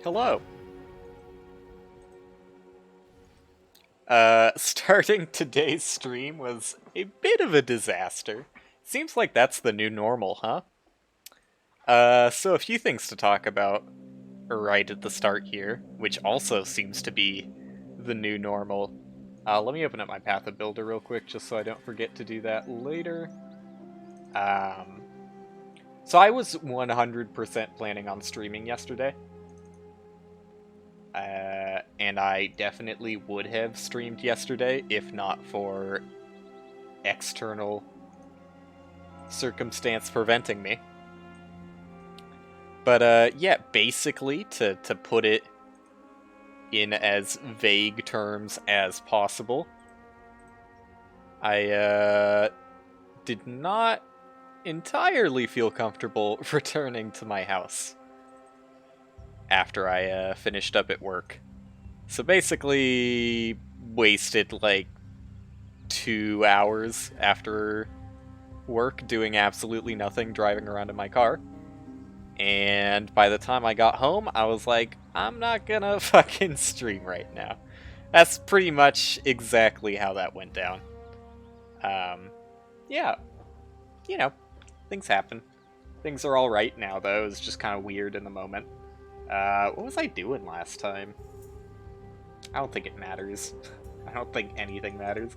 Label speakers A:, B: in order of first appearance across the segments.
A: Hello. Starting today's stream was a bit of a disaster. Seems like that's the new normal, huh? So a few things to talk about right at the start here, which also seems to be the new normal. Let me open up my Path of Builder real quick, just so I don't forget to do that later. So I was 100% planning on streaming yesterday. And I definitely would have streamed yesterday if not for external circumstance preventing me. But yeah, basically, to put it in as vague terms as possible, I did not entirely feel comfortable returning to my house after I finished up at work. So basically, wasted like 2 hours after work doing absolutely nothing, driving around in my car. And by the time I got home, I was like, I'm not gonna fucking stream right now. That's pretty much exactly how that went down. Yeah, you know, things happen. Things are alright now, though. It was just kind of weird in the moment. What was I doing last time? I don't think it matters. I don't think anything matters.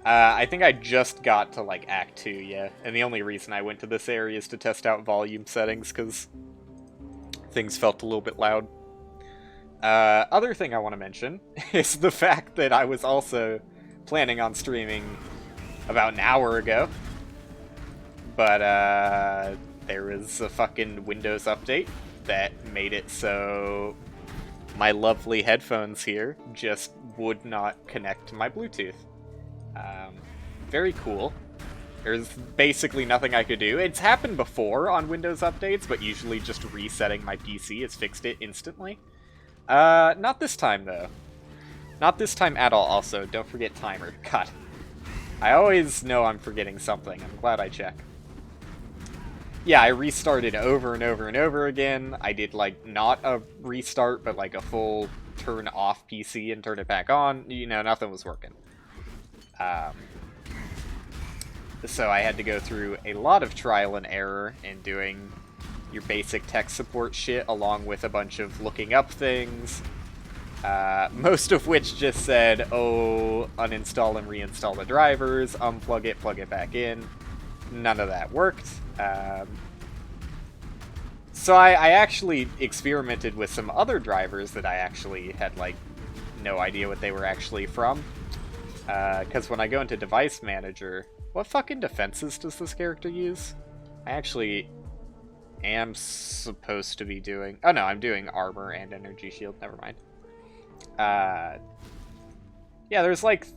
A: I think I just got to, like, Act 2, yeah. And the only reason I went to this area is to test out volume settings, because things felt a little bit loud. Other thing I want to mention is the fact that I was also planning on streaming about an hour ago. But, there was a fucking Windows update that made it so my lovely headphones here just would not connect to my Bluetooth. Very cool. There's basically nothing I could do. It's happened before on Windows updates, but usually just resetting my PC has fixed it instantly. Not this time, though. Not this time at all. Also, don't forget timer. God. I always know I'm forgetting something. I'm glad I check. Yeah, I restarted over and over and over again. I did, like, not a restart, but, like, a full turn off PC and turn it back on. You know, nothing was working. So I had to go through a lot of trial and error in doing your basic tech support shit, along with a bunch of looking up things. Most of which just said, oh, uninstall and reinstall the drivers, unplug it, plug it back in. None of that worked. So I actually experimented with some other drivers that I actually had, like, no idea what they were actually from. Because when I go into Device Manager, what fucking defenses does this character use? I actually am supposed to be doing... Oh no, I'm doing Armor and Energy Shield, never mind. Yeah, there's like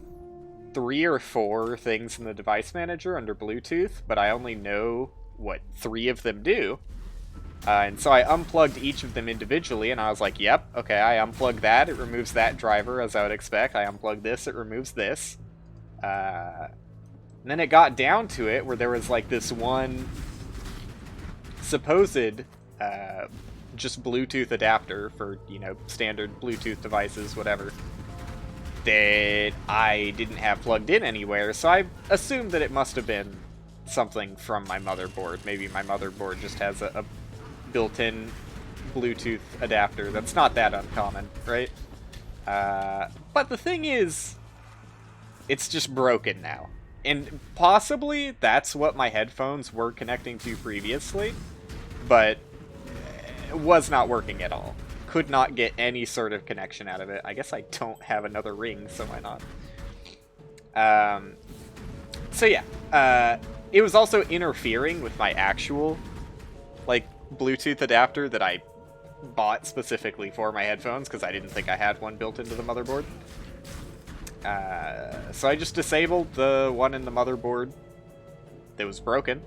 A: 3 or 4 things in the Device Manager under Bluetooth, but I only know what 3 of them do. And so I unplugged each of them individually, and I was like, yep, okay, I unplug that, it removes that driver, as I would expect. I unplug this, it removes this. And then it got down to it, where there was, like, this one supposed, just Bluetooth adapter for, you know, standard Bluetooth devices, whatever, that I didn't have plugged in anywhere, so I assumed that it must have been something from my motherboard. Maybe my motherboard just has a built-in Bluetooth adapter. That's not that uncommon, right? But the thing is, it's just broken now. And possibly that's what my headphones were connecting to previously, but it was not working at all. Could not get any sort of connection out of it. I guess I don't have another ring, so why not? So yeah, it was also interfering with my actual, like, Bluetooth adapter that I bought specifically for my headphones, because I didn't think I had one built into the motherboard. So I just disabled the one in the motherboard that was broken,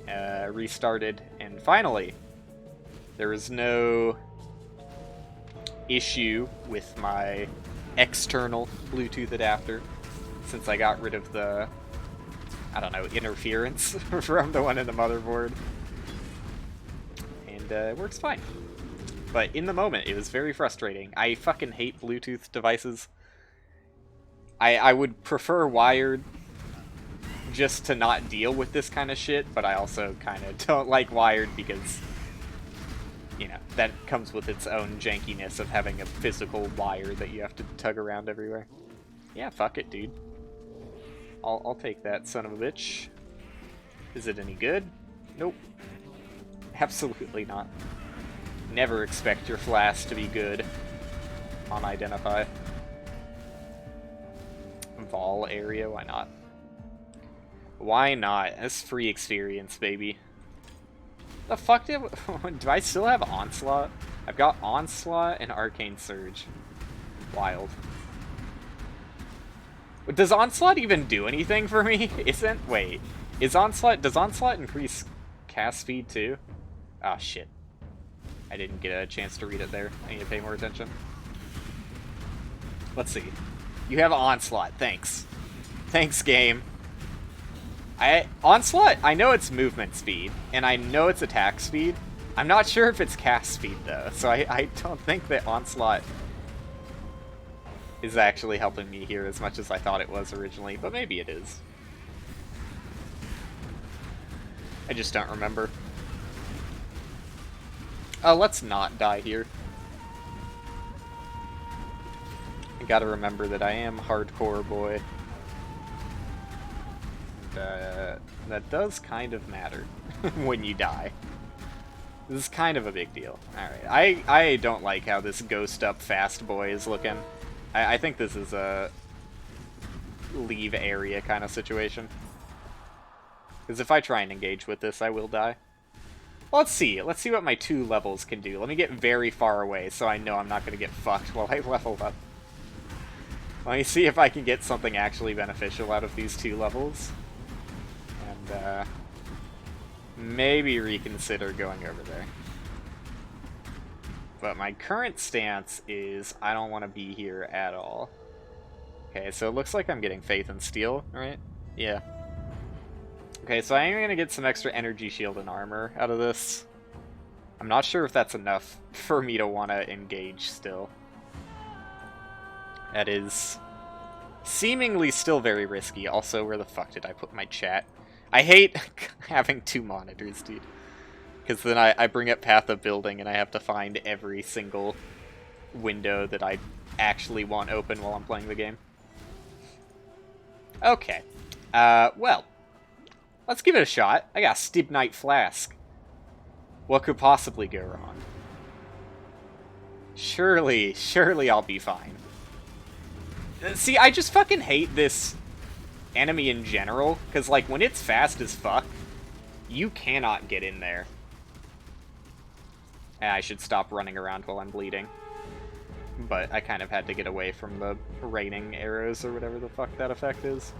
A: restarted, and finally, there was no issue with my external Bluetooth adapter, since I got rid of the, I don't know, interference from the one in the motherboard. And it works fine. But in the moment, it was very frustrating. I fucking hate Bluetooth devices. I would prefer wired just to not deal with this kind of shit, but I also kind of don't like wired because, you know, that comes with its own jankiness of having a physical wire that you have to tug around everywhere. Yeah, fuck it, dude. I'll take that, son of a bitch. Is it any good? Nope. Absolutely not. Never expect your flask to be good on Identify. Vol area, why not? Why not? That's free experience, baby. The fuck do I still have Onslaught? I've got Onslaught and Arcane Surge. Wild. Does Onslaught even do anything for me? Wait. Does Onslaught increase cast speed too? Oh shit. I didn't get a chance to read it there. I need to pay more attention. Let's see. You have Onslaught, thanks. Thanks, game. Onslaught, I know it's movement speed, and I know it's attack speed. I'm not sure if it's cast speed, though, so I don't think that Onslaught is actually helping me here as much as I thought it was originally, but maybe it is. I just don't remember. Oh, let's not die here. I gotta remember that I am hardcore, boy. That does kind of matter when you die. This is kind of a big deal. Alright, I don't like how this ghost up fast boy is looking. I think this is a leave area kind of situation. Because if I try and engage with this, I will die. Well, let's see. Let's see what my 2 levels can do. Let me get very far away so I know I'm not going to get fucked while I level up. Let me see if I can get something actually beneficial out of these 2 levels. And, maybe reconsider going over there. But my current stance is I don't want to be here at all. Okay, so it looks like I'm getting Faith and Steel, right? Yeah. Okay, so I am going to get some extra energy shield and armor out of this. I'm not sure if that's enough for me to want to engage still. That is seemingly still very risky. Also, where the fuck did I put my chat? I hate having 2 monitors, dude. Because then I bring up Path of Building and I have to find every single window that I actually want open while I'm playing the game. Okay. Well. Let's give it a shot. I got a Stibnite Flask. What could possibly go wrong? Surely I'll be fine. See, I just fucking hate this enemy in general, because, like, when it's fast as fuck, you cannot get in there. And I should stop running around while I'm bleeding. But I kind of had to get away from the raining arrows or whatever the fuck that effect is.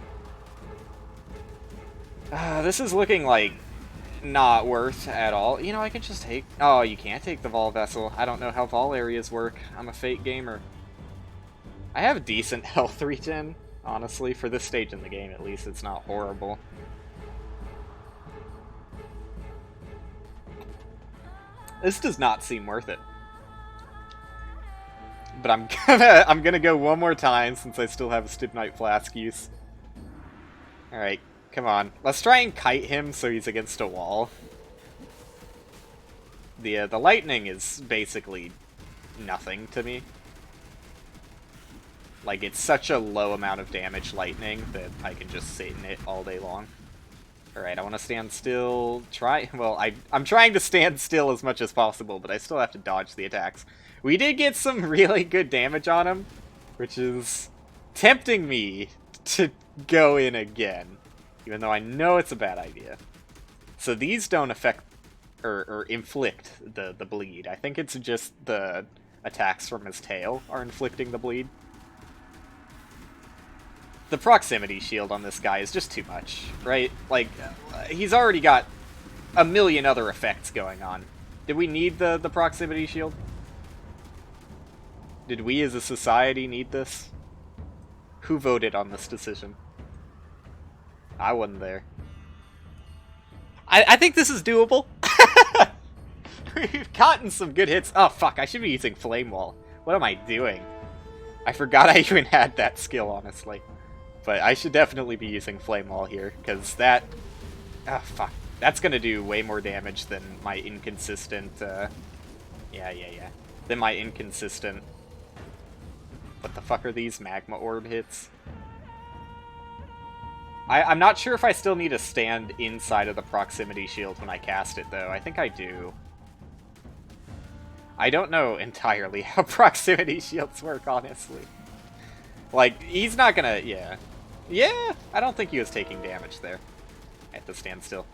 A: This is looking like not worth at all. You know, I could just take... Oh, you can't take the Vol Vessel. I don't know how Vol areas work. I'm a fake gamer. I have decent health regen, honestly. For this stage in the game, at least, it's not horrible. This does not seem worth it. But I'm gonna go one more time since I still have a Stibnite Flask use. Alright. Come on. Let's try and kite him so he's against a wall. The lightning is basically nothing to me. Like, it's such a low amount of damage lightning that I can just sit in it all day long. Alright, I want to stand still. Well, I'm trying to stand still as much as possible, but I still have to dodge the attacks. We did get some really good damage on him, which is tempting me to go in again. Even though I know it's a bad idea. So these don't affect or inflict the bleed. I think it's just the attacks from his tail are inflicting the bleed. The proximity shield on this guy is just too much, right? Like, he's already got a million other effects going on. Did we need the proximity shield? Did we as a society need this? Who voted on this decision? I wasn't there. I think this is doable. We've gotten some good hits. Oh, fuck, I should be using Flame Wall. What am I doing? I forgot I even had that skill, honestly. But I should definitely be using Flame Wall here, because that... Oh, fuck. That's gonna do way more damage than my inconsistent, Yeah. Than my inconsistent... What the fuck are these Magma Orb hits? I'm not sure if I still need to stand inside of the proximity shield when I cast it, though. I think I do. I don't know entirely how proximity shields work, honestly. Like, he's not gonna... Yeah. Yeah! I don't think he was taking damage there. I have to stand still.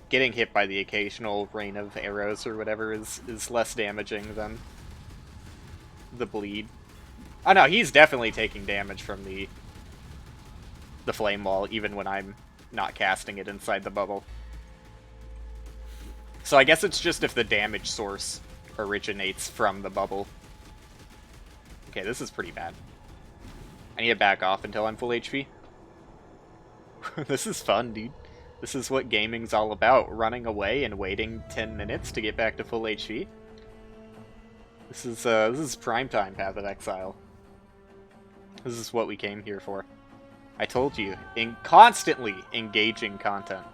A: Getting hit by the occasional rain of arrows or whatever is less damaging than the bleed. Oh no, he's definitely taking damage from the Flame Wall, even when I'm not casting it inside the bubble. So I guess it's just if the damage source originates from the bubble. Okay, this is pretty bad. I need to back off until I'm full HP. This is fun, dude. This is what gaming's all about, running away and waiting 10 minutes to get back to full HP. This is primetime Path of Exile. This is what we came here for. I told you, in constantly engaging content.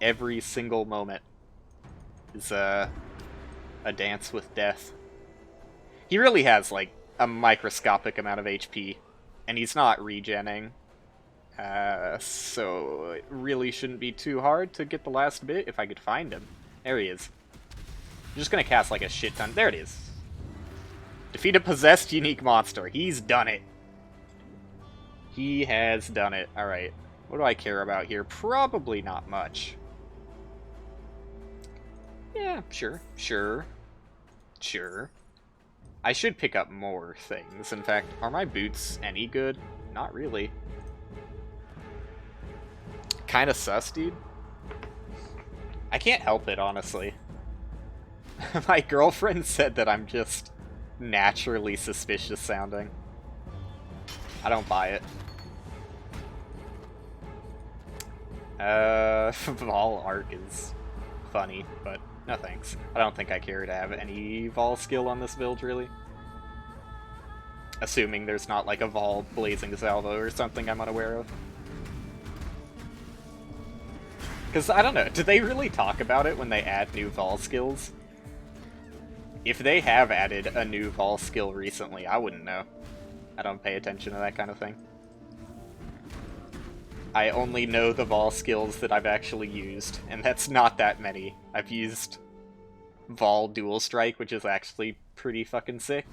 A: Every single moment is a dance with death. He really has, like, a microscopic amount of HP, and he's not regenning. So it really shouldn't be too hard to get the last bit if I could find him. There he is. I'm just gonna cast, like, a shit ton. There it is. Defeat a possessed unique monster. He's done it. He has done it. Alright. What do I care about here? Probably not much. Yeah, sure. I should pick up more things. In fact, are my boots any good? Not really. Kinda sus, dude. I can't help it, honestly. My girlfriend said that I'm just naturally suspicious sounding. I don't buy it. Vol arc is funny, but no thanks. I don't think I care to have any Vol skill on this build, really. Assuming there's not like a Vol blazing salvo or something I'm unaware of. Because, I don't know, do they really talk about it when they add new Vol skills? If they have added a new Vol skill recently, I wouldn't know. I don't pay attention to that kind of thing. I only know the Vol skills that I've actually used, and that's not that many. I've used Vol Dual Strike, which is actually pretty fucking sick.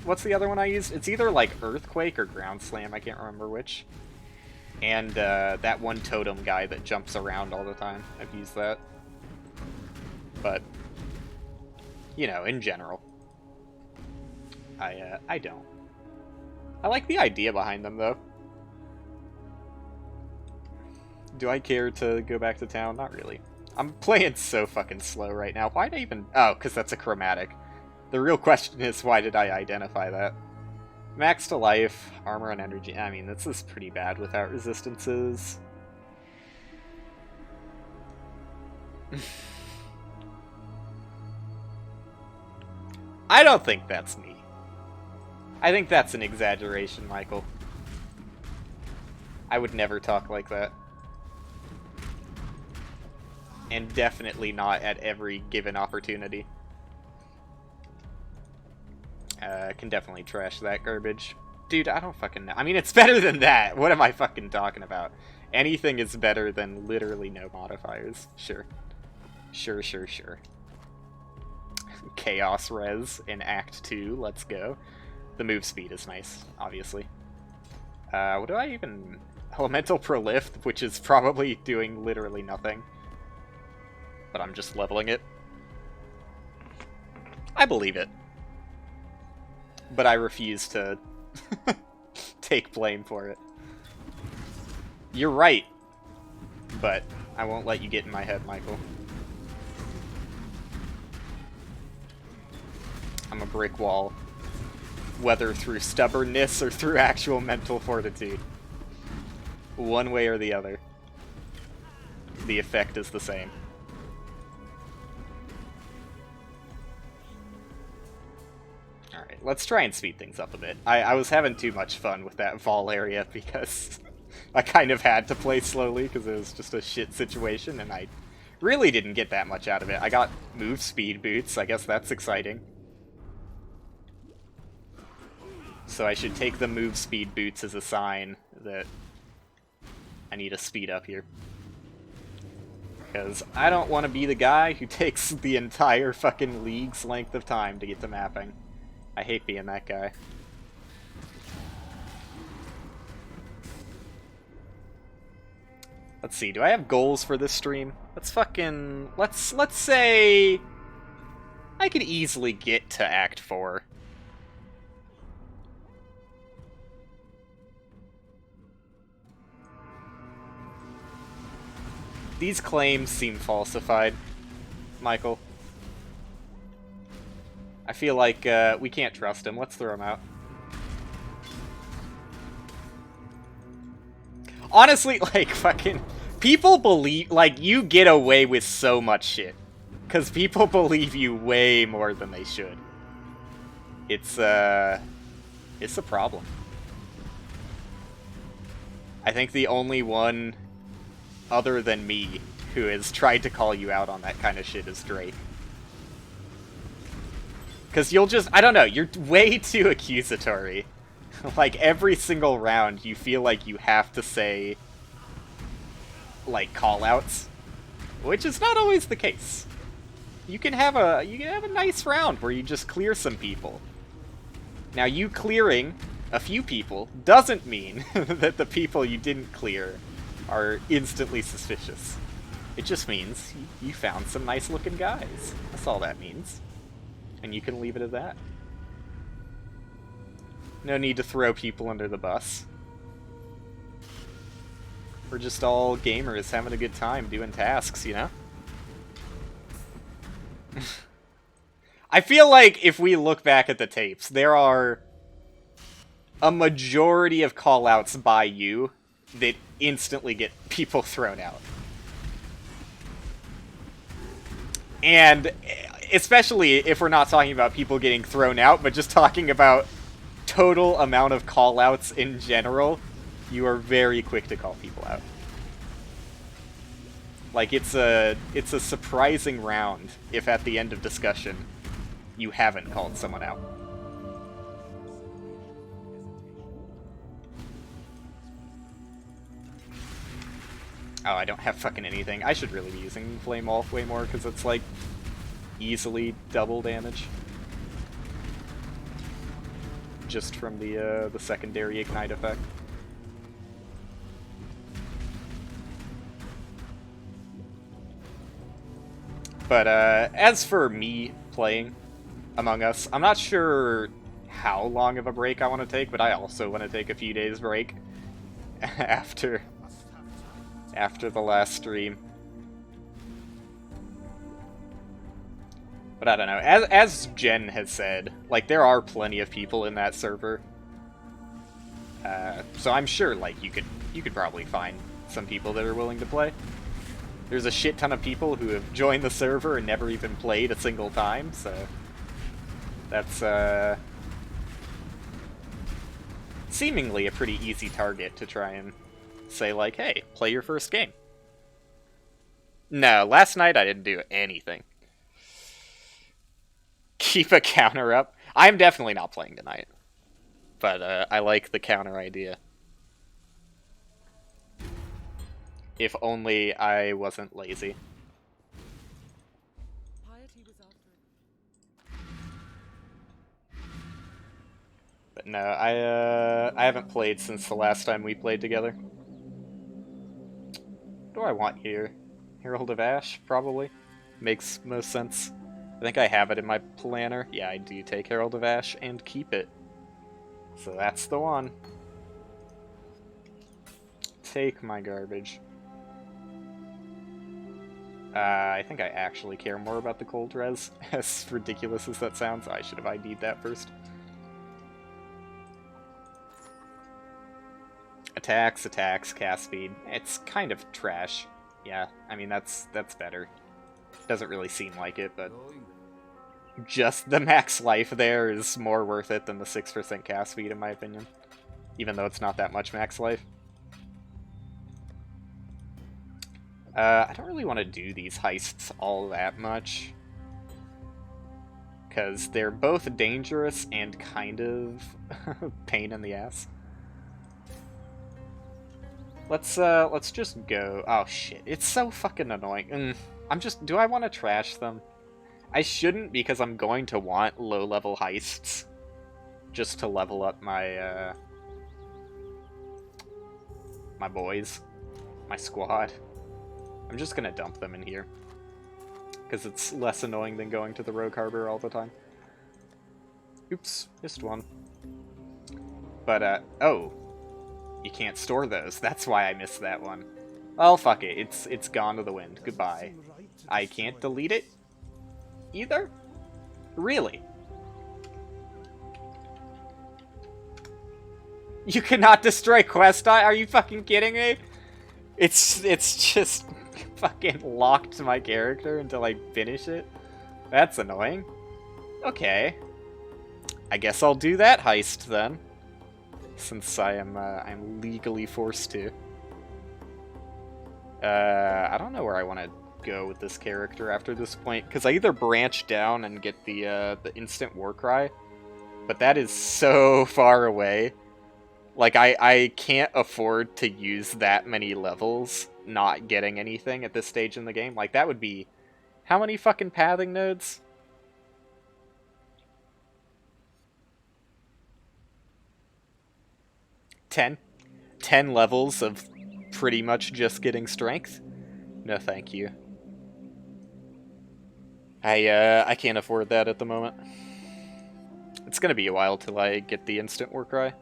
A: What's the other one I used? It's either like Earthquake or Ground Slam, I can't remember which. And that one totem guy that jumps around all the time. I've used that. But, you know, in general, I don't. I like the idea behind them, though. Do I care to go back to town? Not really. I'm playing so fucking slow right now. Why'd I even... Oh, because that's a chromatic. The real question is, why did I identify that? Max to life, armor and energy. I mean, this is pretty bad without resistances. I don't think that's me. I think that's an exaggeration, Michael. I would never talk like that. And definitely not at every given opportunity. Can definitely trash that garbage. Dude, I don't fucking know. I mean, it's better than that. What am I fucking talking about? Anything is better than literally no modifiers. Sure. Sure. Chaos Res in Act 2. Let's go. The move speed is nice, obviously. What do I even... Elemental Prolift, which is probably doing literally nothing. But I'm just leveling it. I believe it. But I refuse to take blame for it. You're right. But I won't let you get in my head, Michael. I'm a brick wall. Whether through stubbornness or through actual mental fortitude. one way or the other, the effect is the same. Alright, let's try and speed things up a bit. I was having too much fun with that Vol area because I kind of had to play slowly because it was just a shit situation, and I really didn't get that much out of it. I got move speed boots, I guess that's exciting. So I should take the move speed boots as a sign that I need to speed up here. Because I don't want to be the guy who takes the entire fucking league's length of time to get to mapping. I hate being that guy. Let's see, do I have goals for this stream? Let's say I could easily get to Act 4. These claims seem falsified, Michael. I feel like we can't trust him. Let's throw him out. Honestly, like, fucking... people believe... like, you get away with so much shit. Because people believe you way more than they should. It's a problem. I think the only one other than me who has tried to call you out on that kind of shit is Drake. Because you'll just... I don't know, you're way too accusatory. Like, every single round, you feel like you have to say, like, call-outs. Which is not always the case. You can have a nice round where you just clear some people. Now, you clearing a few people doesn't mean that the people you didn't clear are instantly suspicious. It just means you found some nice-looking guys. That's all that means. And you can leave it at that. No need to throw people under the bus. We're just all gamers having a good time doing tasks, you know? I feel like if we look back at the tapes, there are a majority of call-outs by you that instantly get people thrown out. And especially if we're not talking about people getting thrown out, but just talking about total amount of call-outs in general, you are very quick to call people out. Like, it's a surprising round if at the end of discussion you haven't called someone out. Oh, I don't have fucking anything. I should really be using Flame Wolf way more, because it's, like, easily double damage. Just from the secondary Ignite effect. But, as for me playing Among Us, I'm not sure how long of a break I want to take, but I also want to take a few days break after the last stream. But I don't know. As Jen has said, like, there are plenty of people in that server. So I'm sure, like, you could probably find some people that are willing to play. There's a shit ton of people who have joined the server and never even played a single time, so that's seemingly a pretty easy target to try and say, like, hey, play your first game. No, last night I didn't do anything. Keep a counter up. I'm definitely not playing tonight. But I like the counter idea. If only I wasn't lazy. But no, I haven't played since the last time we played together. What do I want here? Herald of Ash, probably. Makes most sense. I think I have it in my planner. Yeah, I do take Herald of Ash and keep it. So that's the one. Take my garbage. I think I actually care more about the cold res, as ridiculous as that sounds. I should have ID'd that first. attacks, cast speed. It's kind of trash. Yeah, I mean, that's better. Doesn't really seem like it, but just the max life there is more worth it than the 6% cast speed, in my opinion. Even though it's not that much max life. I don't really want to do these heists all that much. Because they're both dangerous and kind of pain in the ass. Let's just go. Oh shit, it's so fucking annoying. Do I want to trash them? I shouldn't, because I'm going to want low-level heists. Just to level up my, my boys. My squad. I'm just gonna dump them in here. Because it's less annoying than going to the Rogue Harbor all the time. Oops, missed one. But, oh. You can't store those. That's why I missed that one. Well, fuck it. It's gone to the wind. Goodbye. I can't delete it either? Really? You cannot destroy quest eye? Are you fucking kidding me? It's just fucking locked to my character until I finish it? That's annoying. Okay. I guess I'll do that heist then. Since I'm legally forced to. I don't know where I want to go with this character after this point, because I either branch down and get the instant war cry, but that is so far away. Like, I can't afford to use that many levels not getting anything at this stage in the game. Like, that would be... How many fucking pathing nodes? 10 levels of pretty much just getting strength? No, thank you. I can't afford that at the moment. It's gonna be a while till I get the instant war cry.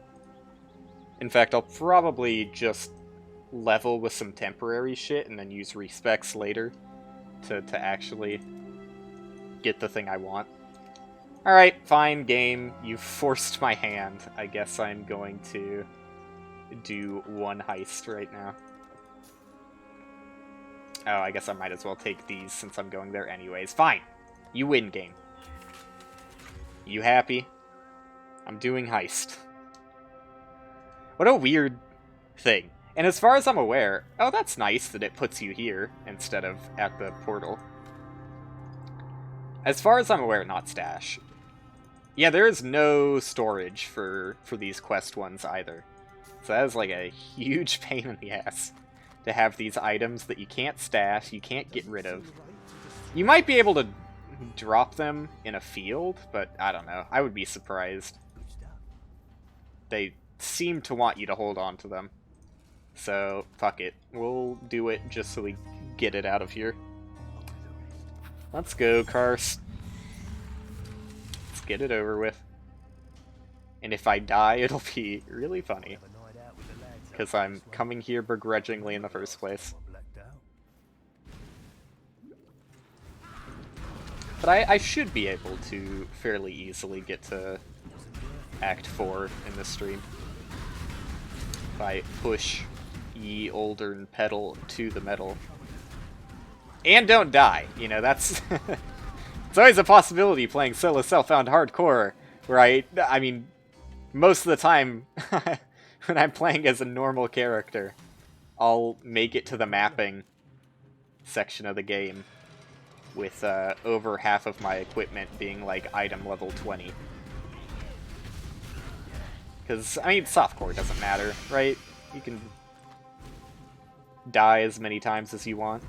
A: In fact, I'll probably just level with some temporary shit and then use respecs later to actually get the thing I want. Alright, fine, game. You forced my hand. I guess I'm going to do one heist right now. Oh, I guess I might as well take these since I'm going there anyways. Fine. You win, game. You happy? I'm doing heist. What a weird thing. And as far as I'm aware... Oh, that's nice that it puts you here instead of at the portal. As far as I'm aware, not stash. Yeah, there is no storage for these quest ones either. So that is like a huge pain in the ass to have these items that you can't stash, you can't get rid of. You might be able to drop them in a field, but I don't know. I would be surprised. They seem to want you to hold on to them. So, fuck it. We'll do it just so we get it out of here. Let's go, Karst. Let's get it over with. And if I die, it'll be really funny. Because I'm coming here begrudgingly in the first place. But I should be able to fairly easily get to Act 4 in this stream. If I push ye olden pedal to the metal. And don't die, you know, that's... It's always a possibility playing solo self-found hardcore, where I mean, most of the time, when I'm playing as a normal character, I'll make it to the mapping section of the game with over half of my equipment being like item level 20. Because, I mean, softcore doesn't matter, right? You can die as many times as you want,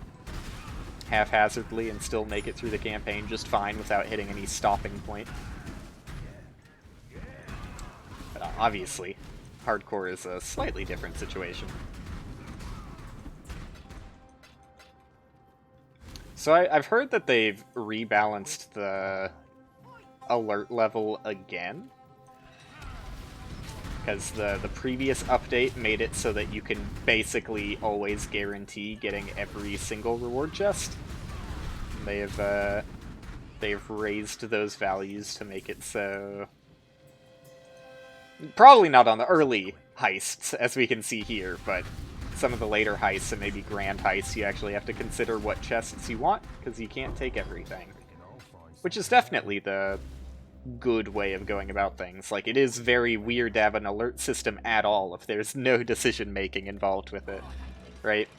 A: haphazardly, and still make it through the campaign just fine without hitting any stopping point. But obviously, hardcore is a slightly different situation. So I've heard that they've rebalanced the alert level again. Because the previous update made it so that you can basically always guarantee getting every single reward chest. They've raised those values to make it so... Probably not on the early heists, as we can see here, but some of the later heists and maybe grand heists, you actually have to consider what chests you want, because you can't take everything. Which is definitely the good way of going about things. Like, it is very weird to have an alert system at all if there's no decision-making involved with it, right?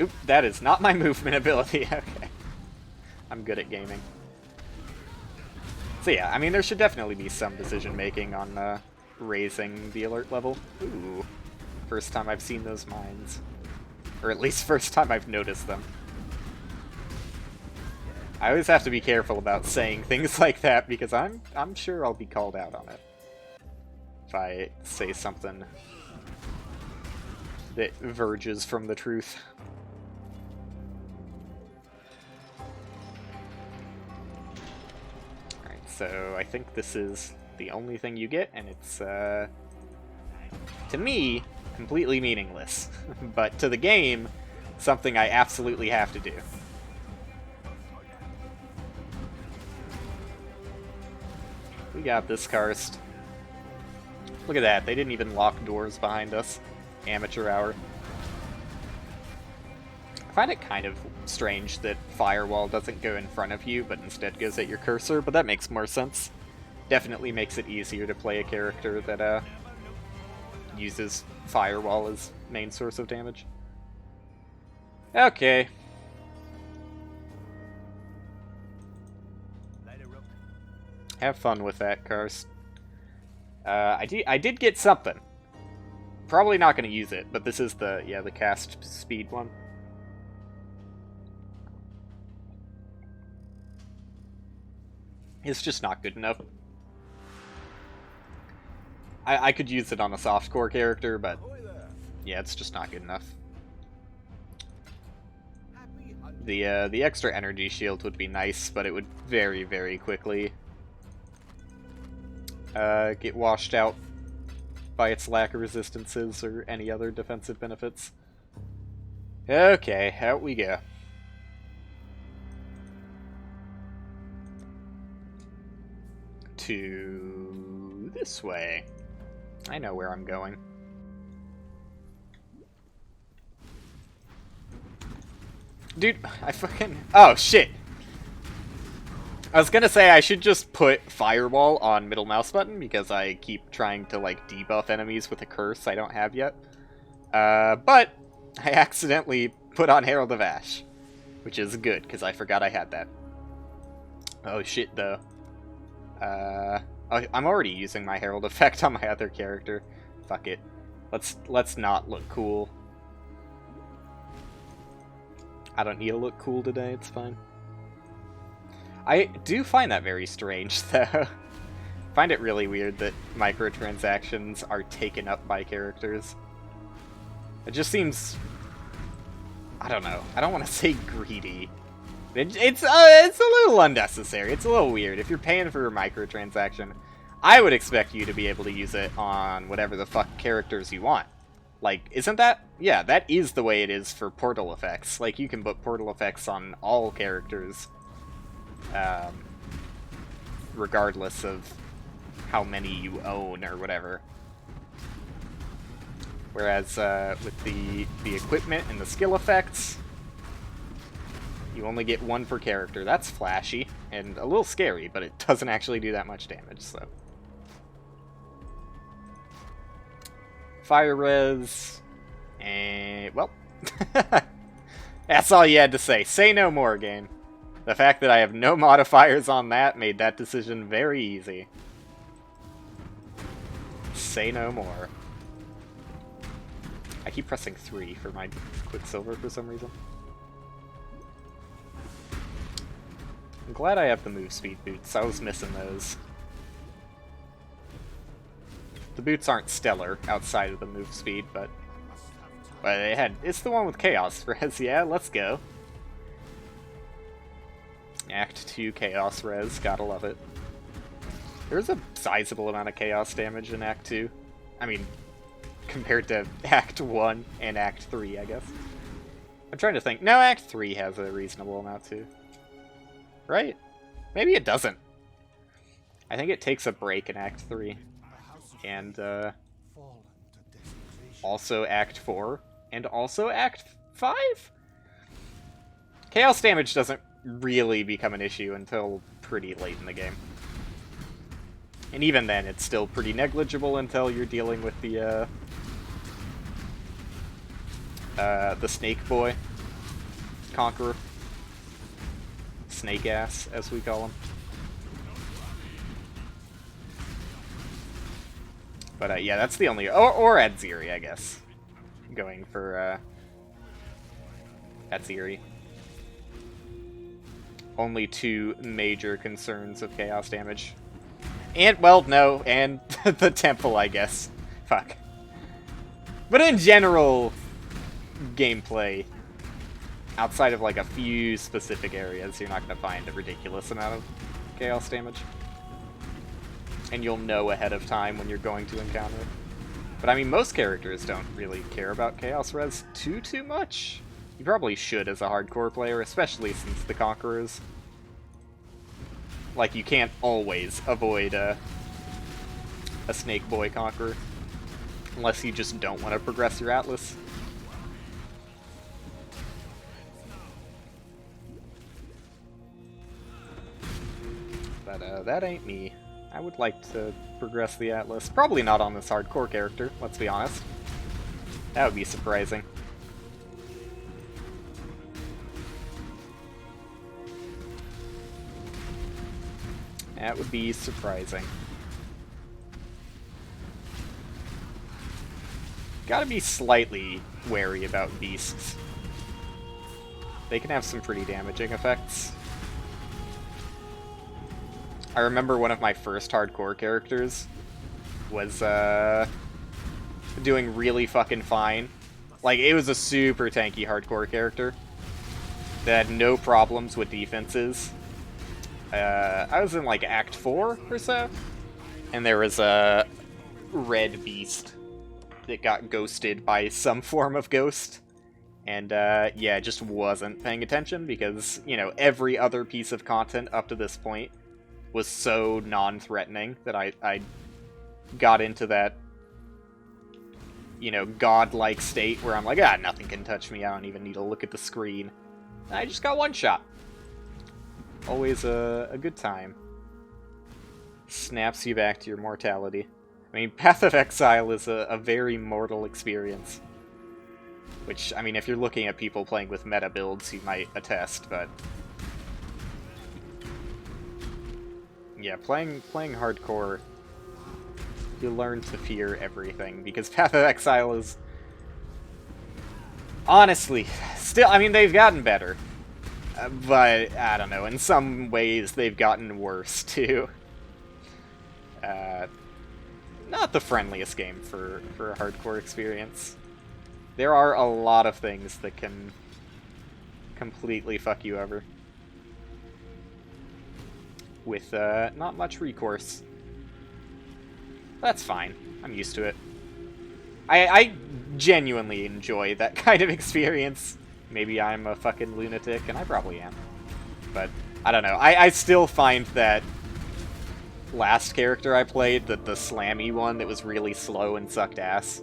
A: Oop, that is not my movement ability. Okay. I'm good at gaming. So yeah, I mean, there should definitely be some decision-making on raising the alert level. Ooh. First time I've seen those mines. Or at least first time I've noticed them. I always have to be careful about saying things like that, because I'm sure I'll be called out on it. If I say something that verges from the truth. Alright, so I think this is the only thing you get, and it's, to me, completely meaningless. But to the game, something I absolutely have to do. We got this, Karst. Look at that, they didn't even lock doors behind us. Amateur hour. I find it kind of strange that Firewall doesn't go in front of you, but instead goes at your cursor, but that makes more sense. Definitely makes it easier to play a character that uses Firewall as main source of damage. Okay. Have fun with that, Karst. I did get something. Probably not going to use it, but this is the cast speed one. It's just not good enough. I could use it on a softcore character, but yeah, it's just not good enough. The extra energy shield would be nice, but it would very, very quickly get washed out by its lack of resistances or any other defensive benefits. Okay, out we go. To this way. I know where I'm going. Dude, I fucking... Oh, shit! I was gonna say I should just put Firewall on middle mouse button, because I keep trying to, like, debuff enemies with a curse I don't have yet. But I accidentally put on Herald of Ash, which is good, because I forgot I had that. Oh, shit, though. I'm already using my Herald effect on my other character. Fuck it. Let's not look cool. I don't need to look cool today, it's fine. I do find that very strange, though. I find it really weird that microtransactions are taken up by characters. It just seems... I don't know. I don't want to say greedy. It's a little unnecessary. It's a little weird. If you're paying for a microtransaction, I would expect you to be able to use it on whatever the fuck characters you want. Like, isn't that... Yeah, that is the way it is for portal effects. Like, you can put portal effects on all characters, regardless of how many you own or whatever. Whereas, with the equipment and the skill effects, you only get one per character. That's flashy and a little scary, but it doesn't actually do that much damage, so. Fire res, and, well, that's all you had to say. Say no more, game. The fact that I have no modifiers on that made that decision very easy. Say no more. I keep pressing 3 for my Quicksilver for some reason. I'm glad I have the move speed boots. I was missing those. The boots aren't stellar outside of the move speed, but they had... It's the one with Chaos Res, yeah, let's go. Act 2 Chaos Res, gotta love it. There's a sizable amount of Chaos damage in Act 2. I mean, compared to Act 1 and Act 3, I guess. I'm trying to think. No, Act 3 has a reasonable amount too. Right? Maybe it doesn't. I think it takes a break in Act 3. And also Act 4. And also Act 5? Chaos damage doesn't really become an issue until pretty late in the game. And even then, it's still pretty negligible until you're dealing with the Snake Boy Conqueror. Snake Ass, as we call him. But yeah, that's the only... Or Adziri, I guess. Going for Adziri. Only two major concerns of chaos damage. And, well, no, and the temple, I guess. Fuck. But in general, gameplay, outside of like a few specific areas, you're not going to find a ridiculous amount of chaos damage. And you'll know ahead of time when you're going to encounter it. But I mean, most characters don't really care about chaos res too much. You probably should as a hardcore player, especially since the Conquerors. Like, you can't always avoid a Snake Boy Conqueror. Unless you just don't want to progress your Atlas. But that ain't me. I would like to progress the Atlas. Probably not on this hardcore character, let's be honest. That would be surprising. That would be surprising. Gotta be slightly wary about beasts. They can have some pretty damaging effects. I remember one of my first hardcore characters was doing really fucking fine. Like, it was a super tanky hardcore character that had no problems with defenses. I was in like Act 4 or so, and there was a red beast that got ghosted by some form of ghost. And yeah, just wasn't paying attention because, you know, every other piece of content up to this point was so non-threatening that I got into that, you know, godlike state where I'm like, ah, nothing can touch me, I don't even need to look at the screen. And I just got one shot. Always a good time. Snaps you back to your mortality. I mean, Path of Exile is a very mortal experience. Which, I mean, if you're looking at people playing with meta builds, you might attest, but... yeah, playing hardcore, you learn to fear everything, because Path of Exile is... honestly, still, I mean, they've gotten better. But, I don't know, in some ways they've gotten worse, too. Not the friendliest game for a hardcore experience. There are a lot of things that can completely fuck you over. With not much recourse. That's fine. I'm used to it. I genuinely enjoy that kind of experience. Maybe I'm a fucking lunatic, and I probably am. But, I don't know. I still find that last character I played, the slammy one that was really slow and sucked ass,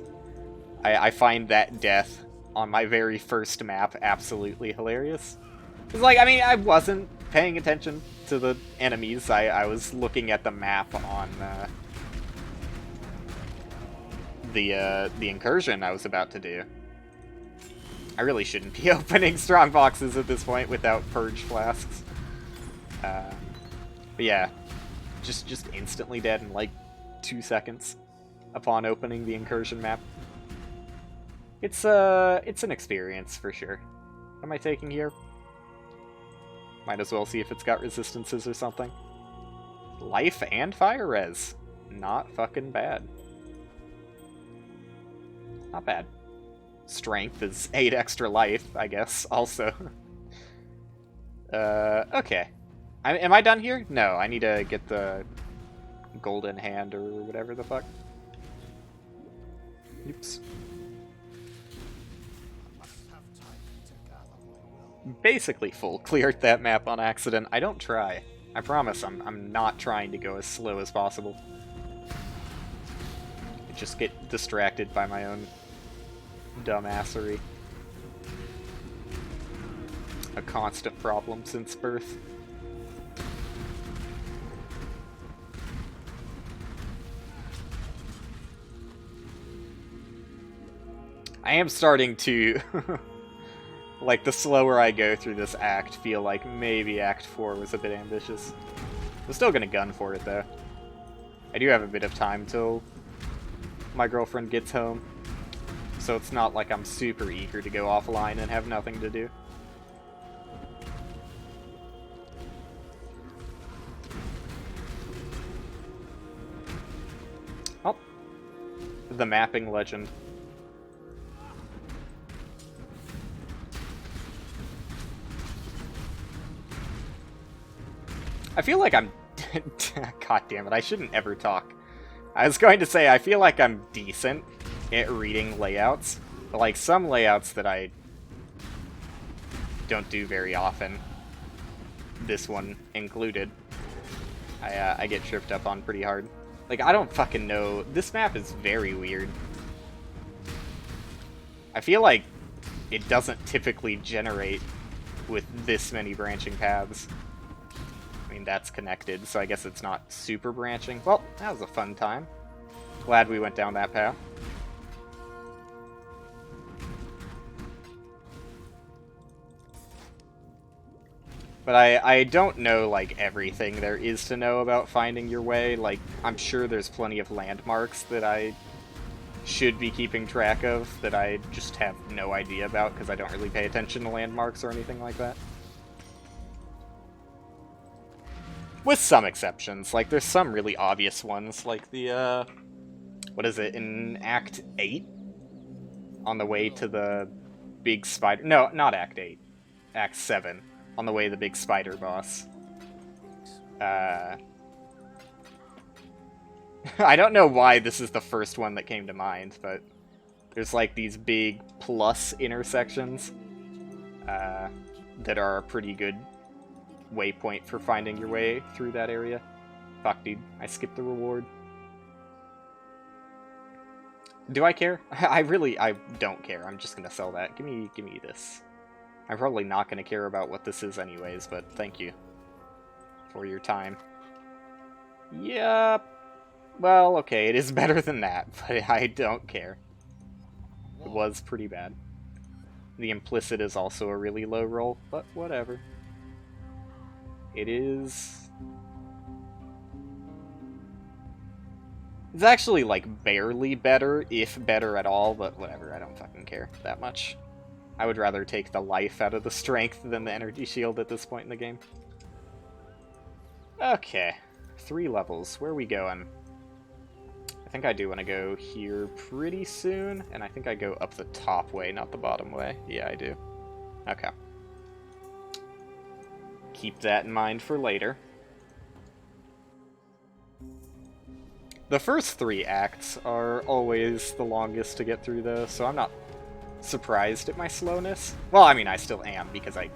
A: I find that death on my very first map absolutely hilarious. It's like, I mean, I wasn't paying attention to the enemies. I was looking at the map on the incursion I was about to do. I really shouldn't be opening strong boxes at this point without purge flasks. But yeah, just instantly dead in like 2 seconds upon opening the incursion map. It's an experience for sure. What am I taking here? Might as well see if it's got resistances or something. Life and fire res. Not fucking bad. Not bad. Strength is 8 extra life, I guess, also. Okay. Am I done here? No, I need to get the golden hand or whatever the fuck. Oops. Basically full cleared that map on accident. I don't try. I promise I'm not trying to go as slow as possible. I just get distracted by my own dumbassery. A constant problem since birth. I am starting to, like, the slower I go through this act, feel like maybe Act 4 was a bit ambitious. I'm still gonna gun for it, though. I do have a bit of time till my girlfriend gets home, so it's not like I'm super eager to go offline and have nothing to do. Oh, the mapping legend. I feel like I'm... God damn it, I shouldn't ever talk. I was going to say, I feel like I'm decent at reading layouts, but like some layouts that I don't do very often, this one included, I get tripped up on pretty hard. Like, I don't fucking know. This map is very weird. I feel like it doesn't typically generate with this many branching paths. I mean, that's connected, so I guess it's not super branching. Well, that was a fun time. Glad we went down that path. But I don't know, like, everything there is to know about finding your way. Like, I'm sure there's plenty of landmarks that I should be keeping track of that I just have no idea about because I don't really pay attention to landmarks or anything like that. With some exceptions. Like, there's some really obvious ones, like the, what is it, in Act 8? On the way to the big spider... No, not Act 8. Act 7. On the way to the big spider boss. I don't know why this is the first one that came to mind, but there's, like, these big plus intersections that are a pretty good waypoint for finding your way through that area. Fuck, dude. I skipped the reward. Do I care? I don't care. I'm just gonna sell that. Give me this. I'm probably not gonna care about what this is anyways, but thank you for your time. Yep. Well, okay, it is better than that, but I don't care. It was pretty bad. The implicit is also a really low roll, but whatever. It is... It's actually, like, barely better, if better at all, but whatever, I don't fucking care that much. I would rather take the life out of the strength than the energy shield at this point in the game. Okay, 3 levels. Where are we going? I think I do want to go here pretty soon, and I think I go up the top way, not the bottom way. Yeah, I do. Okay. Keep that in mind for later. The first 3 acts are always the longest to get through, though, so I'm not surprised at my slowness. Well, I mean, I still am, because I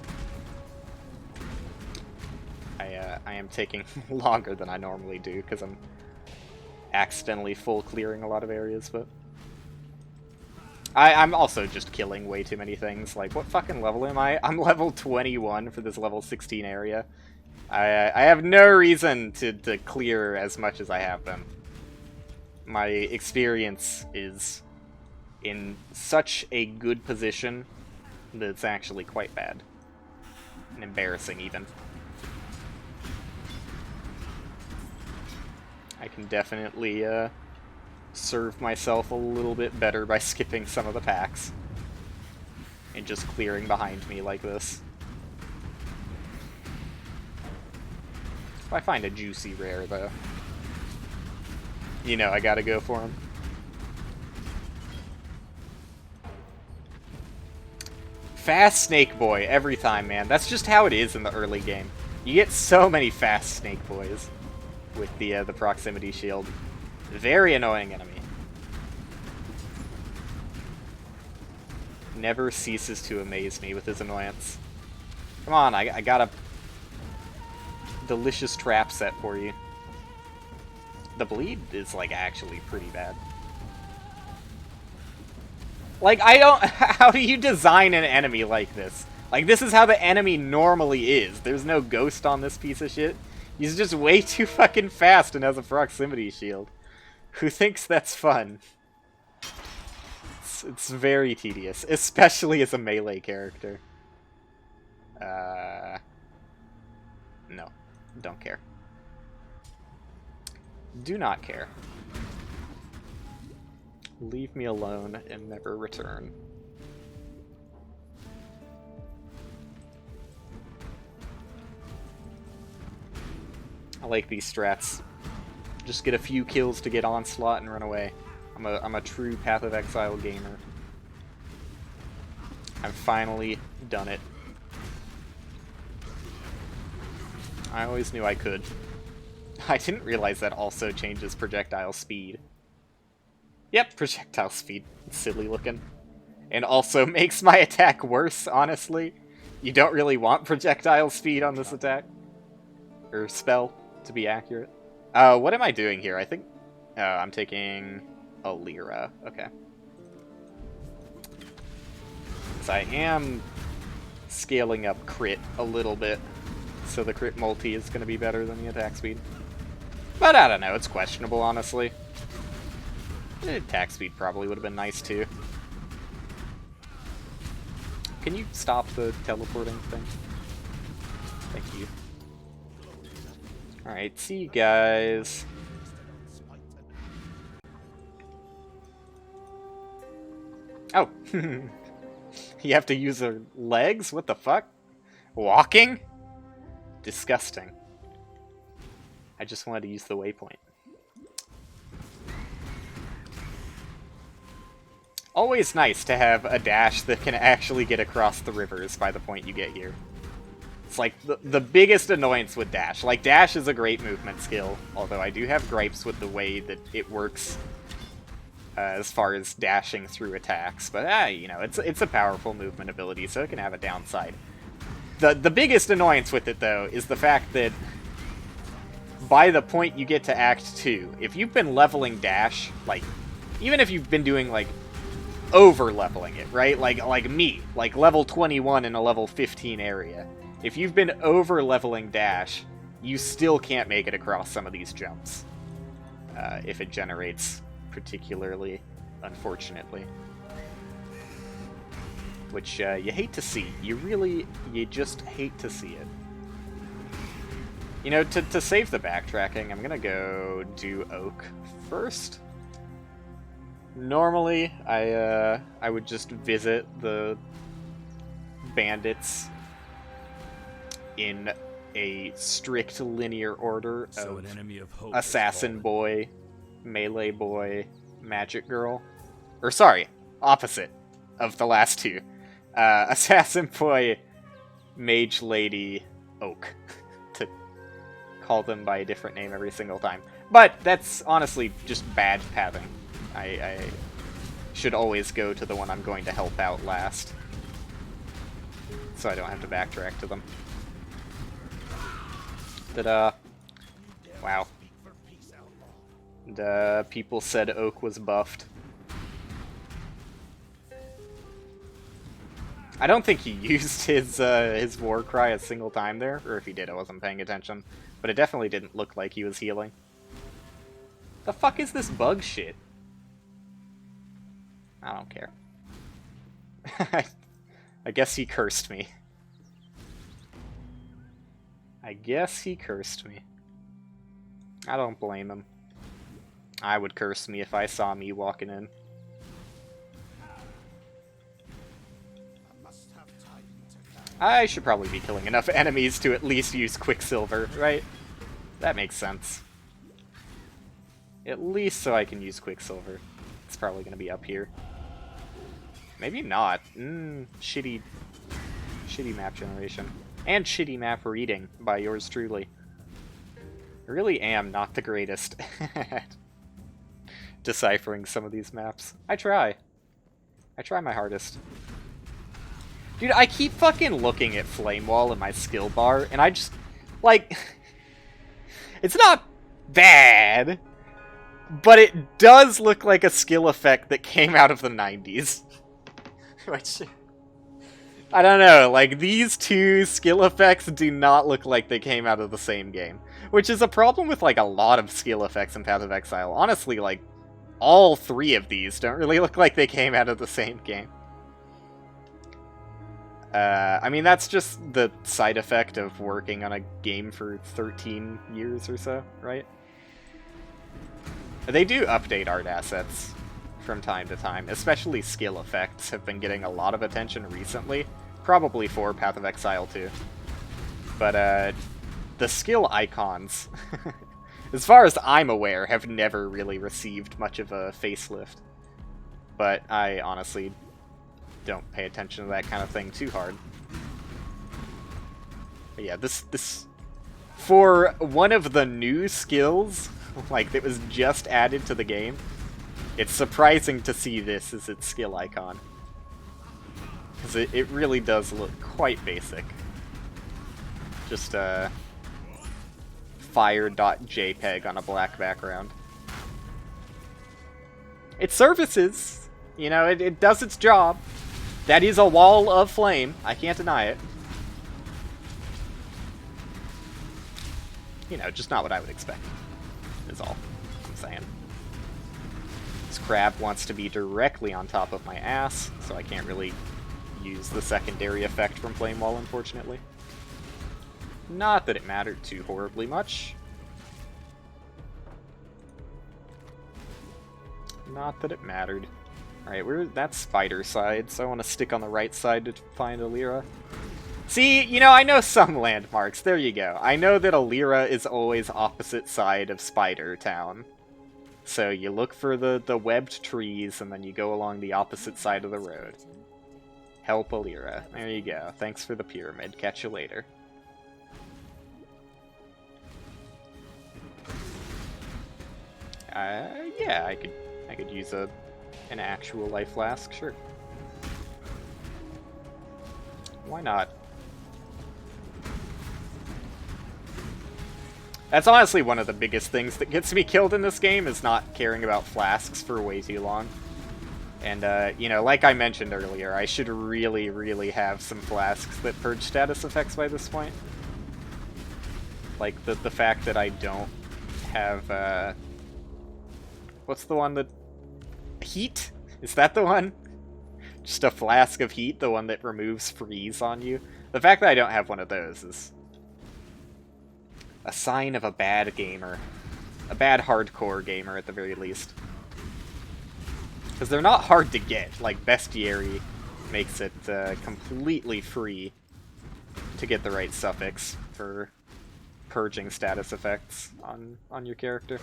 A: am taking longer than I normally do, because I'm accidentally full clearing a lot of areas, but... I'm also just killing way too many things. Like, what fucking level am I? I'm level 21 for this level 16 area. I have no reason to clear as much as I have been. My experience is in such a good position that it's actually quite bad. And embarrassing, even. I can definitely, serve myself a little bit better by skipping some of the packs. And just clearing behind me like this. If I find a juicy rare, though, you know I gotta go for him. Fast Snake Boy every time, man. That's just how it is in the early game. You get so many fast Snake Boys with the proximity shield. Very annoying enemy. Never ceases to amaze me with his annoyance. Come on, I gotta delicious trap set for you. The bleed is, like, actually pretty bad. Like, I don't... How do you design an enemy like this? Like, this is how the enemy normally is. There's no ghost on this piece of shit. He's just way too fucking fast and has a proximity shield. Who thinks that's fun? It's very tedious, especially as a melee character. No. Don't care. Do not care. Leave me alone and never return. I like these strats. Just get a few kills to get onslaught and run away. I'm a true Path of Exile gamer. I've finally done it. I always knew I could. I didn't realize that also changes projectile speed. Yep, projectile speed. Silly looking. And also makes my attack worse, honestly. You don't really want projectile speed on this attack. Or spell, to be accurate. What am I doing here? I think... I'm taking a Lyra. Okay. So I am scaling up crit a little bit. So the crit multi is going to be better than the attack speed. But I don't know, it's questionable, honestly. Attack speed probably would have been nice, too. Can you stop the teleporting thing? Thank you. Alright, see you guys. Oh. You have to use her legs? What the fuck? Walking? Disgusting. I just wanted to use the waypoint. Always nice to have a dash that can actually get across the rivers by the point you get here. It's like the biggest annoyance with dash. Like, dash is a great movement skill, although I do have gripes with the way that it works as far as dashing through attacks. But, you know, it's a powerful movement ability, so it can have a downside. The biggest annoyance with it, though, is the fact that by the point you get to Act 2, if you've been leveling dash, like, even if you've been doing, like, over-leveling it, right? Like me, like level 21 in a level 15 area. If you've been over-leveling dash, you still can't make it across some of these jumps. If it generates particularly, unfortunately. Which, you hate to see. You just hate to see it. You know, to save the backtracking, I'm gonna go do Oak first. Normally, I would just visit the bandits in a strict linear order of
B: an enemy of hope
A: Assassin Boy, Melee Boy, Magic Girl. Or sorry, opposite of the last two. Assassin Boy, Mage Lady, Oak. To call them by a different name every single time. But that's honestly just bad pathing. I should always go to the one I'm going to help out last. So I don't have to backtrack to them. Ta-da. Wow. And, people said Oak was buffed. I don't think he used his war cry a single time there, or if he did, I wasn't paying attention. But it definitely didn't look like he was healing. The fuck is this bug shit? I don't care. I guess he cursed me. I guess he cursed me. I don't blame him. I would curse me if I saw me walking in. I should probably be killing enough enemies to at least use Quicksilver, right? That makes sense. At least so I can use Quicksilver. It's probably going to be up here. Maybe not. Shitty map generation. And shitty map reading by yours truly. I really am not the greatest at deciphering some of these maps. I try. I try my hardest. Dude, I keep fucking looking at Flame Wall in my skill bar, and I just, like, It's not bad, but it does look like a skill effect that came out of the 90s. Which, I don't know, like, these two skill effects do not look like they came out of the same game. Which is a problem with, like, a lot of skill effects in Path of Exile. Honestly, like, all three of these don't really look like they came out of the same game. I mean, that's just the side effect of working on a game for 13 years or so, right? They do update art assets from time to time, especially skill effects have been getting a lot of attention recently, probably for Path of Exile 2. But, the skill icons, as far as I'm aware, have never really received much of a facelift. But I honestly don't pay attention to that kind of thing too hard. But yeah, this for one of the new skills, like, that was just added to the game, it's surprising to see this as its skill icon. Because it really does look quite basic. Just a fire.jpg on a black background. It services, you know, it does its job. That is a wall of flame, I can't deny it. You know, just not what I would expect, is all I'm saying. This crab wants to be directly on top of my ass, so I can't really use the secondary effect from Flame Wall, unfortunately. Not that it mattered too horribly much. Not that it mattered. Alright, that's spider side, so I want to stick on the right side to find Alira. See, you know, I know some landmarks. There you go. I know that Alira is always opposite side of Spider Town. So you look for the webbed trees, and then you go along the opposite side of the road. Help Alira. There you go. Thanks for the pyramid. Catch you later. Yeah, I could use an actual life flask, sure. Why not? That's honestly one of the biggest things that gets me killed in this game, is not caring about flasks for way too long. And, you know, like I mentioned earlier, I should really, really have some flasks that purge status effects by this point. Like, the fact that I don't have, what's the one that... Heat? Is that the one? Just a flask of heat, the one that removes freeze on you? The fact that I don't have one of those is a sign of a bad gamer. A bad hardcore gamer, at the very least. Because they're not hard to get. Like, Bestiary makes it completely free to get the right suffix for purging status effects on your character.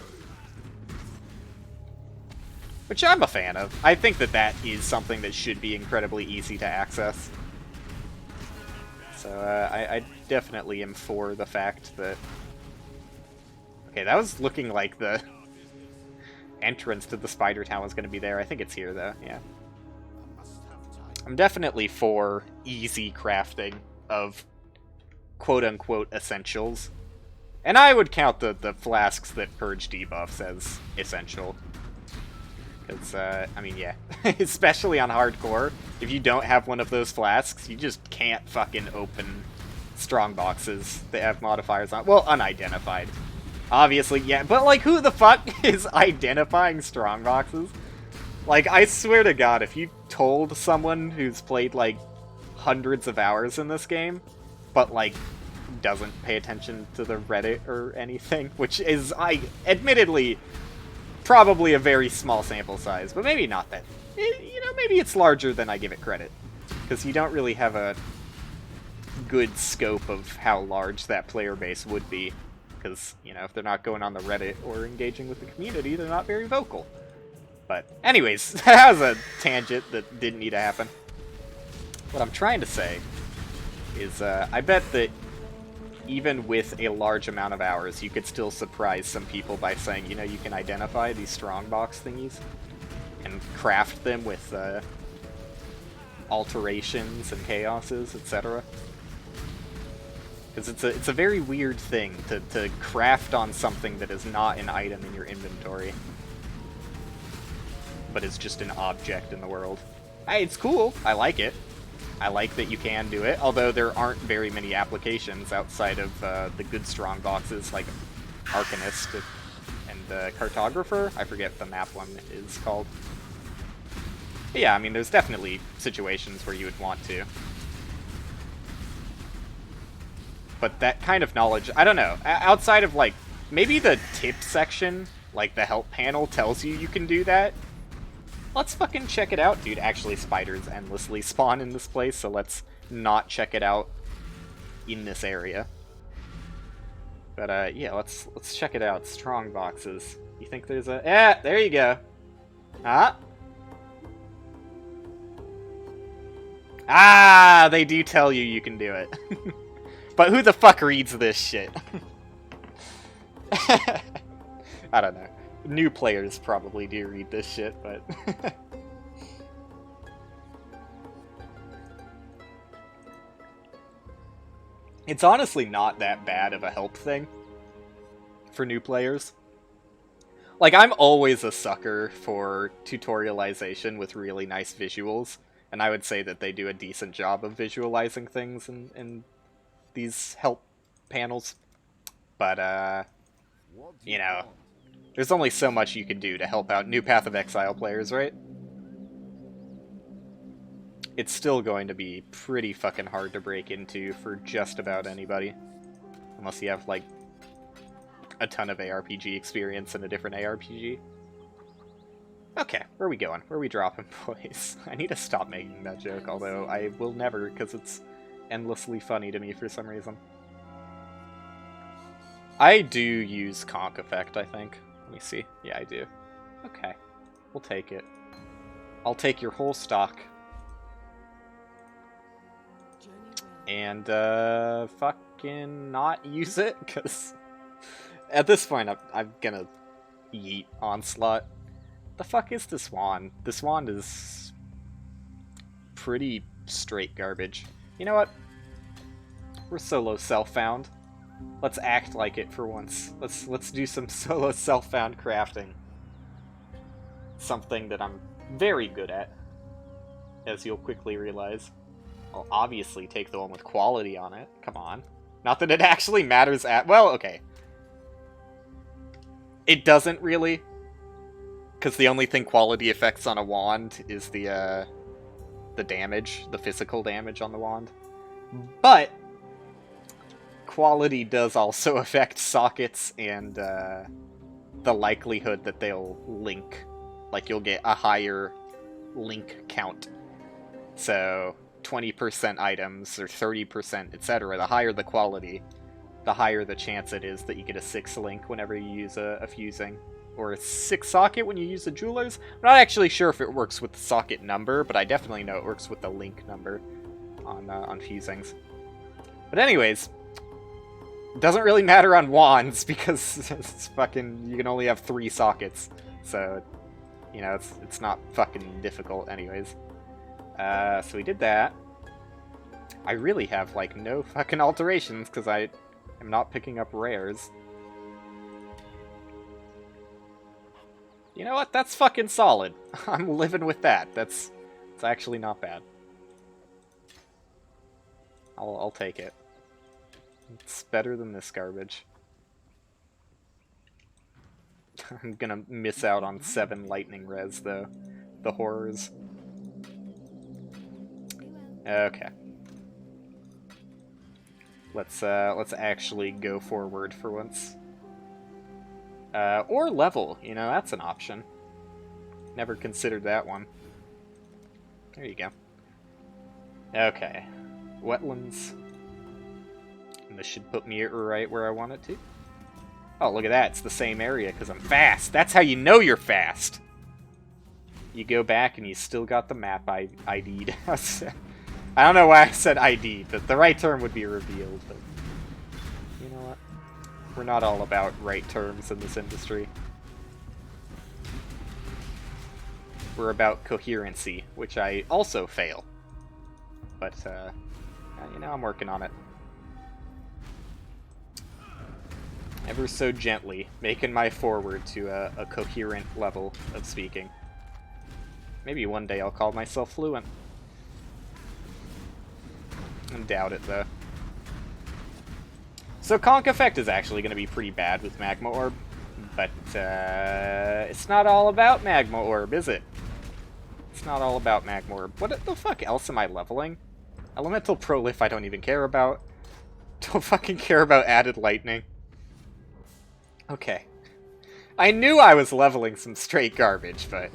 A: Which I'm a fan of. I think that that is something that should be incredibly easy to access. So I definitely am for the fact that... Okay, that was looking like the entrance to the Spider Town was going to be there. I think it's here, though, yeah. I'm definitely for easy crafting of quote-unquote essentials. And I would count the flasks that purge debuffs as essential. Because, I mean, yeah. Especially on hardcore, if you don't have one of those flasks, you just can't fucking open strong boxes that have modifiers on. Well, unidentified. Obviously, yeah, but, like, who the fuck is identifying strong boxes? Like, I swear to God, if you told someone who's played, like, hundreds of hours in this game, but, like, doesn't pay attention to the Reddit or anything, which is, admittedly, probably a very small sample size, but maybe not that. You know, maybe it's larger than I give it credit, because you don't really have a good scope of how large that player base would be. Because, you know, if they're not going on the Reddit or engaging with the community, they're not very vocal. But, anyways, that was a tangent that didn't need to happen. What I'm trying to say is, I bet that even with a large amount of hours, you could still surprise some people by saying, you know, you can identify these strongbox thingies and craft them with, alterations and chaoses, etc. Because it's a very weird thing to craft on something that is not an item in your inventory, but is just an object in the world. Hey, it's cool. I like it. I like that you can do it, although there aren't very many applications outside of the good strong boxes like Arcanist and Cartographer. I forget what the map one is called. But yeah, I mean, there's definitely situations where you would want to. But that kind of knowledge, I don't know, outside of, like, maybe the tip section, like the help panel tells you can do that. Let's fucking check it out, dude. Actually, spiders endlessly spawn in this place, so let's not check it out in this area. But, yeah, let's check it out. Strong boxes. You think there's a... Eh, there you go. Huh? Ah, they do tell you can do it. But who the fuck reads this shit? I don't know. New players probably do read this shit, but... It's honestly not that bad of a help thing for new players. Like, I'm always a sucker for tutorialization with really nice visuals, and I would say that they do a decent job of visualizing things in these help panels. But, you know, there's only so much you can do to help out new Path of Exile players, right? It's still going to be pretty fucking hard to break into for just about anybody. Unless you have, like, a ton of ARPG experience in a different ARPG. Okay, where are we going? Where are we dropping, boys? I need to stop making that joke, although I will never, because it's endlessly funny to me for some reason. I do use Conch Effect, I think. Let me see. Yeah, I do. Okay. We'll take it. I'll take your whole stock. And, fucking not use it, because at this point I'm gonna yeet Onslaught. The fuck is this wand? This wand is pretty straight garbage. You know what? We're solo self-found. Let's act like it for once. Let's do some solo self-found crafting. Something that I'm very good at, as you'll quickly realize. I'll obviously take the one with quality on it. Come on. Not that it actually matters at... Well, okay. It doesn't really. Because the only thing quality affects on a wand is the damage. The physical damage on the wand. But quality does also affect sockets and the likelihood that they'll link. Like, you'll get a higher link count. So 20% items, or 30%, etc. The higher the quality, the higher the chance it is that you get a 6 link whenever you use a fusing. Or a 6 socket when you use the jewelers. I'm not actually sure if it works with the socket number, but I definitely know it works with the link number on fusings. But anyways, it doesn't really matter on wands, because it's fucking, you can only have 3 sockets. So, you know, it's not fucking difficult anyways. So we did that. I really have, like, no fucking alterations, because I am not picking up rares. You know what? That's fucking solid. I'm living with that. It's actually not bad. I'll take it. It's better than this garbage. I'm gonna miss out on 7 lightning res, though. The horrors. Okay. Let's actually go forward for once. Or level, you know, that's an option. Never considered that one. There you go. Okay. Wetlands. And this should put me right where I want it to. Oh, look at that. It's the same area because I'm fast. That's how you know you're fast. You go back and you still got the map ID'd. I don't know why I said ID, but the right term would be revealed. But you know what? We're not all about right terms in this industry. We're about coherency, which I also fail. But, you know, I'm working on it. Ever so gently, making my forward to a coherent level of speaking. Maybe one day I'll call myself fluent. I doubt it, though. So Conch Effect is actually going to be pretty bad with Magma Orb, but it's not all about Magma Orb, is it? It's not all about Magma Orb. What the fuck else am I leveling? Elemental Prolif I don't even care about. Don't fucking care about added lightning. Okay. I knew I was leveling some straight garbage, but...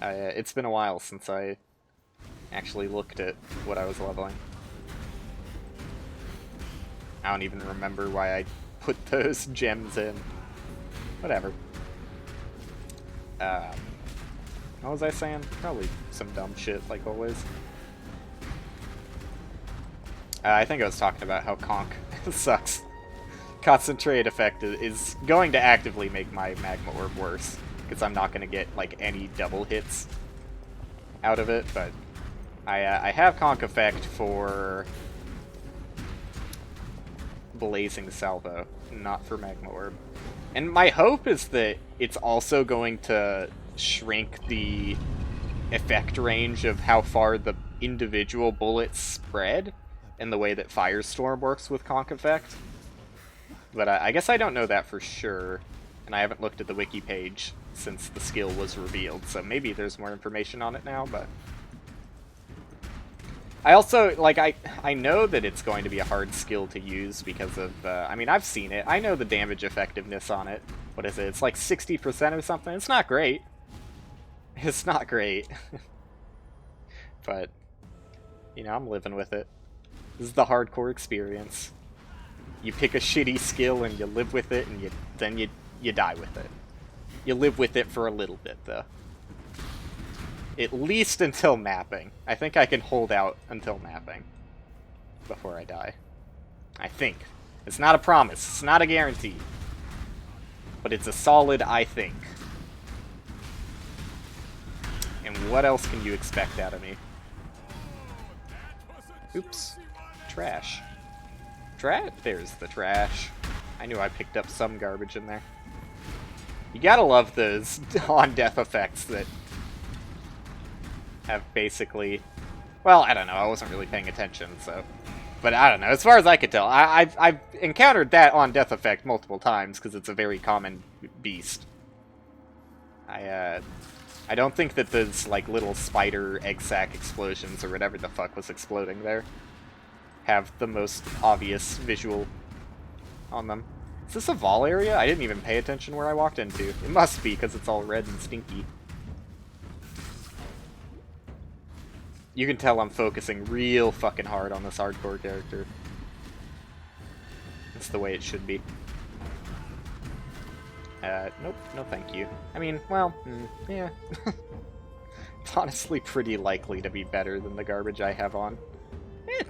A: it's been a while since I actually looked at what I was leveling. I don't even remember why I put those gems in. Whatever. What was I saying? Probably some dumb shit, like always. I think I was talking about how Conch sucks. Concentrate Effect is going to actively make my Magma Orb worse, because I'm not going to get, like, any double hits out of it, but I have Conch Effect for Blazing Salvo, not for Magma Orb. And my hope is that it's also going to shrink the effect range of how far the individual bullets spread in the way that Firestorm works with Conch Effect. But I guess I don't know that for sure, and I haven't looked at the wiki page since the skill was revealed, so maybe there's more information on it now, but... I also, like, I know that it's going to be a hard skill to use because of, I mean, I've seen it. I know the damage effectiveness on it. What is it? It's like 60% or something? It's not great. It's not great. But, you know, I'm living with it. This is the hardcore experience. You pick a shitty skill and you live with it, and then you die with it. You live with it for a little bit, though. At least until mapping. I think I can hold out until mapping before I die. I think. It's not a promise. It's not a guarantee. But it's a solid I think. And what else can you expect out of me? Oops. Trash. There's the trash. I knew I picked up some garbage in there. You gotta love those on-death effects that have basically... Well, I don't know, I wasn't really paying attention, so... But I don't know, as far as I could tell, I've encountered that on-death effect multiple times, because it's a very common beast. I don't think that those, like, little spider egg sac explosions, or whatever the fuck was exploding there, have the most obvious visual on them. Is this a Vol area? I didn't even pay attention where I walked into. It must be, because it's all red and stinky. You can tell I'm focusing real fucking hard on this hardcore character. That's the way it should be. Nope, no thank you. I mean, well, yeah. It's honestly pretty likely to be better than the garbage I have on.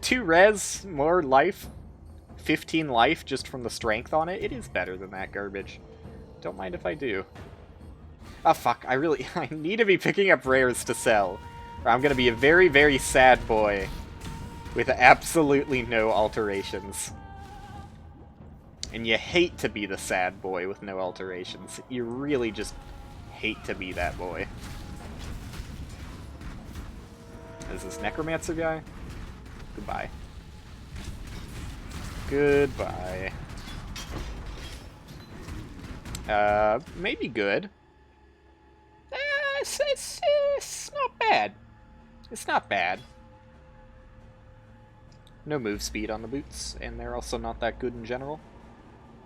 A: 2 res, more life, 15 life just from the strength on it. It is better than that garbage. Don't mind if I do. Oh fuck, I need to be picking up rares to sell. Or I'm gonna be a very, very sad boy with absolutely no alterations. And you hate to be the sad boy with no alterations. You really just hate to be that boy. Is this Necromancer guy? Goodbye. Goodbye. Maybe good. It's not bad. It's not bad. No move speed on the boots, and they're also not that good in general.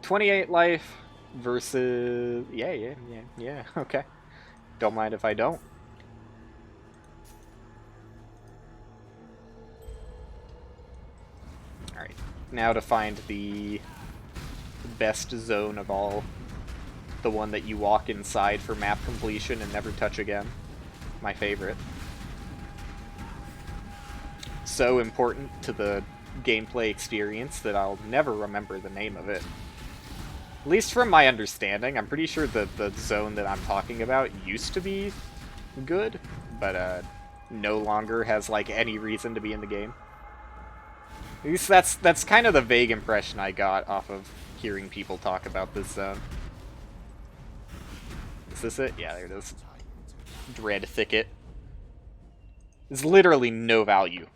A: 28 life versus... Yeah, okay. Don't mind if I don't. Alright, now to find the best zone of all. The one that you walk inside for map completion and never touch again. My favorite. So important to the gameplay experience that I'll never remember the name of it. At least from my understanding, I'm pretty sure that the zone that I'm talking about used to be good, but no longer has like any reason to be in the game. At least that's kind of the vague impression I got off of hearing people talk about this zone. Is this it? Yeah, there it is. Dread Thicket. There's literally no value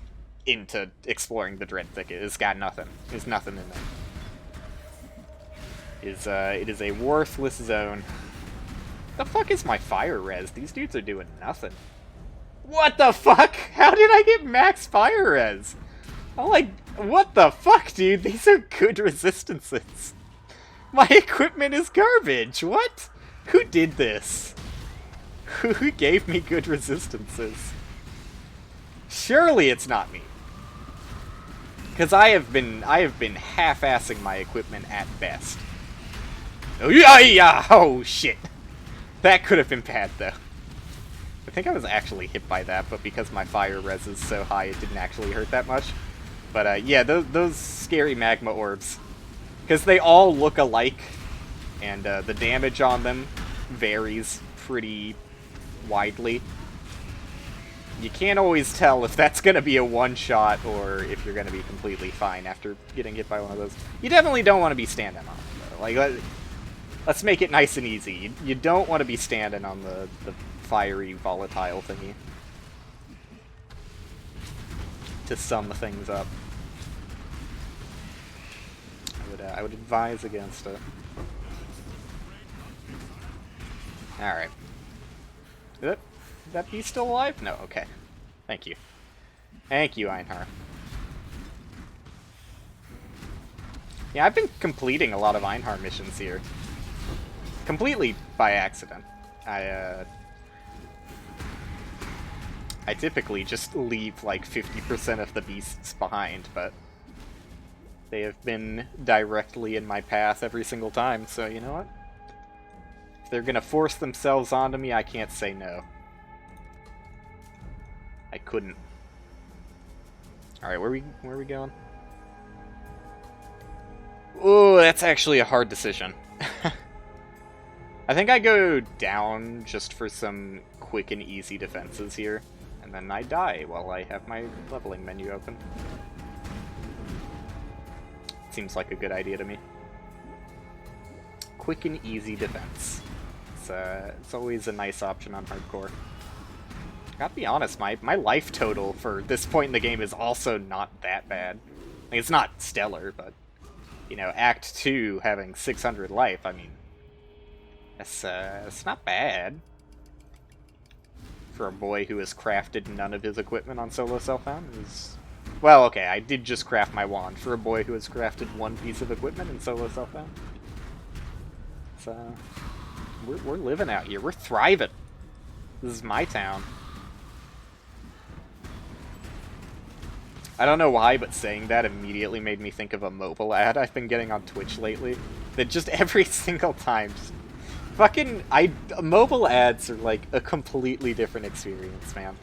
A: into exploring the Dread Thicket. It's got nothing. There's nothing in there. It is a worthless zone. The fuck is my fire res? These dudes are doing nothing. What the fuck? How did I get max fire res? I'm like, what the fuck, dude? These are good resistances. My equipment is garbage. What? Who did this? Who gave me good resistances? Surely it's not me. Because I have been half-assing my equipment at best. Oh yeah! Oh shit! That could have been bad though. I think I was actually hit by that, but because my fire res is so high, it didn't actually hurt that much. But yeah, those scary magma orbs, because they all look alike, and the damage on them varies pretty widely. You can't always tell if that's going to be a one-shot or if you're going to be completely fine after getting hit by one of those. You definitely don't want to be standing on it, though. Like, let's make it nice and easy. You don't want to be standing on the fiery, volatile thingy to sum things up. I would advise against it. Alright. Is that beast still alive? No, okay. Thank you. Thank you, Einhar. Yeah, I've been completing a lot of Einhar missions here. Completely by accident. I typically just leave like 50% of the beasts behind, but they have been directly in my path every single time, so you know what? If they're gonna force themselves onto me, I can't say no. I couldn't. Alright, where are we going? Ooh, that's actually a hard decision. I think I go down just for some quick and easy defenses here, and then I die while I have my leveling menu open. Seems like a good idea to me. Quick and easy defense. It's always a nice option on hardcore. Gotta be honest, my life total for this point in the game is also not that bad. Like, it's not stellar, but, you know, Act 2 having 600 life, I mean, it's not bad. For a boy who has crafted none of his equipment on solo self-found. Well, okay, I did just craft my wand. For a boy who has crafted one piece of equipment in solo self-found. So, we're living out here. We're thriving. This is my town. I don't know why, but saying that immediately made me think of a mobile ad I've been getting on Twitch lately. That just every single time, just fucking, mobile ads are like a completely different experience, man.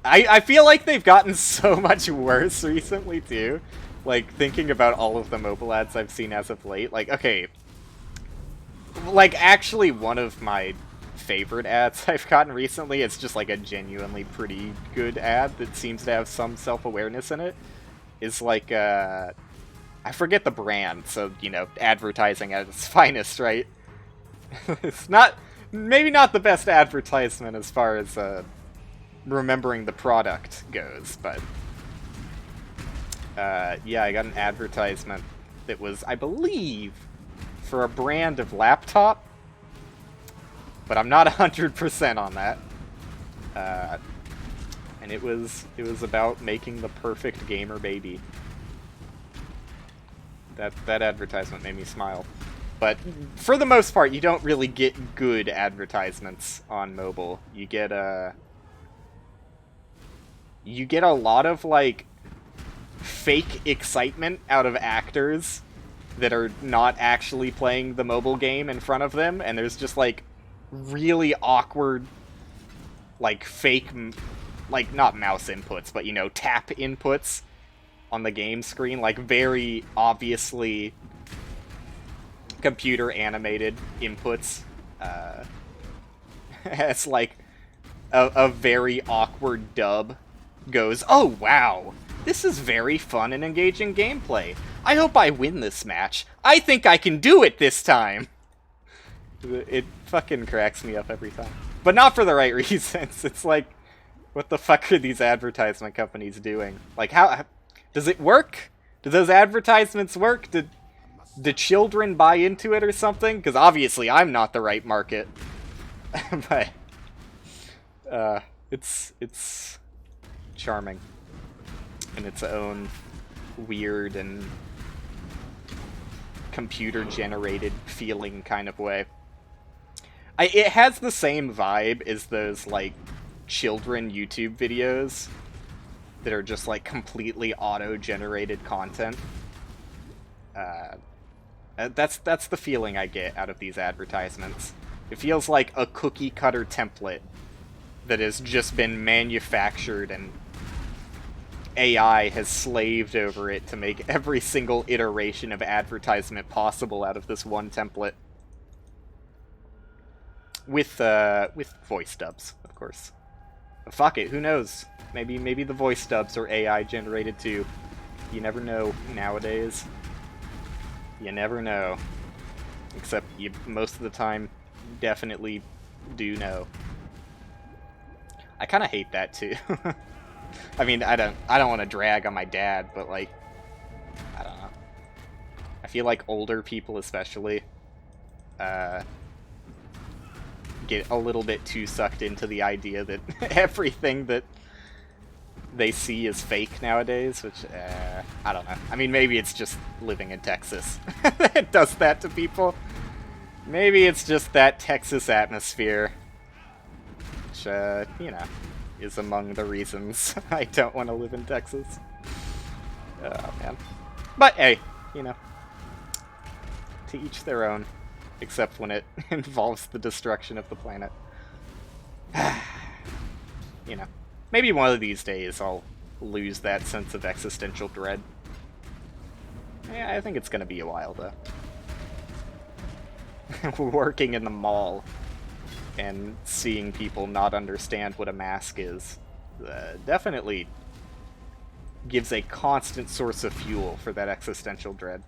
A: I feel like they've gotten so much worse recently, too. Like, thinking about all of the mobile ads I've seen as of late. Like, okay. Like, actually, one of my favorite ads I've gotten recently, it's just like a genuinely pretty good ad that seems to have some self-awareness in it, is like, I forget the brand, so, you know, advertising at its finest, right? It's not, maybe not the best advertisement as far as, remembering the product goes, but yeah, I got an advertisement that was, I believe, for a brand of laptop, but I'm not 100% on that. And it was about making the perfect gamer baby. That advertisement made me smile. But for the most part, you don't really get good advertisements on mobile. You get a lot of, like, fake excitement out of actors that are not actually playing the mobile game in front of them, and there's just, like, really awkward, like, fake, like, not mouse inputs, but, you know, tap inputs on the game screen, like, very obviously computer-animated inputs, as, like, a very awkward dub goes, "Oh, wow, This is very fun and engaging gameplay. I hope I win this match. I think I can do it this time. It fucking cracks me up every time. But not for the right reasons. It's like, what the fuck are these advertisement companies doing? Like, how does it work? Do those advertisements work? Did children buy into it or something? Because obviously I'm not the right market. But it's charming in its own weird and computer-generated feeling kind of way. It has the same vibe as those, like, children YouTube videos that are just, like, completely auto-generated content. That's the feeling I get out of these advertisements. It feels like a cookie-cutter template that has just been manufactured and AI has slaved over it to make every single iteration of advertisement possible out of this one template. With voice dubs, of course. But fuck it, who knows? Maybe the voice dubs are AI generated too. You never know nowadays. You never know. Except you most of the time definitely do know. I kind of hate that too. I mean, I don't want to drag on my dad, but like, I don't know. I feel like older people especially get a little bit too sucked into the idea that everything that they see is fake nowadays, which, I don't know. I mean, maybe it's just living in Texas that does that to people. Maybe it's just that Texas atmosphere, which, you know, is among the reasons I don't want to live in Texas. Oh, man. But, hey, you know, to each their own, except when it involves the destruction of the planet. You know, maybe one of these days I'll lose that sense of existential dread. Yeah, I think it's gonna be a while, though. Working in the mall and seeing people not understand what a mask is definitely gives a constant source of fuel for that existential dread.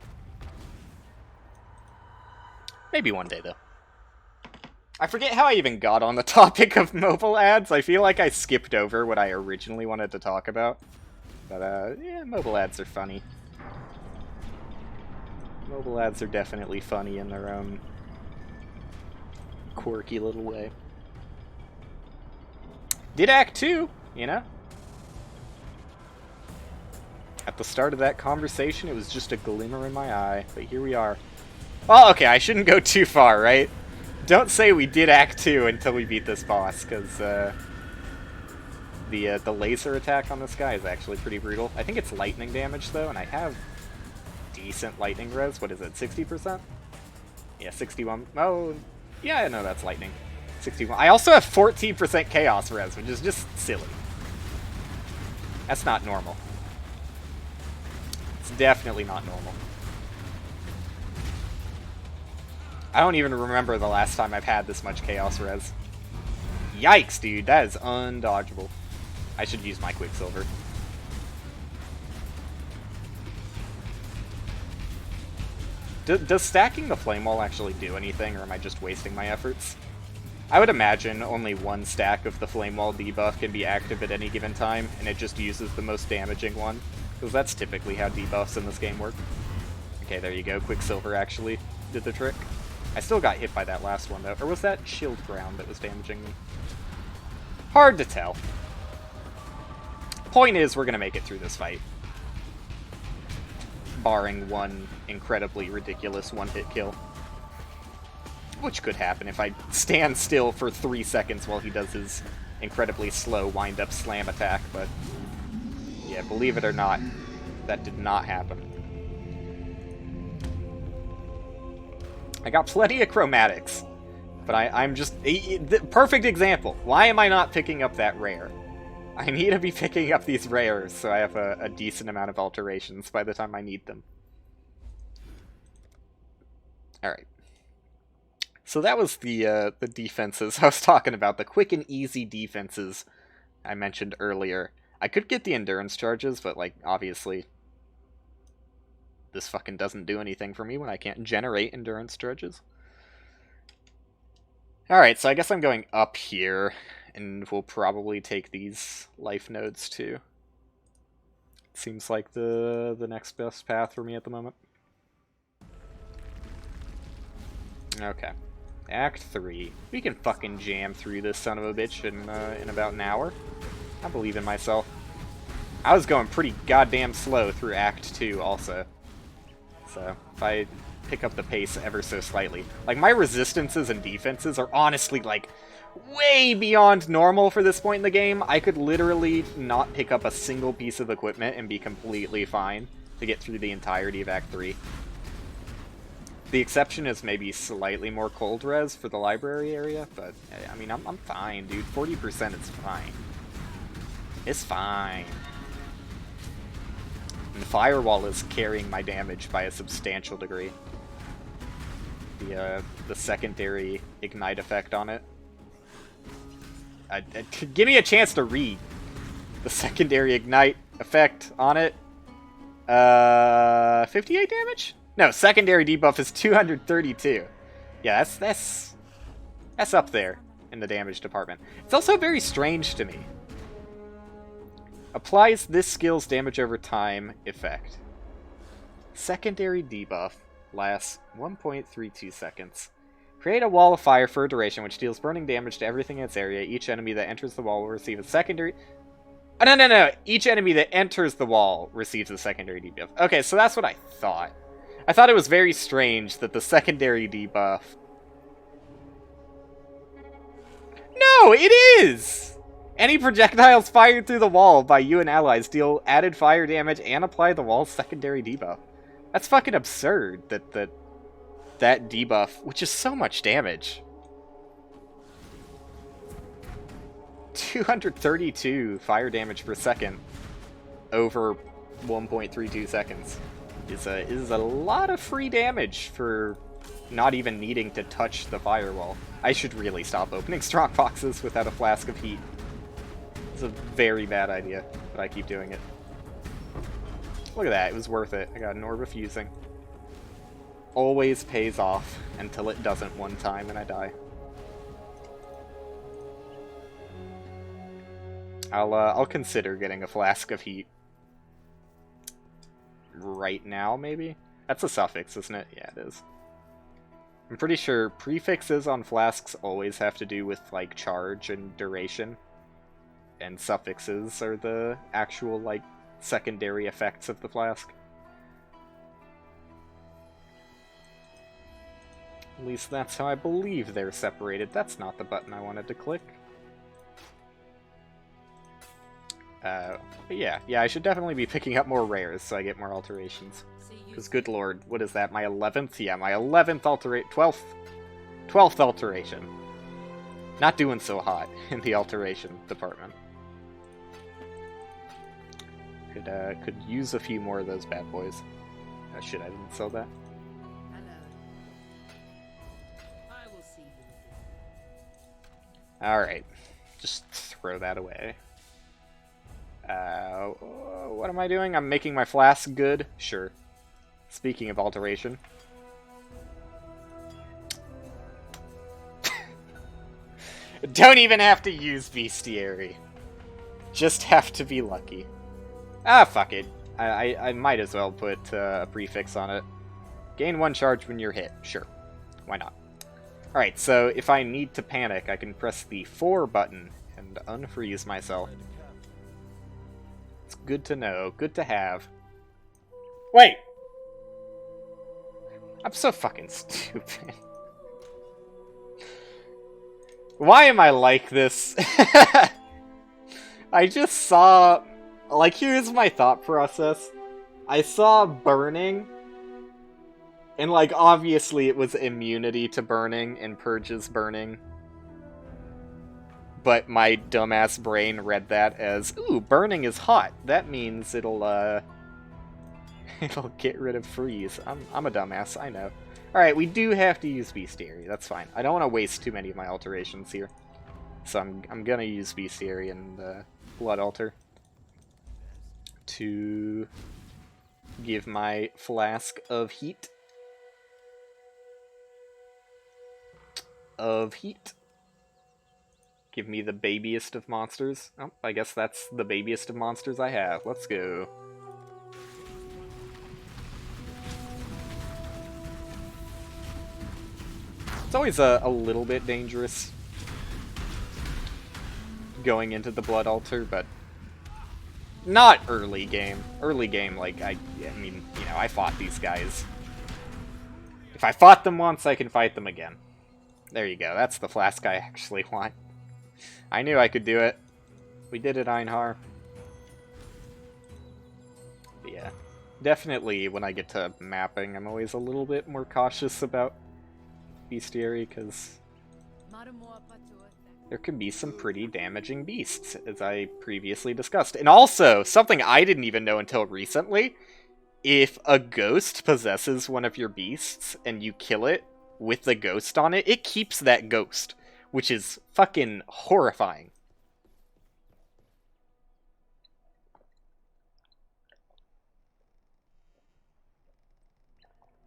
A: Maybe one day, though. I forget how I even got on the topic of mobile ads. I feel like I skipped over what I originally wanted to talk about. But, yeah, mobile ads are funny. Mobile ads are definitely funny in their own quirky little way. Did Act 2, you know? At the start of that conversation, it was just a glimmer in my eye, but here we are. Oh, okay, I shouldn't go too far, right? Don't say we did Act 2 until we beat this boss, because the laser attack on this guy is actually pretty brutal. I think it's lightning damage, though, and I have decent lightning res. What is it, 60%? Yeah, 61. Oh, yeah, I know that's lightning. 61. I also have 14% chaos res, which is just silly. That's not normal. It's definitely not normal. I don't even remember the last time I've had this much chaos res. Yikes, dude, that is undodgeable. I should use my Quicksilver. Does stacking the flame wall actually do anything, or am I just wasting my efforts? I would imagine only one stack of the flame wall debuff can be active at any given time, and it just uses the most damaging one, because that's typically how debuffs in this game work. Okay, there you go. Quicksilver actually did the trick. I still got hit by that last one, though. Or was that shield ground that was damaging me? Hard to tell. Point is, we're going to make it through this fight. Barring one incredibly ridiculous one-hit kill. Which could happen if I stand still for 3 seconds while he does his incredibly slow wind-up slam attack, but yeah, believe it or not, that did not happen. I got plenty of chromatics, but I'm just... perfect example. Why am I not picking up that rare? I need to be picking up these rares so I have a decent amount of alterations by the time I need them. Alright. So that was the defenses I was talking about. The quick and easy defenses I mentioned earlier. I could get the endurance charges, but, like, obviously this fucking doesn't do anything for me when I can't generate endurance charges. Alright, so I guess I'm going up here, and we'll probably take these life nodes too. Seems like the next best path for me at the moment. Okay. Act 3. We can fucking jam through this son of a bitch in about an hour. I believe in myself. I was going pretty goddamn slow through Act 2 also. So, if I pick up the pace ever so slightly. Like, my resistances and defenses are honestly, like, way beyond normal for this point in the game. I could literally not pick up a single piece of equipment and be completely fine to get through the entirety of Act 3. The exception is maybe slightly more cold res for the library area, but, I mean, I'm fine, dude. 40% is fine. It's fine. And the firewall is carrying my damage by a substantial degree. The secondary ignite effect on it. Give me a chance to read. The secondary ignite effect on it. 58 damage? No, secondary debuff is 232. Yeah, that's up there in the damage department. It's also very strange to me. Applies this skill's damage over time effect. Secondary debuff lasts 1.32 seconds. Create a wall of fire for a duration which deals burning damage to everything in its area. Each enemy that enters the wall will receive a secondary... Oh, no. Each enemy that enters the wall receives a secondary debuff. Okay, so that's what I thought. I thought it was very strange that the secondary debuff... No, it is! Any projectiles fired through the wall by you and allies deal added fire damage and apply the wall's secondary debuff. That's fucking absurd that debuff, which is so much damage. 232 fire damage per second over 1.32 seconds is a lot of free damage for not even needing to touch the firewall. I should really stop opening strong boxes without a flask of heat. It's a very bad idea, but I keep doing it. Look at that, it was worth it. I got an orb of fusing. Always pays off until it doesn't one time and I die. I'll consider getting a flask of heat. Right now, maybe? That's a suffix, isn't it? Yeah, it is. I'm pretty sure prefixes on flasks always have to do with, like, charge and duration. And suffixes are the actual, like, secondary effects of the flask. At least that's how I believe they're separated. That's not the button I wanted to click. But yeah, I should definitely be picking up more rares so I get more alterations. Because good lord, what is that, my 11th? Yeah, my 11th alteration, 12th alteration. Not doing so hot in the alteration department. Could use a few more of those bad boys. Oh shit, I didn't sell that. Alright, just throw that away. What am I doing? I'm making my flask good? Sure. Speaking of alteration. Don't even have to use bestiary. Just have to be lucky. Ah, fuck it. I might as well put a prefix on it. Gain 1 charge when you're hit. Sure. Why not? Alright, so if I need to panic, I can press the 4 button and unfreeze myself. It's good to know. Good to have. Wait! I'm so fucking stupid. Why am I like this? I just saw... Like, here's my thought process. I saw burning, and, like, obviously it was immunity to burning and purges burning. But my dumbass brain read that as, ooh, burning is hot. That means it'll, it'll get rid of freeze. I'm a dumbass, I know. Alright, we do have to use bestiary, that's fine. I don't want to waste too many of my alterations here. So I'm gonna use bestiary and blood altar. to give my flask of heat. Give me the babiest of monsters. Oh, I guess that's the babiest of monsters I have. Let's go. It's always a little bit dangerous going into the Blood Altar, but not early game. Early game, like, I mean, you know, I fought these guys. If I fought them once, I can fight them again. There you go, that's the flask I actually want. I knew I could do it. We did it, Einhar. But yeah, definitely when I get to mapping, I'm always a little bit more cautious about bestiary, because there can be some pretty damaging beasts, as I previously discussed. And also, something I didn't even know until recently, if a ghost possesses one of your beasts and you kill it with the ghost on it, it keeps that ghost, which is fucking horrifying.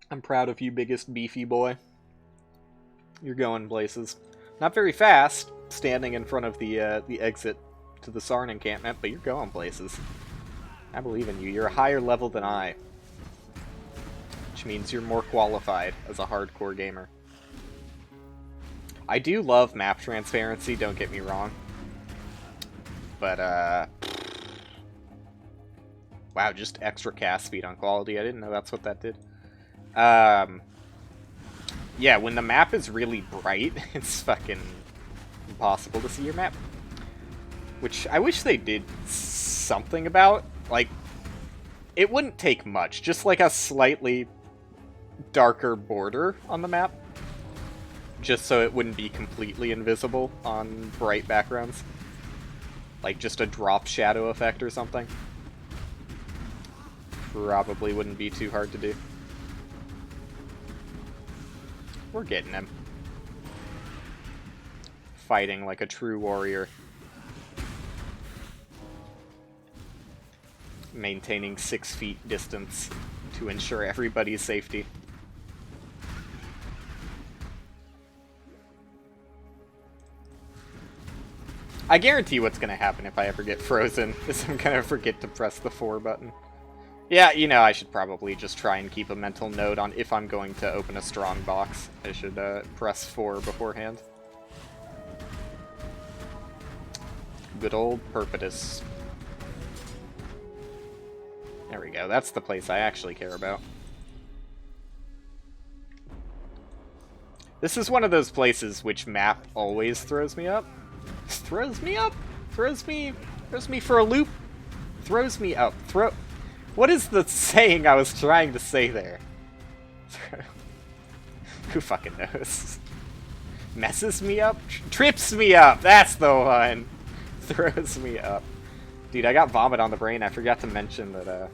A: I'm proud of you, biggest beefy boy. You're going places. Not very fast, standing in front of the exit to the Sarn encampment, but you're going places. I believe in you. You're a higher level than I. Which means you're more qualified as a hardcore gamer. I do love map transparency, don't get me wrong. But, wow, just extra cast speed on quality. I didn't know that's what that did. Yeah, when the map is really bright, it's fucking impossible to see your map. Which I wish they did something about. Like, it wouldn't take much. Just like a slightly darker border on the map. Just so it wouldn't be completely invisible on bright backgrounds. Like just a drop shadow effect or something. Probably wouldn't be too hard to do. We're getting him. Fighting like a true warrior. Maintaining 6 feet distance to ensure everybody's safety. I guarantee what's going to happen if I ever get frozen is I'm going to forget to press the 4 button. Yeah, you know, I should probably just try and keep a mental note on if I'm going to open a strong box. I should press 4 beforehand. Good old Perpetus. There we go, that's the place I actually care about. This is one of those places which map always throws me up. Throws me up? Throws me for a loop? Throws me up. What is the saying I was trying to say there? Who fucking knows? Messes me up? Trips me up! That's the one! Throws me up. Dude, I got vomit on the brain. I forgot to mention that,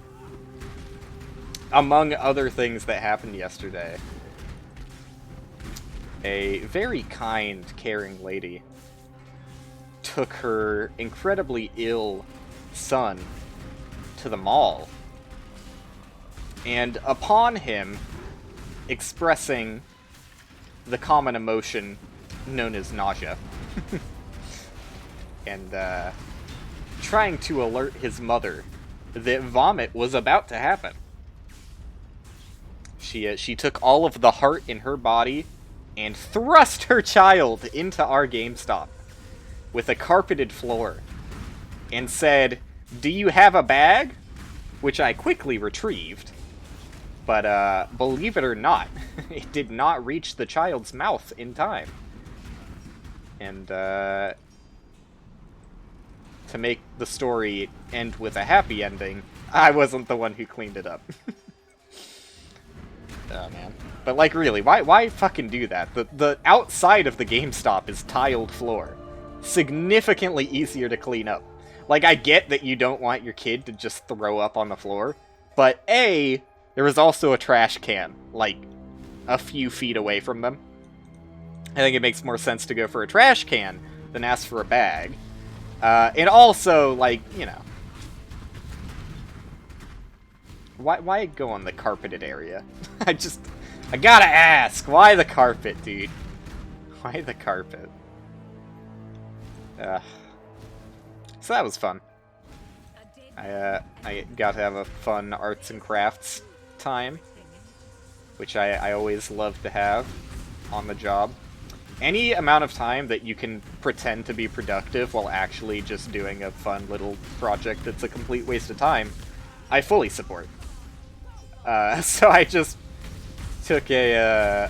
A: among other things that happened yesterday, a very kind, caring lady took her incredibly ill son to the mall. And upon him expressing the common emotion known as nausea, and trying to alert his mother that vomit was about to happen, she took all of the heart in her body and thrust her child into our GameStop with a carpeted floor and said, "Do you have a bag?" Which I quickly retrieved. But, believe it or not, it did not reach the child's mouth in time. And, to make the story end with a happy ending, I wasn't the one who cleaned it up. Oh, man. But, like, really, why fucking do that? The outside of the GameStop is tiled floor. Significantly easier to clean up. Like, I get that you don't want your kid to just throw up on the floor, but A, there was also a trash can, like, a few feet away from them. I think it makes more sense to go for a trash can than ask for a bag. And also, like, you know, Why go on the carpeted area? I gotta ask, why the carpet, dude? Why the carpet? So that was fun. I got to have a fun arts and crafts time, which I always love to have on the job. Any amount of time that you can pretend to be productive while actually just doing a fun little project that's a complete waste of time, I fully support. So I just took a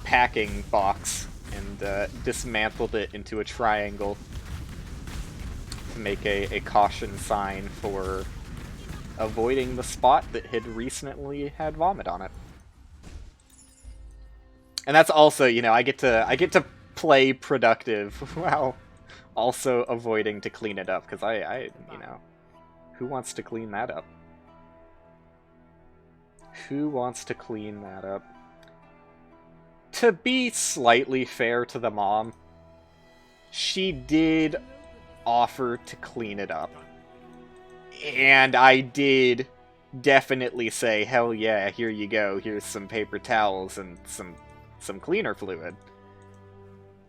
A: packing box and dismantled it into a triangle to make a caution sign for avoiding the spot that had recently had vomit on it. And that's also, you know, I get to play productive while also avoiding to clean it up, because you know, who wants to clean that up? Who wants to clean that up? To be slightly fair to the mom, she did offer to clean it up. And I did definitely say, hell yeah, here you go, here's some paper towels and some cleaner fluid.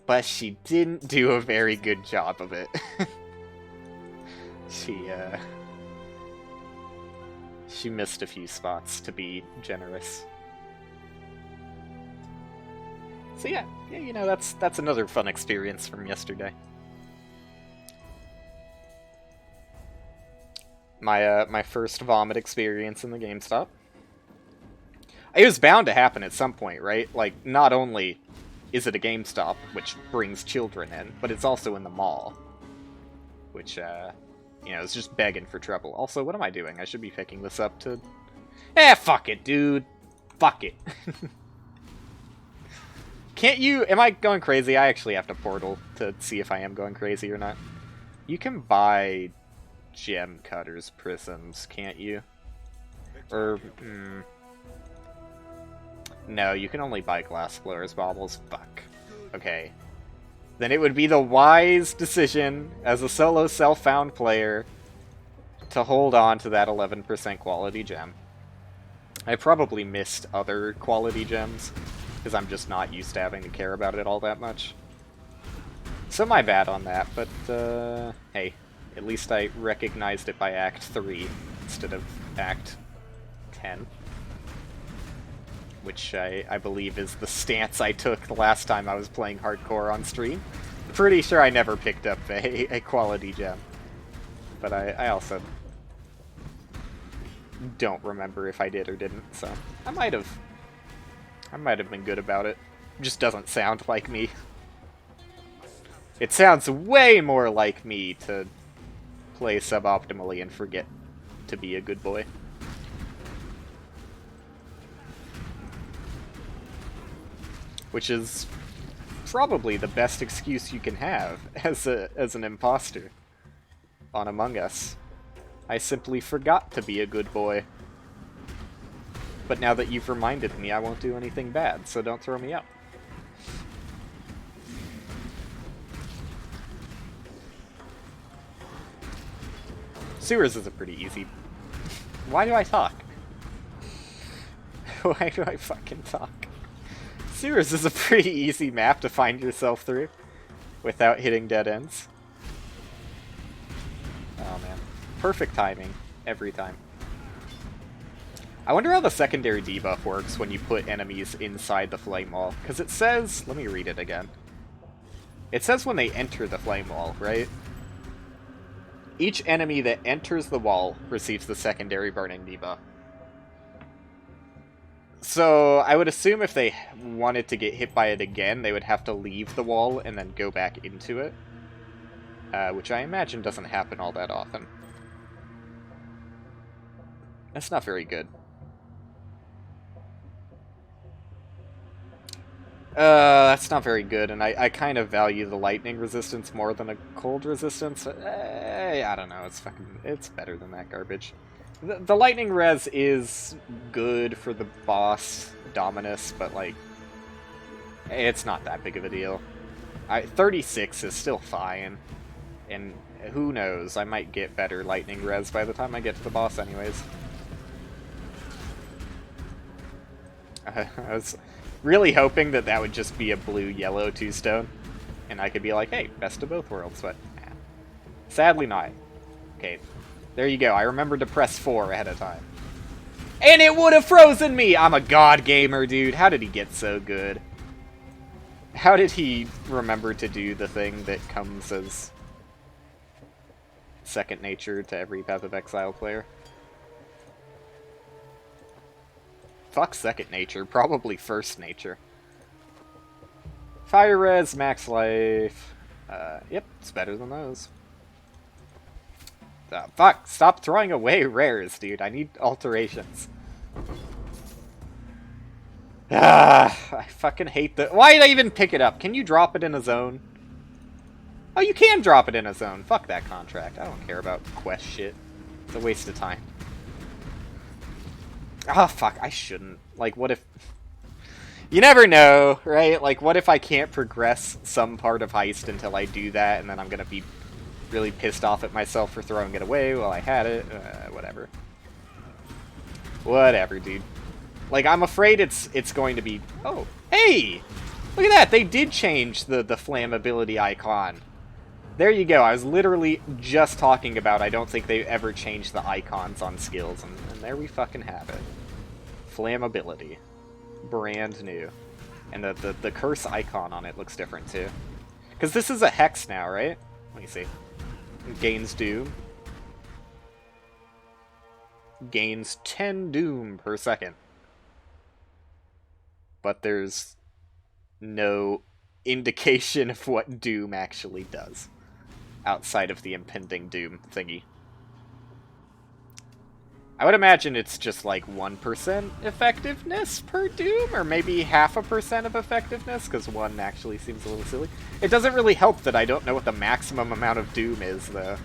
A: But she didn't do a very good job of it. She missed a few spots, to be generous. So yeah, you know, that's another fun experience from yesterday. My first vomit experience in the GameStop. It was bound to happen at some point, right? Like, not only is it a GameStop, which brings children in, but it's also in the mall, which, you know, is just begging for trouble. Also, what am I doing? I should be picking this up to... fuck it, dude. Fuck it. Can't you... Am I going crazy? I actually have to portal to see if I am going crazy or not. You can buy gem cutters prisms, can't you? Or... No, you can only buy glass blowers baubles. Fuck. Okay. Then it would be the wise decision, as a solo self-found player, to hold on to that 11% quality gem. I probably missed other quality gems, because I'm just not used to having to care about it all that much. So my bad on that, but, hey, at least I recognized it by Act 3 instead of Act 10. Which I believe is the stance I took the last time I was playing hardcore on stream. Pretty sure I never picked up a quality gem. But I also don't remember if I did or didn't, so I might have been good about it. Just doesn't sound like me. It sounds way more like me to play suboptimally and forget to be a good boy. Which is probably the best excuse you can have as an imposter on Among Us. I simply forgot to be a good boy. But now that you've reminded me, I won't do anything bad, so don't throw me out. Sewers is a pretty easy... Why do I talk? Why do I fucking talk? Sewers is a pretty easy map to find yourself through without hitting dead ends. Oh man. Perfect timing every time. I wonder how the secondary debuff works when you put enemies inside the flame wall. Because it says... Let me read it again. It says when they enter the flame wall, right? Each enemy that enters the wall receives the secondary burning debuff. So, I would assume if they wanted to get hit by it again, they would have to leave the wall and then go back into it. Which I imagine doesn't happen all that often. That's not very good. That's not very good, and I kind of value the lightning resistance more than a cold resistance. I don't know, it's better than that garbage. The lightning res is good for the boss, Dominus, but, like, it's not that big of a deal. 36 is still fine, and who knows, I might get better lightning res by the time I get to the boss anyways. I was really hoping that that would just be a blue-yellow two-stone, and I could be like, hey, best of both worlds, but nah. Sadly not. Okay, there you go. I remembered to press 4 ahead of time. And it would have frozen me! I'm a god gamer, dude. How did he get so good? How did he remember to do the thing that comes as second nature to every Path of Exile player? Fuck second nature, probably first nature. Fire res, max life. Yep, it's better than those. Fuck, stop throwing away rares, dude. I need alterations. I fucking hate the... Why did I even pick it up? Can you drop it in a zone? Oh, you can drop it in a zone. Fuck that contract. I don't care about quest shit. It's a waste of time. Ah, fuck, I shouldn't. Like, what if... You never know, right? Like, what if I can't progress some part of Heist until I do that, and then I'm gonna be really pissed off at myself for throwing it away while I had it? Whatever. Whatever, dude. Like, I'm afraid it's going to be... Oh, hey! Look at that! They did change the flammability icon. There you go. I was literally just talking about I don't think they ever changed the icons on skills, and there we fucking have it. Flammability. Brand new. And the curse icon on it looks different, too. Because this is a hex now, right? Let me see. Gains doom. Gains 10 doom per second. But there's no indication of what doom actually does. Outside of the impending doom thingy. I would imagine it's just like 1% effectiveness per doom, or maybe 0.5% of effectiveness, because 1 actually seems a little silly. It doesn't really help that I don't know what the maximum amount of doom is, though.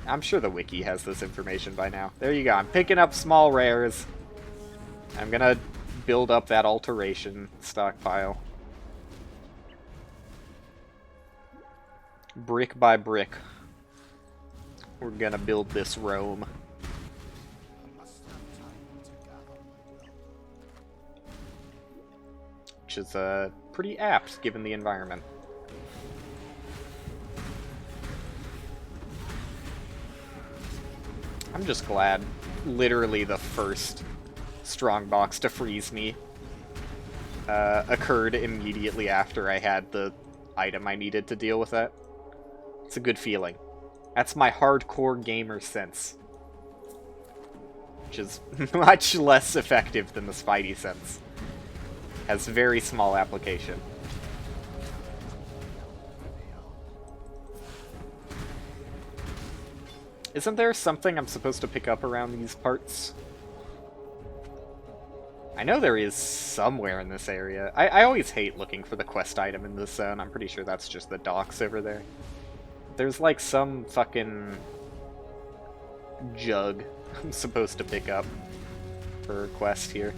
A: I'm sure the wiki has this information by now. There you go, I'm picking up small rares. I'm gonna build up that alteration stockpile. Brick by brick. We're gonna build this Rome. Which is pretty apt, given the environment. I'm just glad literally the first strongbox to freeze me occurred immediately after I had the item I needed to deal with that. It's a good feeling. That's my hardcore gamer sense. Which is much less effective than the Spidey sense. Has very small application. Isn't there something I'm supposed to pick up around these parts? I know there is somewhere in this area. I always hate looking for the quest item in this zone. I'm pretty sure that's just the docks over there. There's like some fucking jug I'm supposed to pick up for a quest here.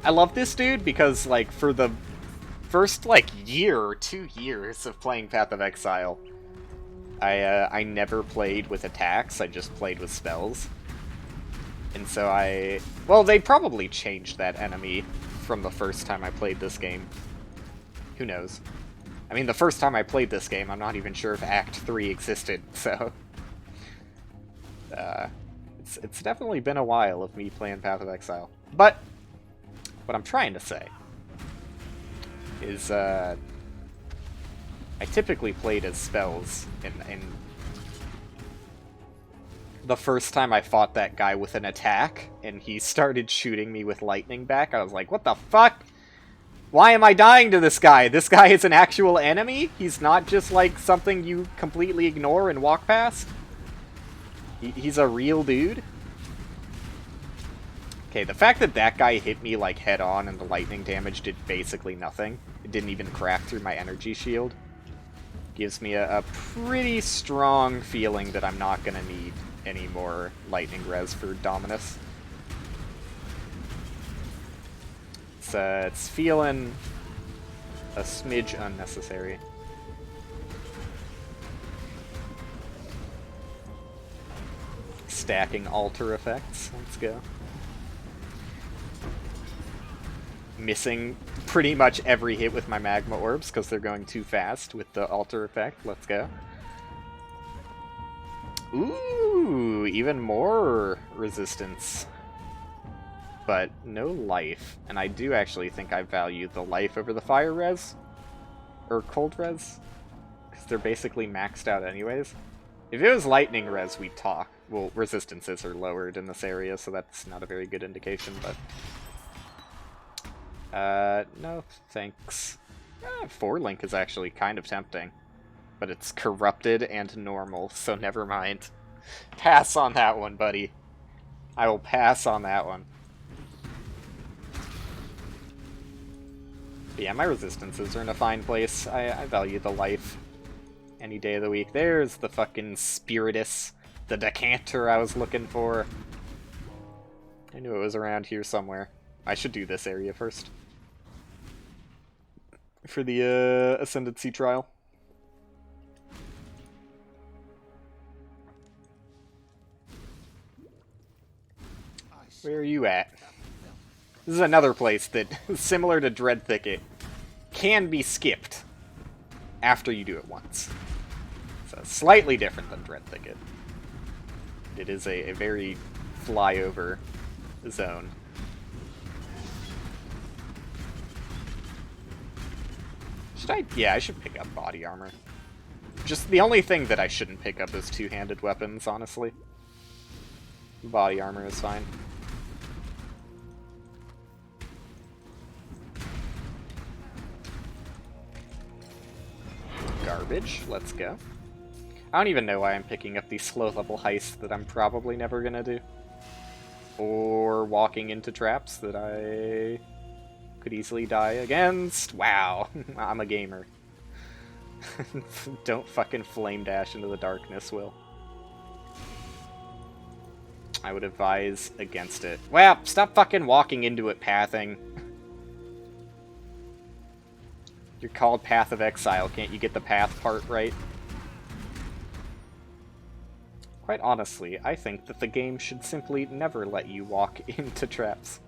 A: I love this dude because, like, for the first, like, year or 2 years of playing Path of Exile, I never played with attacks, I just played with spells. And so well, they probably changed that enemy from the first time I played this game. Who knows? I mean, the first time I played this game, I'm not even sure if Act 3 existed, so... it's definitely been a while of me playing Path of Exile. But, what I'm trying to say is, I typically played as spells in the first time I fought that guy with an attack, and he started shooting me with lightning back. I was like, what the fuck? Why am I dying to this guy? This guy is an actual enemy? He's not just, like, something you completely ignore and walk past? He's a real dude? Okay, the fact that that guy hit me, like, head-on and the lightning damage did basically nothing, it didn't even crack through my energy shield, gives me a pretty strong feeling that I'm not gonna need any more lightning res for Dominus. It's feeling a smidge unnecessary. stacking altar effects. Let's go. Missing pretty much every hit with my magma orbs because they're going too fast with the altar effect. Let's go. Ooh, even more resistance. But no life. And I do actually think I value the life over the fire res. Or cold res. Because they're basically maxed out anyways. If it was lightning res, we'd talk. Well, resistances are lowered in this area, so that's not a very good indication, but... no thanks. 4-link is actually kind of tempting. But it's corrupted and normal, so never mind. Pass on that one, buddy. I will pass on that one. But yeah, my resistances are in a fine place. I value the life any day of the week. There's the fucking Spiritus, the decanter I was looking for. I knew it was around here somewhere. I should do this area first. For the Ascendancy trial. Where are you at? This is another place that, similar to Dread Thicket, can be skipped after you do it once. So slightly different than Dread Thicket. It is a very flyover zone. Yeah, I should pick up body armor. Just the only thing that I shouldn't pick up is two-handed weapons, honestly. Body armor is fine. Garbage. Let's go. I don't even know why I'm picking up these slow-level heists that I'm probably never gonna do. Or walking into traps that I could easily die against. Wow. I'm a gamer. Don't fucking flame dash into the darkness, Will. I would advise against it. Well, stop fucking walking into it, pathing. You're called Path of Exile. Can't you get the path part right? Quite honestly, I think that the game should simply never let you walk into traps.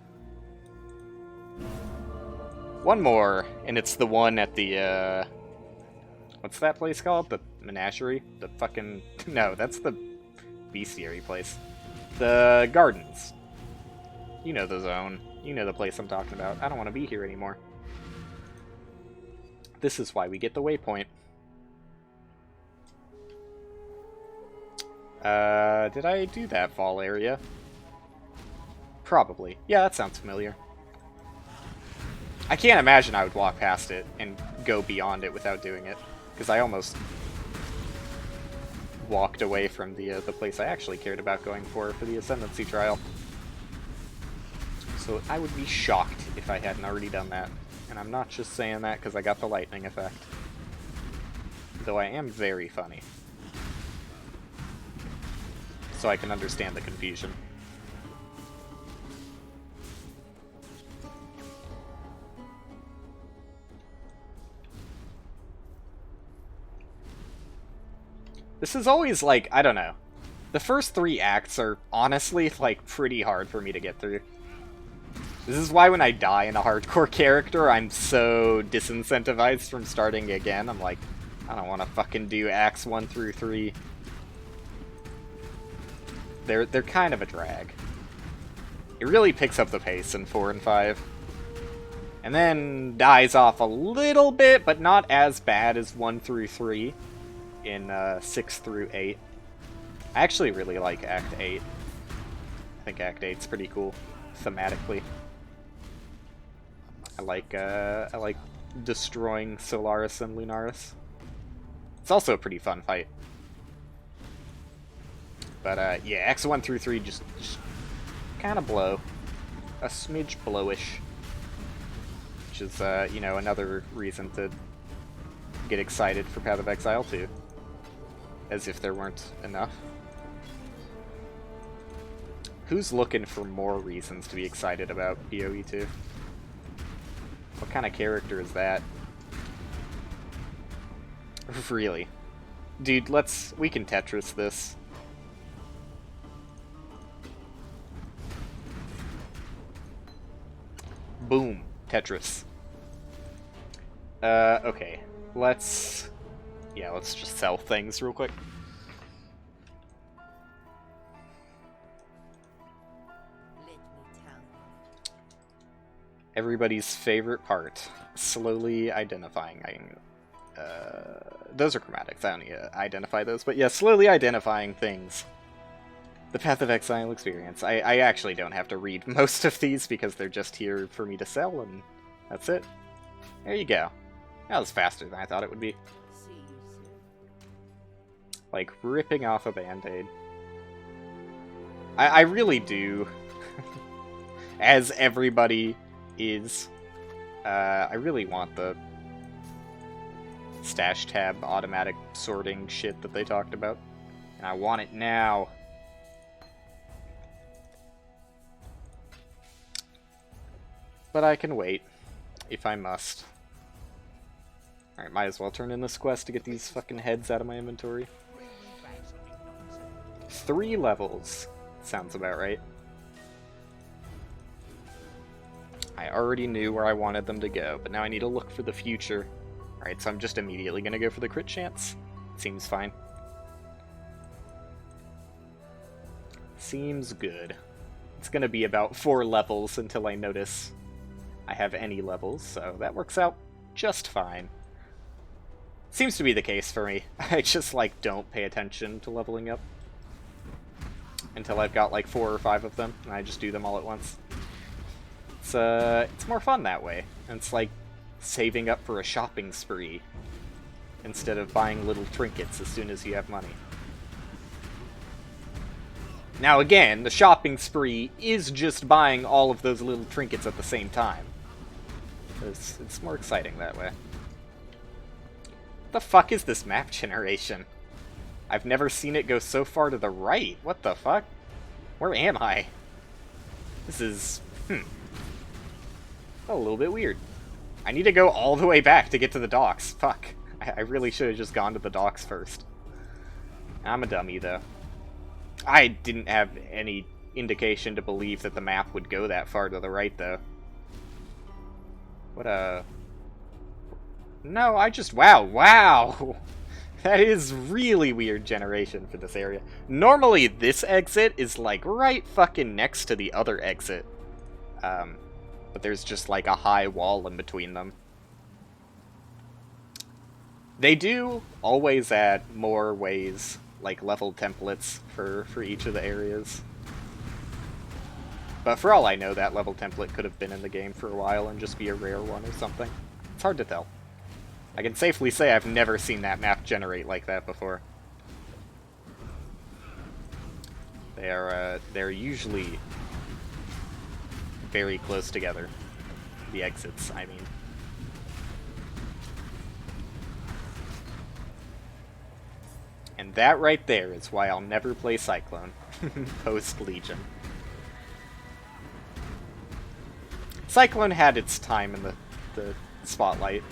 A: One more, and it's the one at the, what's that place called? The Menagerie? The fucking... No, that's the bestiary place. The Gardens. You know the zone. You know the place I'm talking about. I don't want to be here anymore. This is why we get the waypoint. Did I do that fall area? Probably. Yeah, that sounds familiar. I can't imagine I would walk past it and go beyond it without doing it, because I almost walked away from the place I actually cared about going for the Ascendancy trial. So I would be shocked if I hadn't already done that. And I'm not just saying that because I got the lightning effect. Though I am very funny. So I can understand the confusion. This is always like, I don't know. The first 3 acts are honestly like pretty hard for me to get through. This is why when I die in a hardcore character, I'm so disincentivized from starting again. I'm like, I don't want to fucking do acts 1 through 3. They're kind of a drag. It really picks up the pace in 4 and 5. And then dies off a little bit, but not as bad as 1 through 3 in 6 through 8. I actually really like Act 8. I think Act 8's pretty cool, thematically. I like destroying Solaris and Lunaris. It's also a pretty fun fight. But yeah, Acts 1 through 3 just kind of blow. A smidge blowish. Which is, you know, another reason to get excited for Path of Exile 2. As if there weren't enough. Who's looking for more reasons to be excited about PoE 2? What kind of character is that? Really? Dude, we can Tetris this. Boom. Tetris. Okay. Let's just sell things real quick. Everybody's favorite part. Slowly identifying. Those are chromatics. I don't need to identify those. But yeah, slowly identifying things. The Path of Exile experience. I actually don't have to read most of these because they're just here for me to sell, and that's it. There you go. That was faster than I thought it would be. Like, ripping off a band-aid. I really do. As everybody is. I really want the stash tab automatic sorting shit that they talked about. And I want it now. But I can wait, if I must. Alright, might as well turn in this quest to get these fucking heads out of my inventory. 3 levels. Sounds about right. I already knew where I wanted them to go, but now I need to look for the future. Alright, so I'm just immediately gonna go for the crit chance. Seems fine. Seems good. It's gonna be about 4 levels until I notice I have any levels, so that works out just fine. Seems to be the case for me. I just, like, don't pay attention to leveling up until I've got, like, 4 or 5 of them, and I just do them all at once. It's more fun that way. And it's like saving up for a shopping spree instead of buying little trinkets as soon as you have money. Now again, the shopping spree is just buying all of those little trinkets at the same time. It's more exciting that way. What the fuck is this map generation? I've never seen it go so far to the right. What the fuck? Where am I? This is... a little bit weird. I need to go all the way back to get to the docks. Fuck. I really should have just gone to the docks first. I'm a dummy, though. I didn't have any indication to believe that the map would go that far to the right, though. What a... No, I just... Wow! That is really weird generation for this area. Normally, this exit is, like, right fucking next to the other exit. But there's just, like, a high wall in between them. They do always add more ways, like, level templates for each of the areas. But for all I know, that level template could have been in the game for a while and just be a rare one or something. It's hard to tell. I can safely say I've never seen that map generate like that before. They're usually very close together. The exits, I mean. And that right there is why I'll never play Cyclone post-Legion. Cyclone had its time in the spotlight.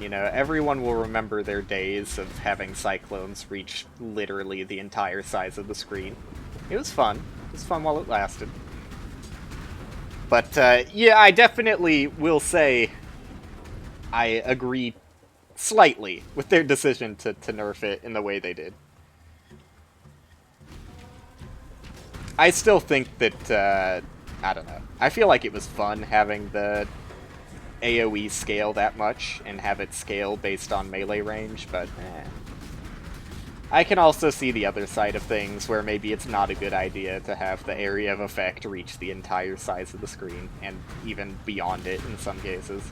A: You know, everyone will remember their days of having Cyclones reach literally the entire size of the screen. It was fun. It was fun while it lasted. But, yeah, I definitely will say I agree slightly with their decision to nerf it in the way they did. I still think that, I don't know. I feel like it was fun having the AoE scale that much and have it scale based on melee range, but I can also see the other side of things where maybe it's not a good idea to have the area of effect reach the entire size of the screen, and even beyond it in some cases.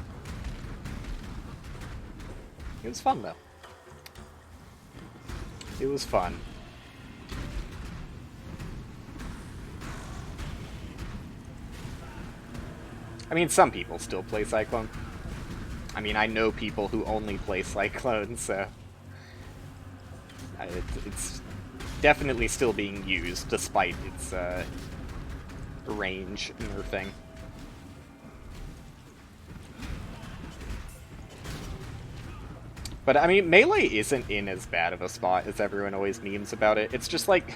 A: It was fun, though. It was fun. I mean, some people still play Cyclone. I mean, I know people who only play Cyclone, so... it's definitely still being used, despite its range nerfing. But, I mean, Melee isn't in as bad of a spot as everyone always memes about it. It's just like...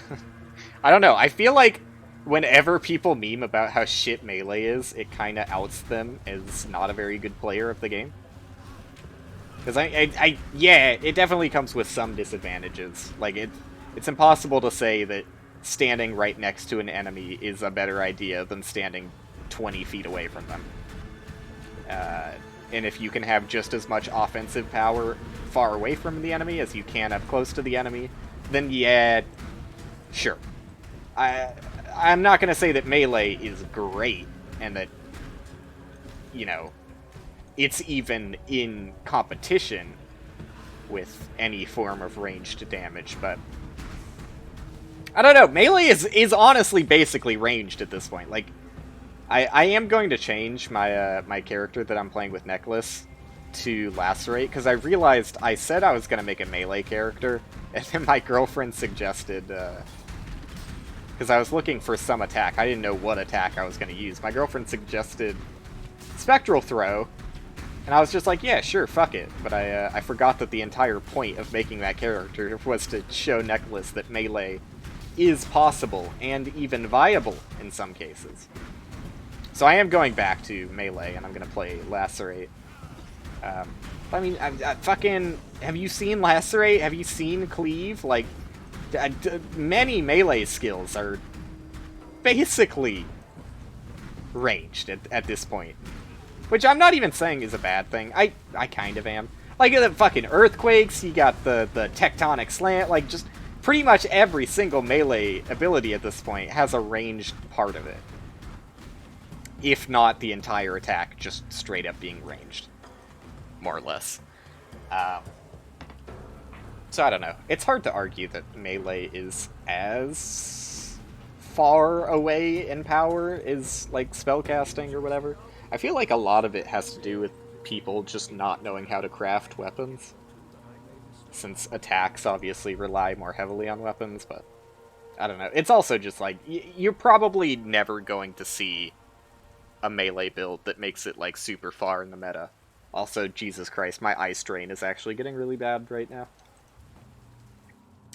A: I don't know. I feel like whenever people meme about how shit Melee is, it kind of outs them as not a very good player of the game. Because yeah, it definitely comes with some disadvantages. Like, it's impossible to say that standing right next to an enemy is a better idea than standing 20 feet away from them. And if you can have just as much offensive power far away from the enemy as you can up close to the enemy, then yeah, sure. I'm not going to say that Melee is great, and that, you know, it's even in competition with any form of ranged damage, but I don't know, Melee is honestly basically ranged at this point. Like, I am going to change my my character that I'm playing with Necklace to Lacerate, because I realized I said I was going to make a Melee character, and then my girlfriend suggested, because I was looking for some attack, I didn't know what attack I was going to use. My girlfriend suggested Spectral Throw, and I was just like, yeah, sure, fuck it. But I forgot that the entire point of making that character was to show Necklace that Melee is possible, and even viable in some cases. So I am going back to Melee, and I'm going to play Lacerate. I mean, fucking... Have you seen Lacerate? Have you seen Cleave? Like, many Melee skills are basically ranged at this point. Which I'm not even saying is a bad thing. I kind of am. Like, the fucking Earthquakes, you got the Tectonic Slant, like, just pretty much every single Melee ability at this point has a ranged part of it. If not the entire attack, just straight up being ranged. More or less. So I don't know. It's hard to argue that Melee is as far away in power as, like, spellcasting or whatever. I feel like a lot of it has to do with people just not knowing how to craft weapons. Since attacks obviously rely more heavily on weapons, but I don't know. It's also just like, you're probably never going to see a Melee build that makes it, like, super far in the meta. Also, Jesus Christ, my eye strain is actually getting really bad right now.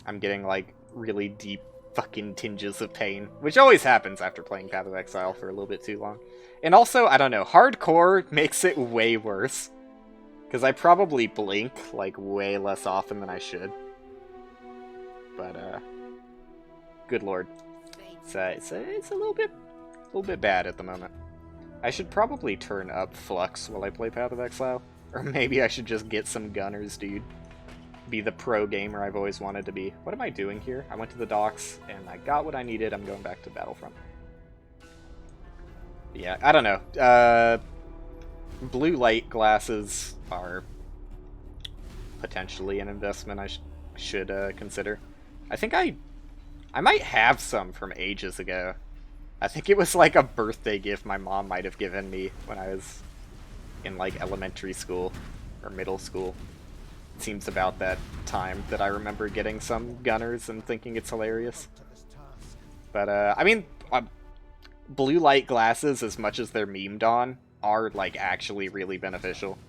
A: I'm getting, like, really deep fucking tinges of pain, which always happens after playing Path of Exile for a little bit too long. And also, I don't know, hardcore makes it way worse. Because I probably blink, like, way less often than I should. But, good lord. It's a little bit bad at the moment. I should probably turn up Flux while I play Path of Exile. Or maybe I should just get some gunners, dude. Be the pro gamer I've always wanted to be. What am I doing here? I went to the docks, and I got what I needed. I'm going back to Battlefront. Yeah, I don't know. Blue light glasses are potentially an investment I should consider. I think I might have some from ages ago. I think it was like a birthday gift my mom might have given me when I was in, like, elementary school or middle school. It seems about that time that I remember getting some gunners and thinking it's hilarious. But, I mean, blue light glasses, as much as they're memed on, are, like, actually really beneficial.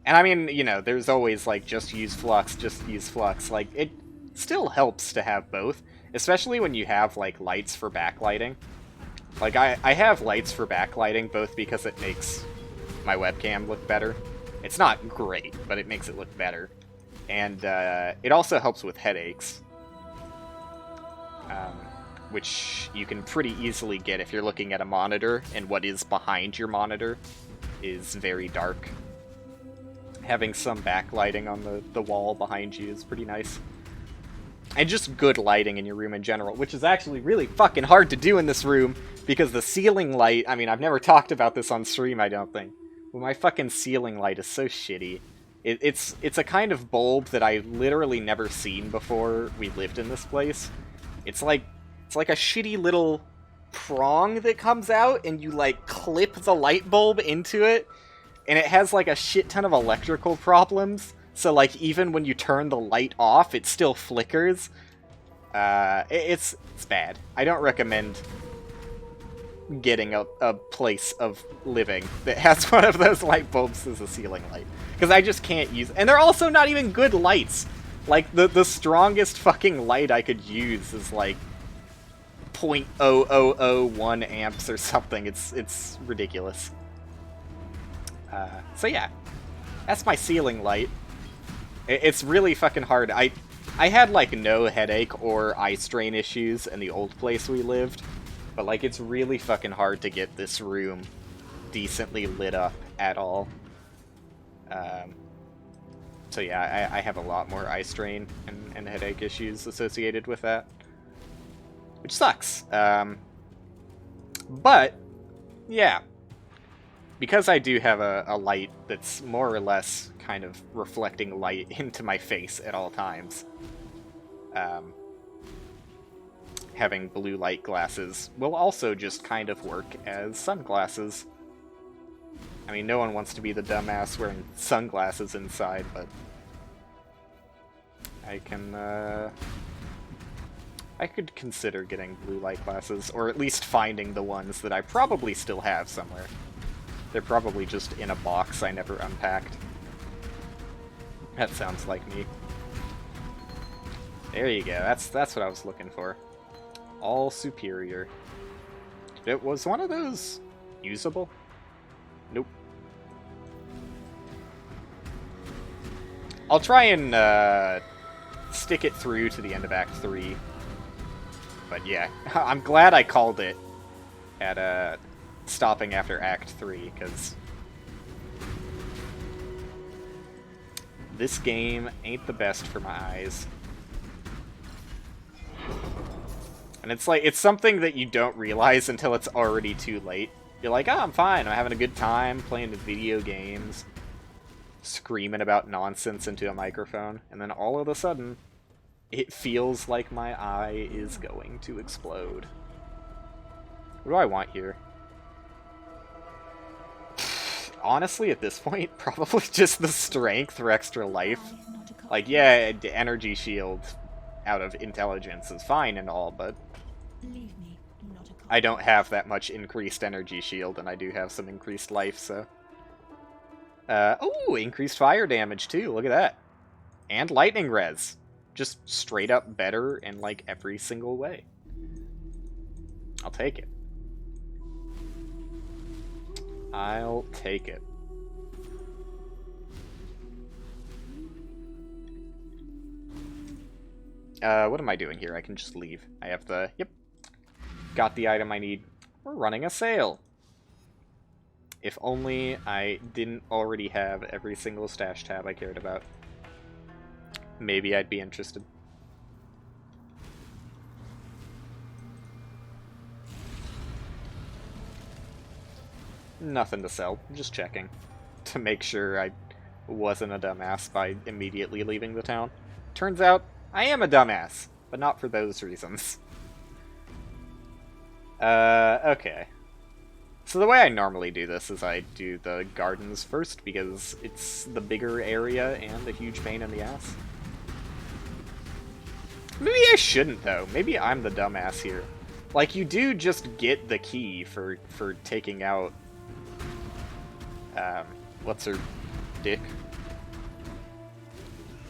A: And I mean, you know, there's always, like, just use Flux. Like, it still helps to have both, especially when you have, like, lights for backlighting. Like, I have lights for backlighting, both because it makes my webcam look better. It's not great, but it makes it look better. And it also helps with headaches. Which you can pretty easily get if you're looking at a monitor, and what is behind your monitor is very dark. Having some backlighting on the wall behind you is pretty nice. And just good lighting in your room in general, which is actually really fucking hard to do in this room, because the ceiling light, I mean, I've never talked about this on stream, I don't think, but my fucking ceiling light is so shitty. It's a kind of bulb that I literally never seen before we lived in this place. It's like a shitty little prong that comes out, and you, like, clip the light bulb into it, and it has, like, a shit ton of electrical problems. So, like, even when you turn the light off, it still flickers. It's bad. I don't recommend getting a place of living that has one of those light bulbs as a ceiling light. Because I just can't use... And they're also not even good lights. Like, the strongest fucking light I could use is, like, .0001 amps or something. It's ridiculous. So yeah, that's my ceiling light. It's really fucking hard. I had like no headache or eye strain issues in the old place we lived, but like it's really fucking hard to get this room decently lit up at all. So yeah, I have a lot more eye strain and headache issues associated with that, which sucks. But yeah, because I do have a light that's more or less kind of reflecting light into my face at all times, having blue light glasses will also just kind of work as sunglasses. I mean, no one wants to be the dumbass wearing sunglasses inside, but I could consider getting blue light glasses, or at least finding the ones that I probably still have somewhere. They're probably just in a box I never unpacked. That sounds like me. There you go, that's what I was looking for. All superior. Was one of those usable? Nope. I'll try and stick it through to the end of Act 3. But yeah, I'm glad I called it at stopping after Act 3, because this game ain't the best for my eyes. And it's like, it's something that you don't realize until it's already too late. You're like, oh, I'm fine, I'm having a good time playing video games, screaming about nonsense into a microphone, and then all of a sudden, it feels like my eye is going to explode. What do I want here? Honestly, at this point, probably just the strength for extra life. Like, yeah, the energy shield out of intelligence is fine and all, but I don't have that much increased energy shield, and I do have some increased life, so... oh, increased fire damage, too. Look at that. And lightning res. Just straight up better in, like, every single way. I'll take it. I'll take it. What am I doing here? I can just leave. I have the... Yep. Got the item I need. We're running a sale. If only I didn't already have every single stash tab I cared about. Maybe I'd be interested. Nothing to sell. Just checking. To make sure I wasn't a dumbass by immediately leaving the town. Turns out, I am a dumbass. But not for those reasons. Okay. So the way I normally do this is I do the gardens first, because it's the bigger area and a huge pain in the ass. Maybe I shouldn't, though. Maybe I'm the dumbass here. Like, you do just get the key for taking out... what's her dick?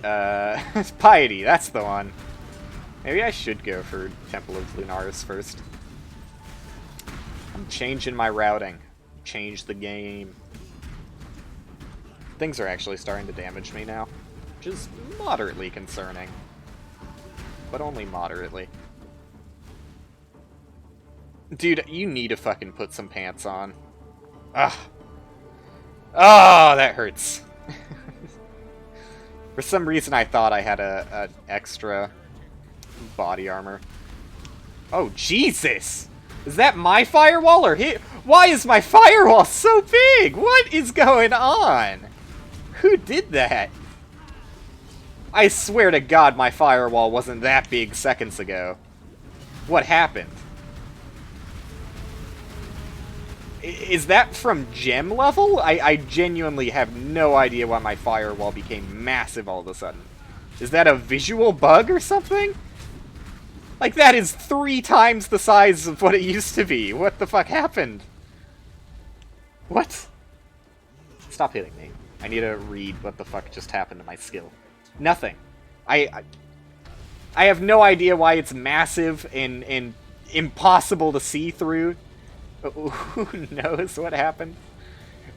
A: Piety, that's the one. Maybe I should go for Temple of Lunaris first. I'm changing my routing. Change the game. Things are actually starting to damage me now, which is moderately concerning. But only moderately. Dude, you need to fucking put some pants on. Ugh. Oh, that hurts. For some reason I thought I had a extra body armor. Oh, Jesus! Is that my firewall or his? Why is my firewall so big? What is going on? Who did that? I swear to God my firewall wasn't that big seconds ago. What happened? Is that from gem level? I genuinely have no idea why my firewall became massive all of a sudden. Is that a visual bug or something? Like, that is 3 times the size of what it used to be. What the fuck happened? What? Stop hitting me. I need to read what the fuck just happened to my skill. Nothing. I have no idea why it's massive and impossible to see through. Who knows what happened?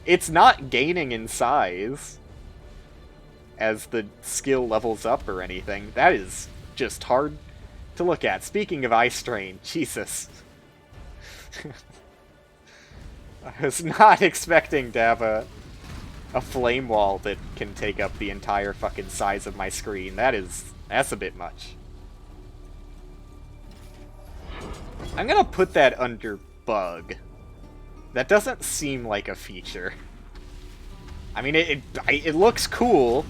A: It's not gaining in size as the skill levels up or anything. That is just hard to look at. Speaking of eye strain, Jesus. I was not expecting to have a flame wall that can take up the entire fucking size of my screen. That's a bit much. I'm gonna put that under bug. That doesn't seem like a feature. I mean, it looks cool.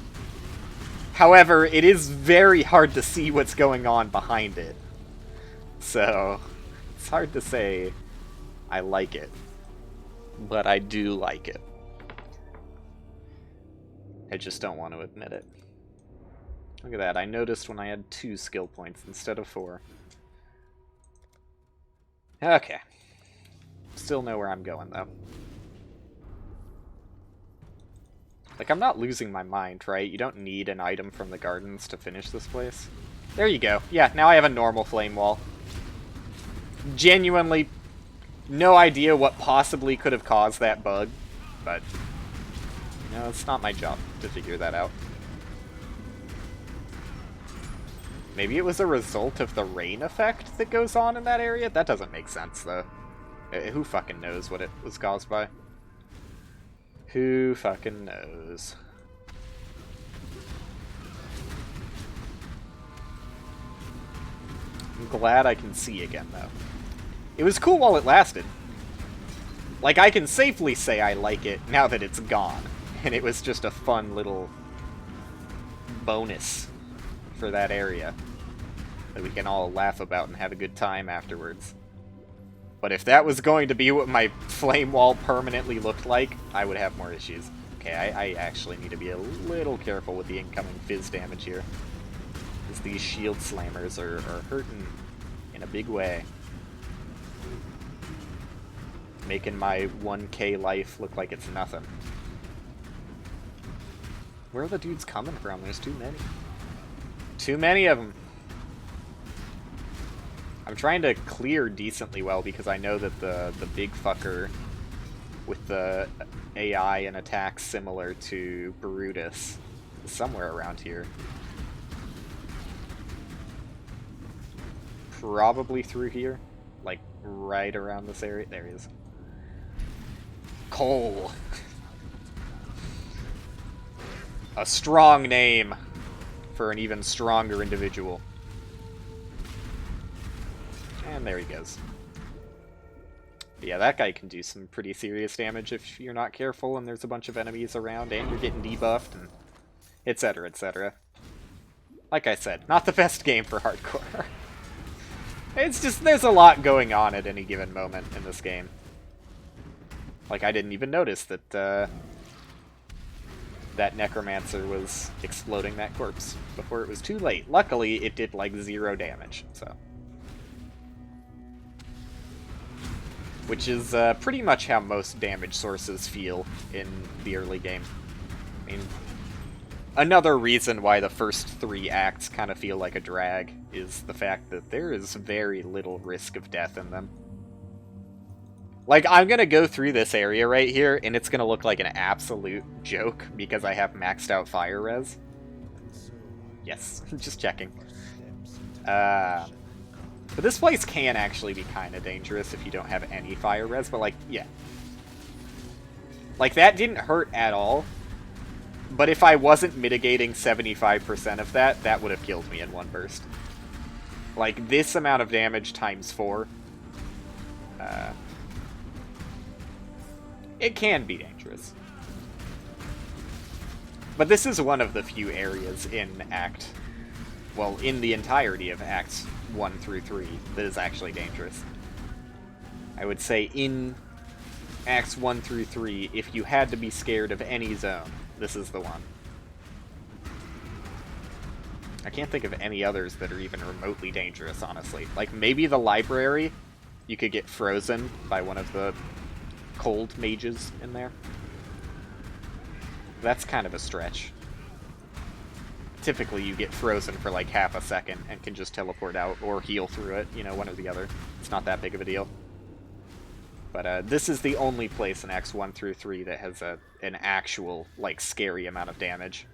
A: However, it is very hard to see what's going on behind it. So, it's hard to say I like it. But I do like it. I just don't want to admit it. Look at that, I noticed when I had 2 skill points instead of 4. Okay. Still know where I'm going, though. Like, I'm not losing my mind, right? You don't need an item from the gardens to finish this place. There you go. Yeah, now I have a normal flame wall. Genuinely, no idea what possibly could have caused that bug, but, you know, it's not my job to figure that out. Maybe it was a result of the rain effect that goes on in that area? That doesn't make sense, though. Who fucking knows what it was caused by? Who fucking knows? I'm glad I can see again, though. It was cool while it lasted. Like, I can safely say I like it now that it's gone. And it was just a fun little bonus for that area that we can all laugh about and have a good time afterwards. But if that was going to be what my flame wall permanently looked like, I would have more issues. Okay, I actually need to be a little careful with the incoming fizz damage here. Because these shield slammers are hurting in a big way. Making my 1k life look like it's nothing. Where are the dudes coming from? There's too many. Too many of them. I'm trying to clear decently well because I know that the big fucker with the AI and attacks similar to Brutus is somewhere around here. Probably through here. Like, right around this area. There he is. Cole. A strong name for an even stronger individual. And there he goes. But yeah, that guy can do some pretty serious damage if you're not careful and there's a bunch of enemies around and you're getting debuffed and etc, etc. Like I said, not the best game for hardcore. It's just, there's a lot going on at any given moment in this game. Like, I didn't even notice that, that Necromancer was exploding that corpse before it was too late. Luckily, it did, like, 0 damage, so. Which is pretty much how most damage sources feel in the early game. I mean, another reason why the first 3 acts kind of feel like a drag is the fact that there is very little risk of death in them. Like, I'm gonna go through this area right here, and it's gonna look like an absolute joke because I have maxed out fire res. Yes, just checking. But this place can actually be kind of dangerous if you don't have any fire res, but, like, yeah. Like, that didn't hurt at all. But if I wasn't mitigating 75% of that, that would have killed me in one burst. Like, this amount of damage times 4. It can be dangerous. But this is one of the few areas in in the entirety of Acts 1 through 3 that is actually dangerous. I would say in Acts 1 through 3, if you had to be scared of any zone, this is the one. I can't think of any others that are even remotely dangerous, honestly. Like, maybe the library, you could get frozen by one of the cold mages in there. That's kind of a stretch. typically you get frozen for like half a second and can just teleport out or heal through it, you know, one or the other. It's not that big of a deal. But this is the only place in Acts 1 through 3 that has an actual, like, scary amount of damage.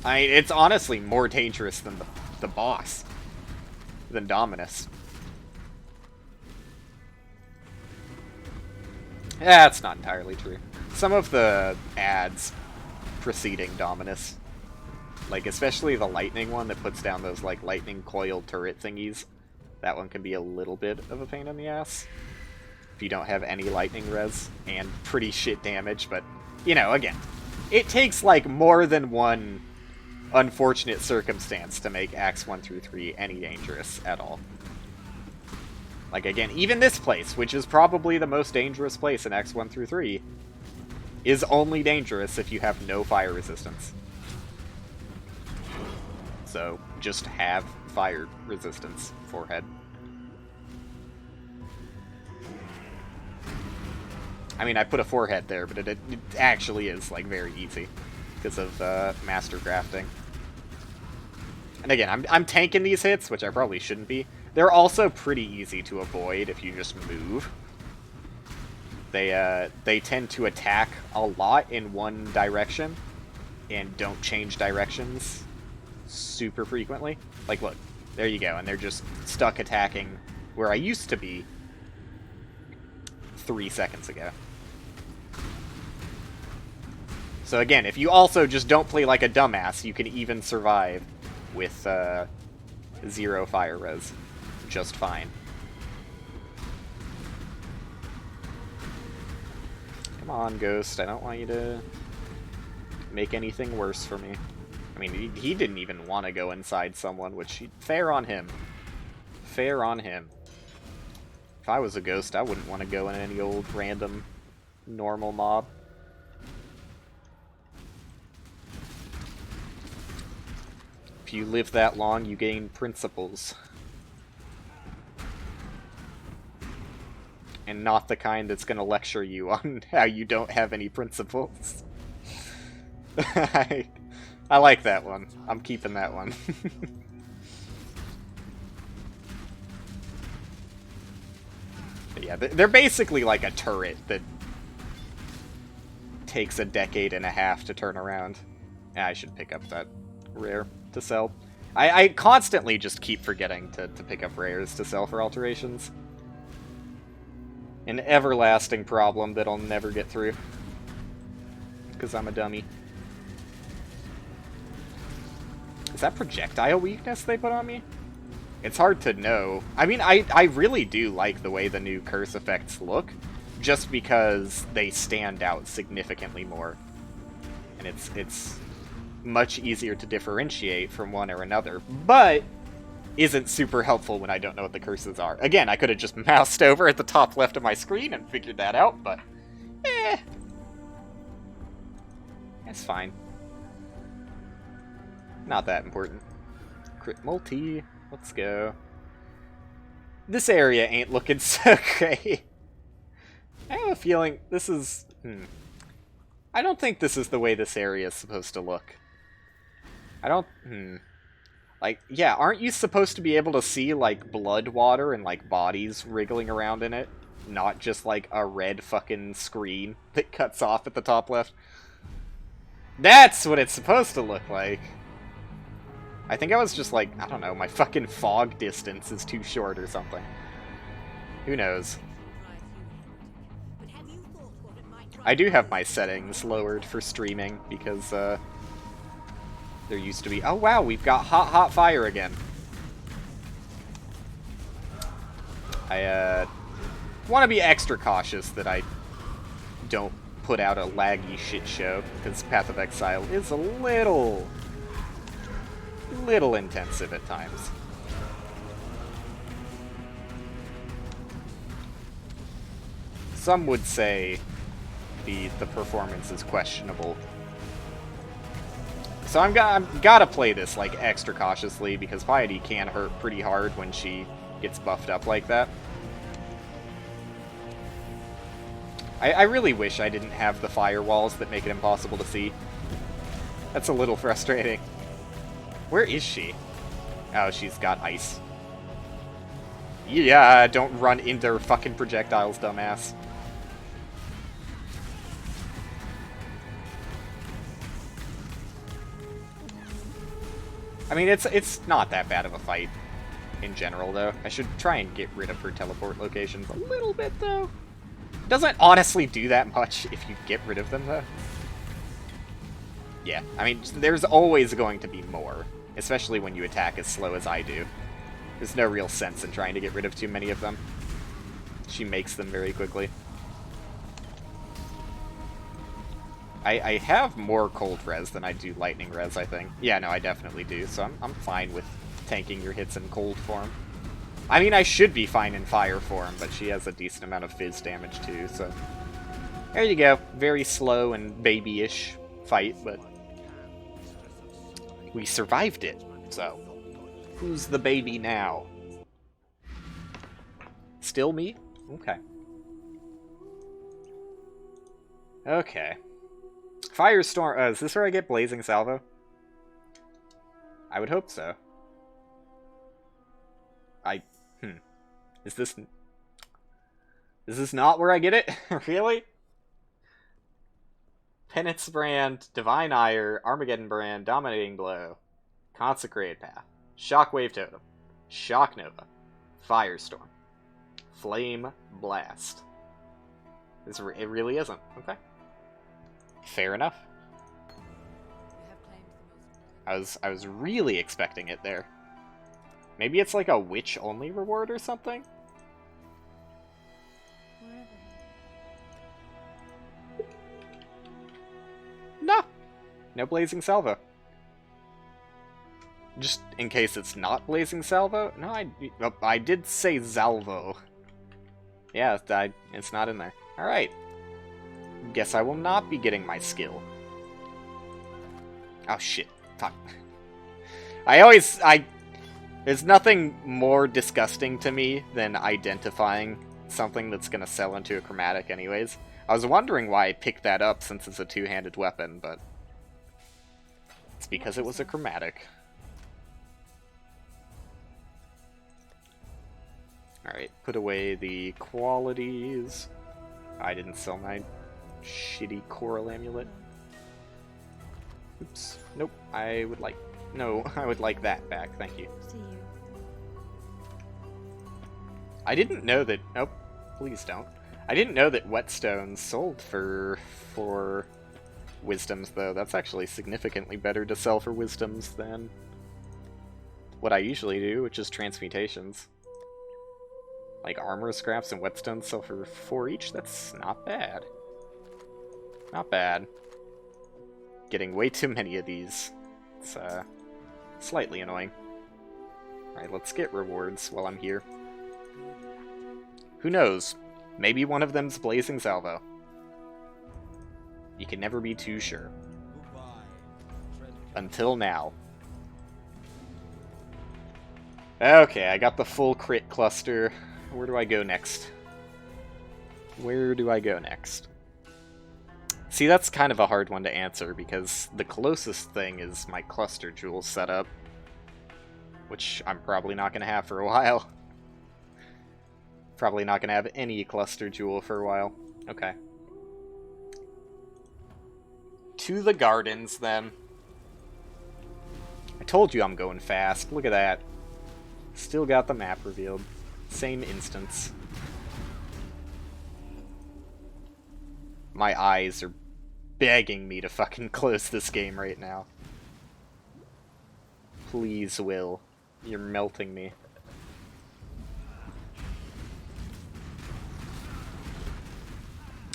A: It's honestly more dangerous than the boss, than Dominus. That's not entirely true. Some of the ads preceding Dominus, like especially the lightning one that puts down those like lightning coil turret thingies, that one can be a little bit of a pain in the ass if you don't have any lightning res and pretty shit damage. But, you know, again, it takes like more than one unfortunate circumstance to make Acts 1 through 3 any dangerous at all. Like, again, even this place, which is probably the most dangerous place in Acts 1 through 3, is only dangerous if you have no fire resistance. So, just have fire resistance, forehead. I mean, I put a forehead there, but it actually is, like, very easy because of master grafting. And again, I'm tanking these hits, which I probably shouldn't be. They're also pretty easy to avoid if you just move. They tend to attack a lot in one direction and don't change directions super frequently. Like, look, there you go, and they're just stuck attacking where I used to be 3 seconds ago. So again, if you also just don't play like a dumbass, you can even survive with 0 fire res just fine. Come on, Ghost. I don't want you to make anything worse for me. I mean, he didn't even want to go inside someone, which, fair on him. Fair on him. If I was a ghost, I wouldn't want to go in any old random normal mob. If you live that long, you gain principles. And not the kind that's going to lecture you on how you don't have any principles. I like that one. I'm keeping that one. But yeah, they're basically like a turret that takes a decade and a half to turn around. Yeah, I should pick up that rare to sell. I constantly just keep forgetting to pick up rares to sell for alterations. An everlasting problem that I'll never get through. Because I'm a dummy. Is that projectile weakness they put on me? It's hard to know. I mean, I really do like the way the new curse effects look, just because they stand out significantly more. And it's much easier to differentiate from one or another, but isn't super helpful when I don't know what the curses are. Again, I could have just moused over at the top left of my screen and figured that out, but that's fine. Not that important. Crit multi. Let's go. This area ain't looking so great. I have a feeling this is... I don't think this is the way this area is supposed to look. I don't... Like, yeah, aren't you supposed to be able to see, like, blood water and, like, bodies wriggling around in it? Not just, like, a red fucking screen that cuts off at the top left? That's what it's supposed to look like. I think I was just like, I don't know, my fucking fog distance is too short or something. Who knows? I do have my settings lowered for streaming because, there used to be... Oh, wow, we've got hot fire again. I, want to be extra cautious that I don't put out a laggy shit show, because Path of Exile is a little intensive at times. Some would say the performance is questionable. So I'm gotta play this like extra cautiously because Piety can hurt pretty hard when she gets buffed up like that. I really wish I didn't have the firewalls that make it impossible to see. That's a little frustrating. Where is she? Oh, she's got ice. Yeah, don't run into her fucking projectiles, dumbass. I mean, it's not that bad of a fight in general, though. I should try and get rid of her teleport locations a little bit, though. It doesn't honestly do that much if you get rid of them, though. Yeah, I mean, there's always going to be more, especially when you attack as slow as I do. There's no real sense in trying to get rid of too many of them. She makes them very quickly. I have more cold res than I do lightning res, I think. Yeah, no, I definitely do, so I'm fine with tanking your hits in cold form. I mean, I should be fine in fire form, but she has a decent amount of fizz damage too, so... There you go. Very slow and baby-ish fight, but... we survived it, so... who's the baby now? Still me? Okay. Okay. Firestorm. Is this where I get Blazing Salvo? I would hope so. Is this not where I get it? Really? Penance Brand, Divine Ire, Armageddon Brand, Dominating Blow, Consecrated Path, Shockwave Totem, Shock Nova, Firestorm, Flame Blast. It really isn't. Okay. Fair enough. I was really expecting it there. Maybe it's like a witch-only reward or something? No! No Blazing Salvo. Just in case it's not Blazing Salvo? No, I did say Salvo. Yeah, it's not in there. Alright. Guess I will not be getting my skill. Oh shit. Fuck. There's nothing more disgusting to me than identifying something that's gonna sell into a chromatic anyways. I was wondering why I picked that up since it's a two-handed weapon, but... it's because it was a chromatic. Alright, put away the qualities. I didn't sell my shitty coral amulet. Oops. Nope. I would like that back. Thank you. I didn't know that... Nope. Please don't. I didn't know that whetstones sold for wisdoms, though. That's actually significantly better to sell for wisdoms than what I usually do, which is transmutations. Like armor scraps and whetstones sell for 4 each? That's not bad. Not bad. Getting way too many of these. It's slightly annoying. Alright, let's get rewards while I'm here. Who knows? Maybe one of them's Blazing Salvo. You can never be too sure. Until now. Okay, I got the full crit cluster. Where do I go next? Where do I go next? See, that's kind of a hard one to answer, because the closest thing is my cluster jewel setup, which I'm probably not going to have for a while. Probably not going to have any cluster jewel for a while. Okay. To the gardens, then. I told you I'm going fast. Look at that. Still got the map revealed. Same instance. My eyes are begging me to fucking close this game right now. Please, Will. You're melting me.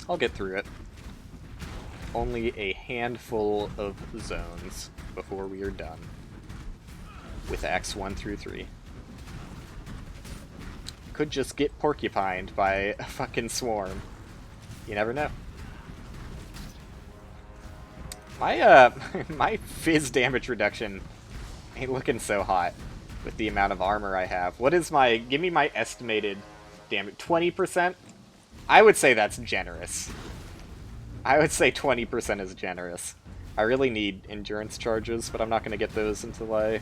A: I'll get through it. Only a handful of zones before we are done with Acts 1 through 3. Could just get porcupined by a fucking swarm. You never know. My my fizz damage reduction ain't looking so hot with the amount of armor I have. What is my... give me my estimated damage. 20%? I would say that's generous. I would say 20% is generous. I really need endurance charges, but I'm not going to get those until I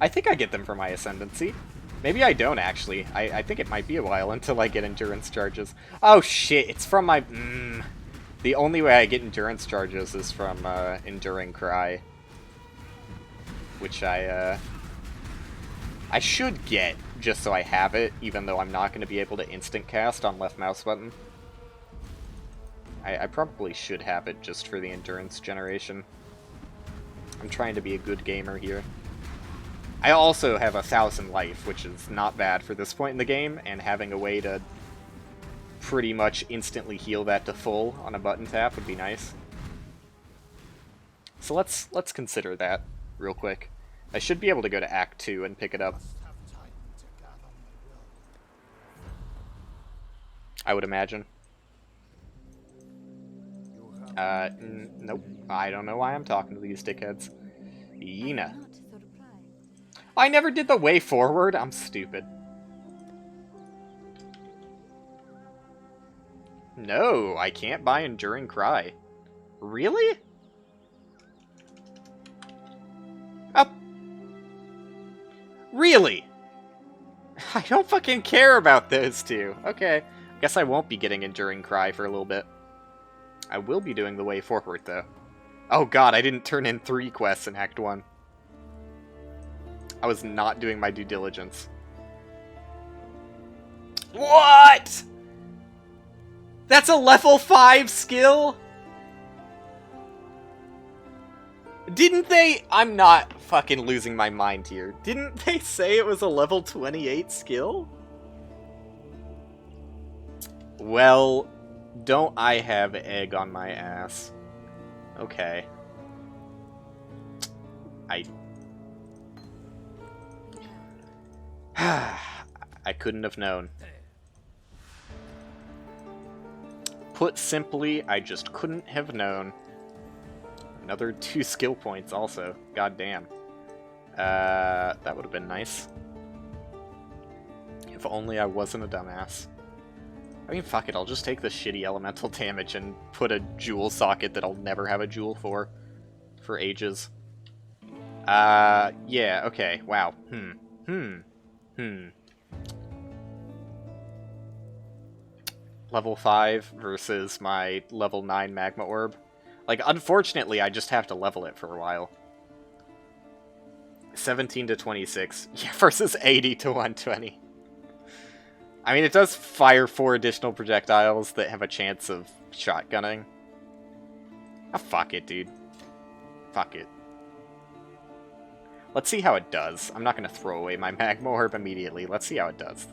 A: think I get them for my Ascendancy. Maybe I don't, actually. I think it might be a while until I get endurance charges. Oh, shit, it's from my... The only way I get endurance charges is from Enduring Cry. Which I should get, just so I have it, even though I'm not going to be able to instant cast on left mouse button. I probably should have it just for the endurance generation. I'm trying to be a good gamer here. I also have 1,000 life, which is not bad for this point in the game, and having a way to pretty much instantly heal that to full on a button tap would be nice. So let's consider that real quick. I should be able to go to Act 2 and pick it up. I would imagine. Nope. I don't know why I'm talking to these dickheads. Yena. I never did the way forward. I'm stupid. No, I can't buy Enduring Cry. Really? Oh. Really? I don't fucking care about those two. Okay. Guess I won't be getting Enduring Cry for a little bit. I will be doing the way forward, though. Oh god, I didn't turn in 3 quests in Act 1. I was not doing my due diligence. What?! That's a level 5 skill?! Didn't they... I'm not fucking losing my mind here. Didn't they say it was a level 28 skill? Well, don't I have egg on my ass? Okay. I couldn't have known. Put simply, I just couldn't have known. Another 2 skill points also. God damn. That would have been nice. If only I wasn't a dumbass. I mean, fuck it, I'll just take the shitty elemental damage and put a jewel socket that I'll never have a jewel for ages. Yeah, okay, wow. Level 5 versus my level 9 magma orb. Like, unfortunately, I just have to level it for a while. 17 to 26. Yeah, versus 80 to 120. I mean, it does fire 4 additional projectiles that have a chance of shotgunning. Ah, fuck it, dude. Fuck it. Let's see how it does. I'm not going to throw away my magma orb immediately. Let's see how it does.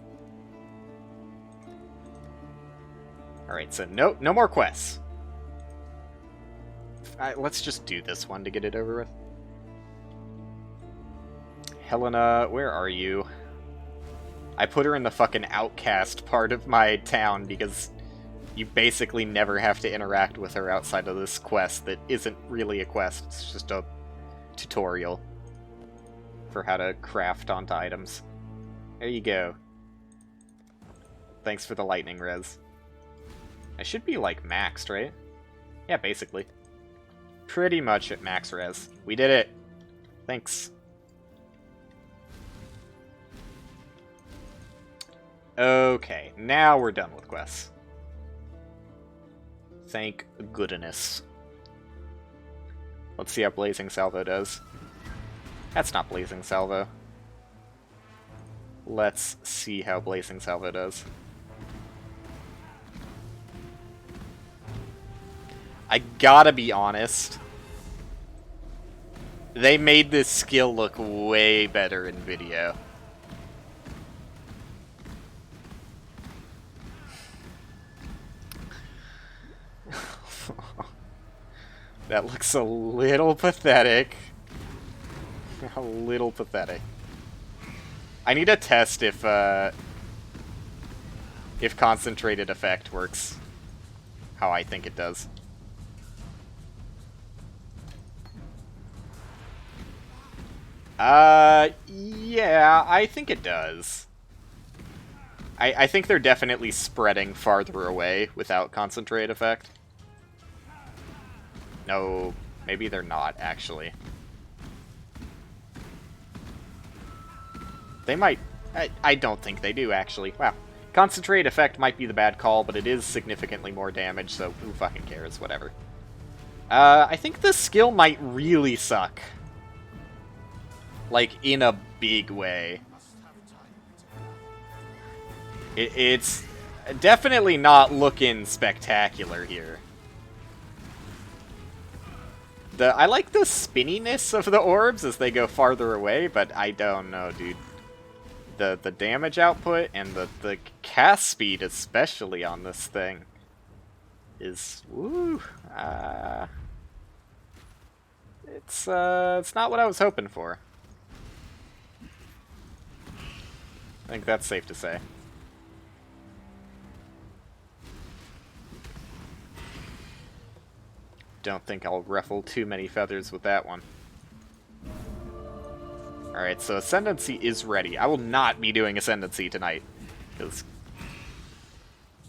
A: Alright, so no more quests. Let's just do this one to get it over with. Helena, where are you? I put her in the fucking outcast part of my town because you basically never have to interact with her outside of this quest that isn't really a quest. It's just a tutorial for how to craft onto items. There you go. Thanks for the lightning res. I should be, like, maxed, right? Yeah, basically. Pretty much at max res. We did it! Thanks. Okay, now we're done with quests. Thank goodness. Let's see how Blazing Salvo does. That's not Blazing Salvo. Let's see how Blazing Salvo does. I gotta be honest. They made this skill look way better in video. That looks a little pathetic. A little pathetic. I need to test if concentrated effect works how I think it does. Yeah, I think it does. I think they're definitely spreading farther away without concentrate effect. No, maybe they're not, actually. They might... I don't think they do, actually. Wow. Concentrate effect might be the bad call, but it is significantly more damage, so who fucking cares? Whatever. I think this skill might really suck. Like, in a big way. It's definitely not looking spectacular here. I like the spinniness of the orbs as they go farther away, but I don't know, dude. The damage output and the cast speed, especially on this thing, is woo. It's not what I was hoping for. I think that's safe to say. Don't think I'll ruffle too many feathers with that one. Alright, so Ascendancy is ready. I will not be doing Ascendancy tonight, because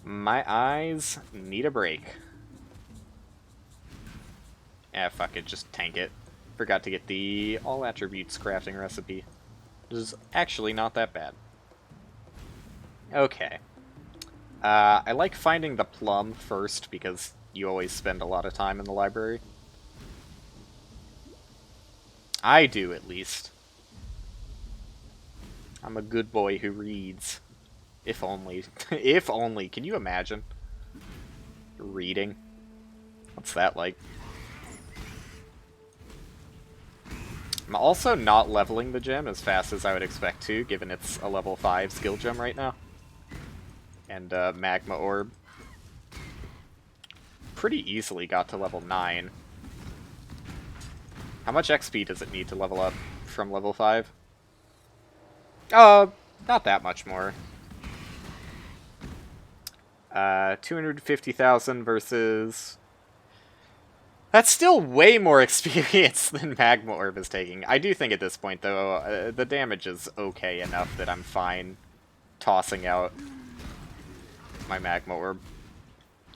A: my eyes need a break. Ah, fuck it, just tank it. Forgot to get the all attributes crafting recipe. Which is actually not that bad. Okay. I like finding the plum first, because you always spend a lot of time in the library. I do, at least. I'm a good boy who reads. If only. If only. Can you imagine? Reading. What's that like? I'm also not leveling the gem as fast as I would expect to, given it's a level 5 skill gem right now. And Magma Orb. Pretty easily got to level 9. How much XP does it need to level up from level 5? Not that much more. 250,000 versus... That's still way more experience than Magma Orb is taking. I do think at this point, though, the damage is okay enough that I'm fine tossing out my Magma Orb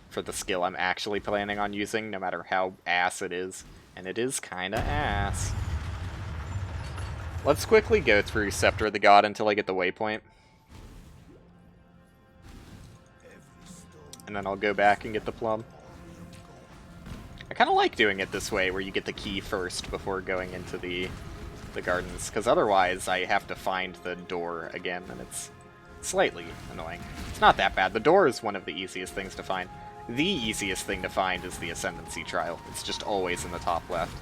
A: for the skill I'm actually planning on using, no matter how ass it is. And it is kinda ass. Let's quickly go through Scepter of the God until I get the waypoint. And then I'll go back and get the plum. I kind of like doing it this way, where you get the key first before going into the gardens, because otherwise I have to find the door again, and it's slightly annoying. It's not that bad. The door is one of the easiest things to find. The easiest thing to find is the Ascendancy Trial. It's just always in the top left.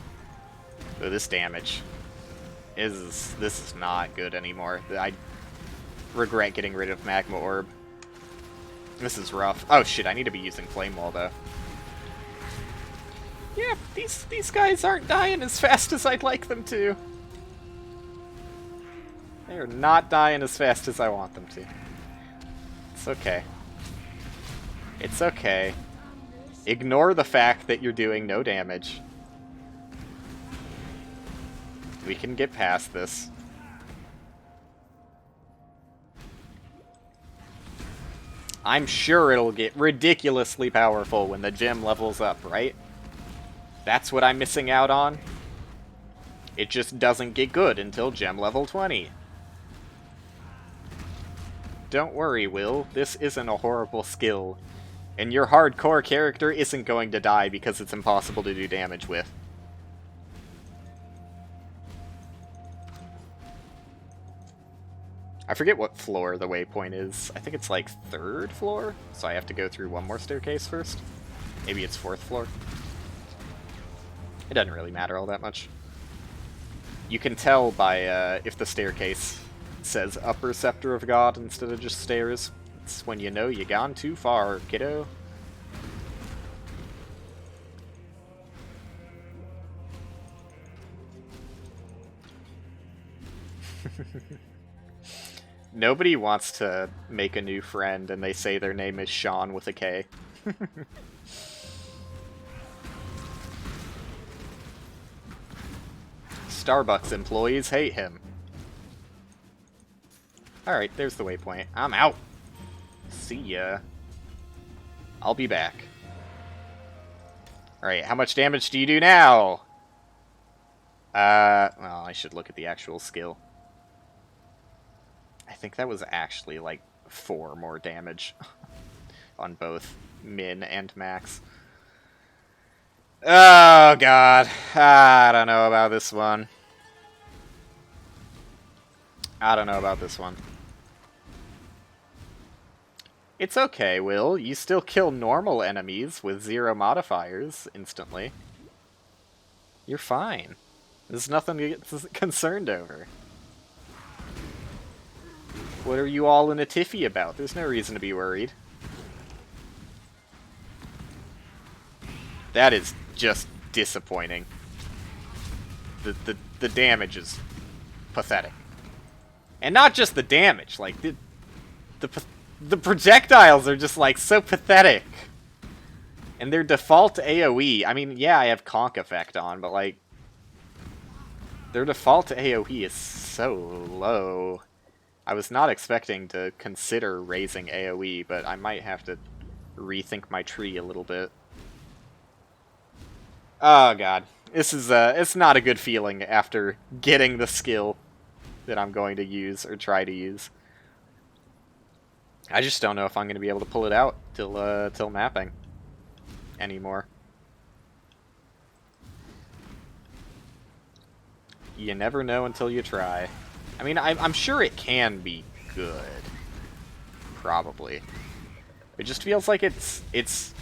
A: So this damage this is not good anymore. I regret getting rid of Magma Orb. This is rough. Oh shit, I need to be using Flame Wall though. Yeah, these guys aren't dying as fast as I'd like them to. They are not dying as fast as I want them to. It's okay. It's okay. Ignore the fact that you're doing no damage. We can get past this. I'm sure it'll get ridiculously powerful when the gem levels up, right? That's what I'm missing out on. It just doesn't get good until gem level 20. Don't worry, Will. This isn't a horrible skill. And your hardcore character isn't going to die because it's impossible to do damage with. I forget what floor the waypoint is. I think it's like 3rd floor, so I have to go through one more staircase first. Maybe it's 4th floor. It doesn't really matter all that much. You can tell by if the staircase says Upper Scepter of God instead of just stairs. It's when you know you gone too far, kiddo. Nobody wants to make a new friend and they say their name is Sean with a K. Starbucks employees hate him. Alright, there's the waypoint. I'm out. See ya. I'll be back. Alright, how much damage do you do now? Well, I should look at the actual skill. I think that was actually like 4 more damage on both min and max. Oh, God. I don't know about this one. I don't know about this one. It's okay, Will. You still kill normal enemies with 0 modifiers instantly. You're fine. There's nothing to get concerned over. What are you all in a tiffy about? There's no reason to be worried. That is just disappointing. The damage is pathetic. And not just the damage, like, the projectiles are just, like, so pathetic. And their default AoE, I mean, yeah, I have Conk effect on, but, like, their default AoE is so low. I was not expecting to consider raising AoE, but I might have to rethink my tree a little bit. Oh, God. This is, it's not a good feeling after getting the skill that I'm going to use, or try to use. I just don't know if I'm going to be able to pull it out till mapping anymore. You never know until you try. I mean, I'm sure it can be good. Probably. It just feels like it's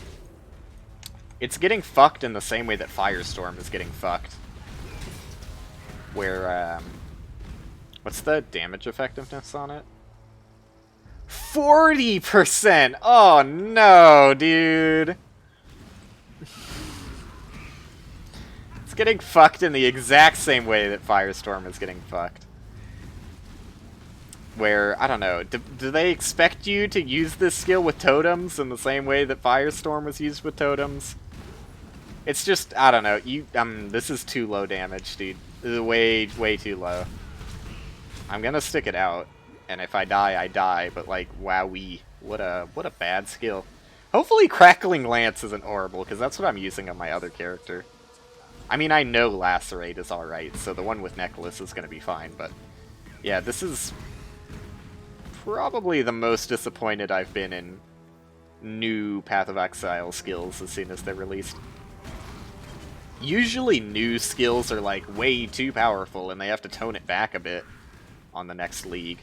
A: getting fucked in the same way that Firestorm is getting fucked. Where, what's the damage effectiveness on it? 40%! Oh no, dude! It's getting fucked in the exact same way that Firestorm is getting fucked. Where, I don't know, do they expect you to use this skill with totems in the same way that Firestorm was used with totems? It's just, I don't know, this is too low damage, dude. This is way too low. I'm gonna stick it out. And if I die, I die, but like, wowee. What a bad skill. Hopefully Crackling Lance isn't horrible, because that's what I'm using on my other character. I mean, I know Lacerate is alright, so the one with Necklace is going to be fine, but... Yeah, this is... probably the most disappointed I've been in new Path of Exile skills as soon as they're released. Usually new skills are like way too powerful, and they have to tone it back a bit on the next league.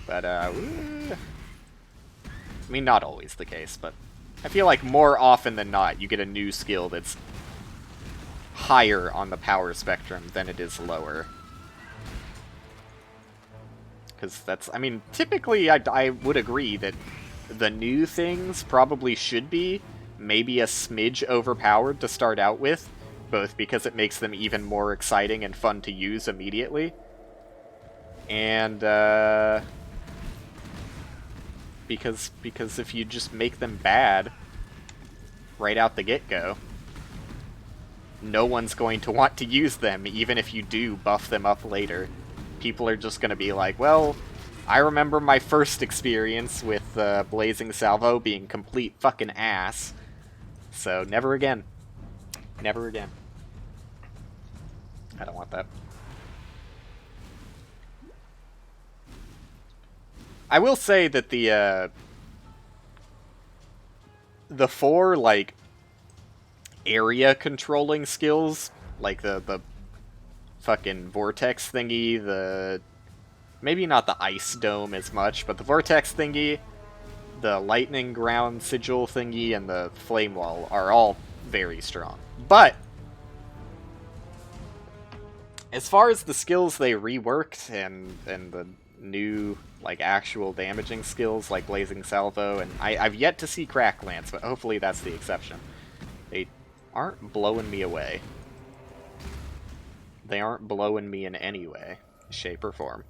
A: But, I mean, not always the case, but I feel like more often than not, you get a new skill that's higher on the power spectrum than it is lower. Because that's, I mean, typically I would agree that the new things probably should be maybe a smidge overpowered to start out with, both because it makes them even more exciting and fun to use immediately, and, because if you just make them bad right out the get-go, no one's going to want to use them, even if you do buff them up later. People are just going to be like, well, I remember my first experience with Blazing Salvo being complete fucking ass, so never again. Never again. I don't want that. I will say that the 4, like, area controlling skills, like the fucking vortex thingy, the... maybe not the ice dome as much, but the vortex thingy, the lightning ground sigil thingy, and the flame wall are all very strong. But as far as the skills they reworked and the new, like, actual damaging skills like Blazing Salvo, and I've yet to see Crack Lance, but hopefully that's the exception. They aren't blowing me away. They aren't blowing me in any way, shape, or form.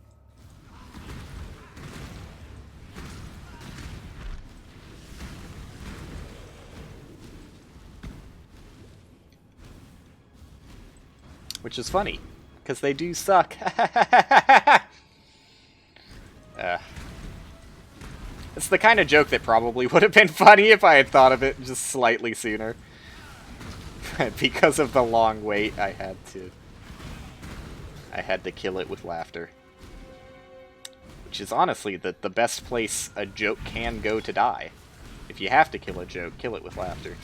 A: Which is funny, because they do suck. It's the kind of joke that probably would have been funny if I had thought of it just slightly sooner. Because of the long wait, I had to kill it with laughter. Which is honestly the best place a joke can go to die. If you have to kill a joke, kill it with laughter.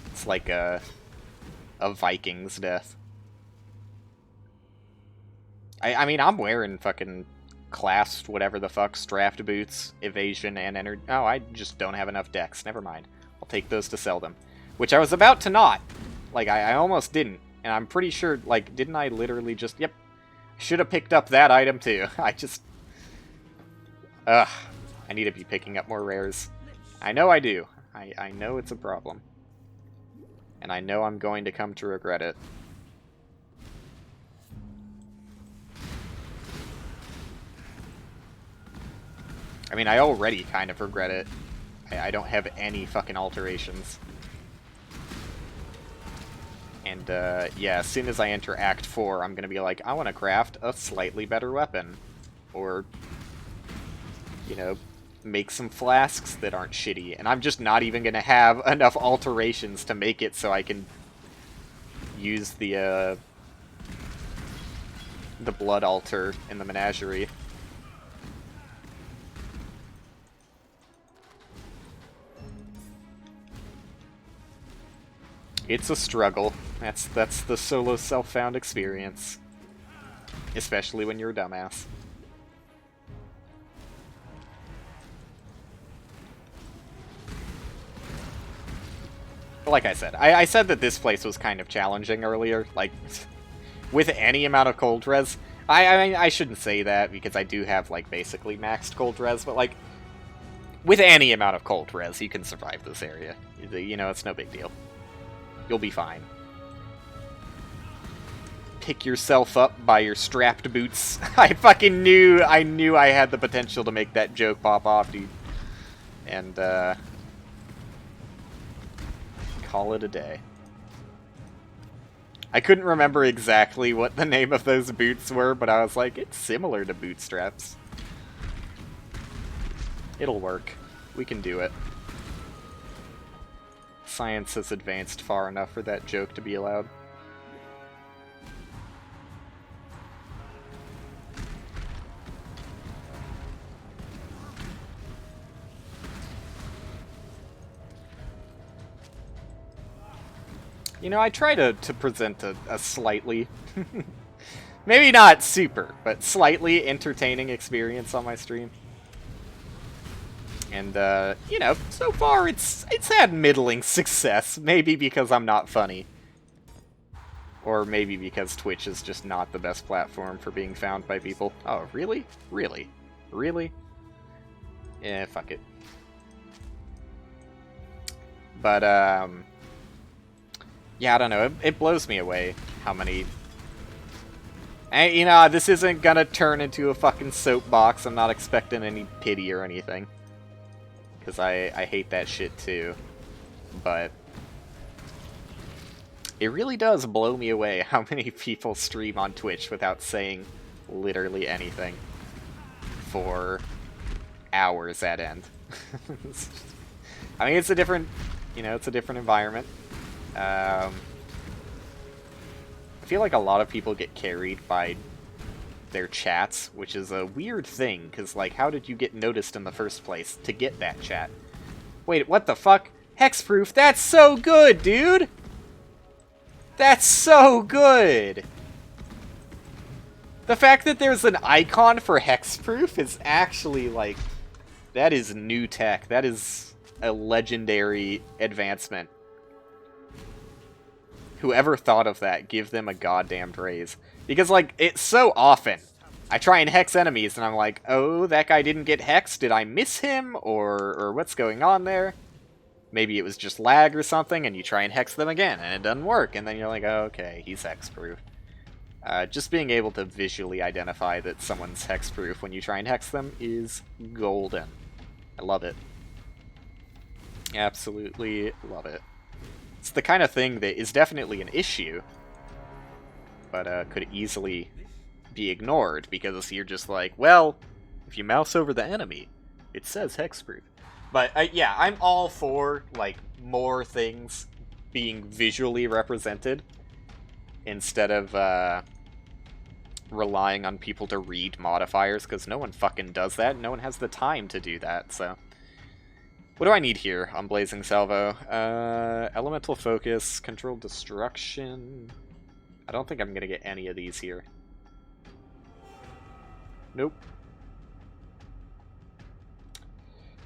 A: It's like a Viking's death. I mean, I'm wearing fucking clasped whatever the fuck, strapped boots, evasion, and energy. Oh, I just don't have enough decks. Never mind. I'll take those to sell them. Which I was about to not. Like, I almost didn't. And I'm pretty sure, like, didn't I literally just... Yep. Should have picked up that item, too. I just... Ugh. I need to be picking up more rares. I know I do. I know it's a problem. And I know I'm going to come to regret it. I mean, I already kind of regret it. I don't have any fucking alterations. And, yeah, as soon as I enter Act 4, I'm gonna be like, I want to craft a slightly better weapon. Or, you know, make some flasks that aren't shitty. And I'm just not even gonna have enough alterations to make it so I can use the blood altar in the menagerie. It's a struggle. That's the solo self-found experience. Especially when you're a dumbass. Like I said, I said that this place was kind of challenging earlier. Like, with any amount of cold res. I shouldn't say that, because I do have, like, basically maxed cold res, but, like, with any amount of cold res, you can survive this area. You know, it's no big deal. You'll be fine. Pick yourself up by your strapped boots. I fucking knew I had the potential to make that joke pop off, dude. And, call it a day. I couldn't remember exactly what the name of those boots were, but I was like, it's similar to bootstraps. It'll work. We can do it. Science has advanced far enough for that joke to be allowed. You know, I try to present a slightly, maybe not super, but slightly entertaining experience on my stream. And, you know, so far it's had middling success. Maybe because I'm not funny. Or maybe because Twitch is just not the best platform for being found by people. Oh, really? Really? Really? Yeah, fuck it. But, yeah, I don't know. It blows me away how many... you know, this isn't gonna turn into a fucking soapbox. I'm not expecting any pity or anything. Because I hate that shit too. But it really does blow me away how many people stream on Twitch without saying literally anything for hours at end. I mean, it's a different, you know, it's a different environment. I feel like a lot of people get carried by their chats, which is a weird thing, because, like, how did you get noticed in the first place to get that chat? Wait, what the fuck? Hexproof? That's so good, dude! That's so good! The fact that there's an icon for hexproof is actually, like, that is new tech. That is a legendary advancement. Whoever thought of that, give them a goddamn raise. Because, like, it's so often, I try and hex enemies, and I'm like, oh, that guy didn't get hexed, did I miss him? Or what's going on there? Maybe it was just lag or something, and you try and hex them again, and it doesn't work, and then you're like, oh, okay, he's hexproof. Just being able to visually identify that someone's hexproof when you try and hex them is golden. I love it. Absolutely love it. It's the kind of thing that is definitely an issue, but could easily be ignored, because you're just like, well, If you mouse over the enemy, it says hexproof. But yeah, I'm all for like more things being visually represented instead of relying on people to read modifiers, because no one fucking does that. No one has the time to do that. So, what do I need here on Blazing Salvo? Elemental Focus, Controlled Destruction. I don't think I'm gonna get any of these here. Nope.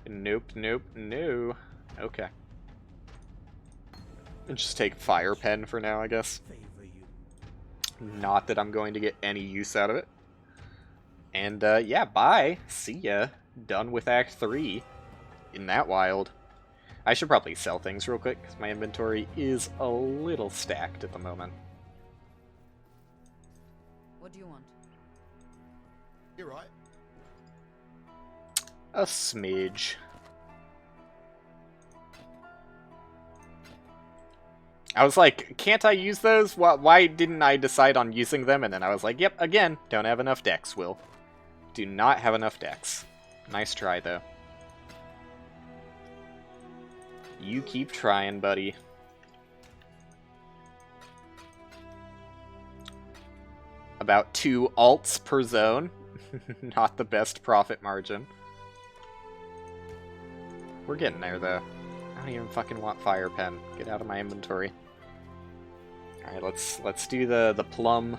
A: Nope, nope, no. Okay. I'll just take Fire Pen for now, I guess. Not that I'm going to get any use out of it. And, yeah, bye. See ya. Done with Act 3. In that wild. I should probably sell things real quick, because my inventory is a little stacked at the moment.
B: What do you want?
C: You're right.
A: A smidge. I was like, can't I use those? Why didn't I decide on using them? And then I was like, yep, again, don't have enough decks, Will. Do not have enough decks. Nice try, though. You keep trying, buddy. About 2 alts per zone. Not the best profit margin. We're getting there, though. I don't even fucking want Fire Pen. Get out of my inventory. Alright, let's do the plum.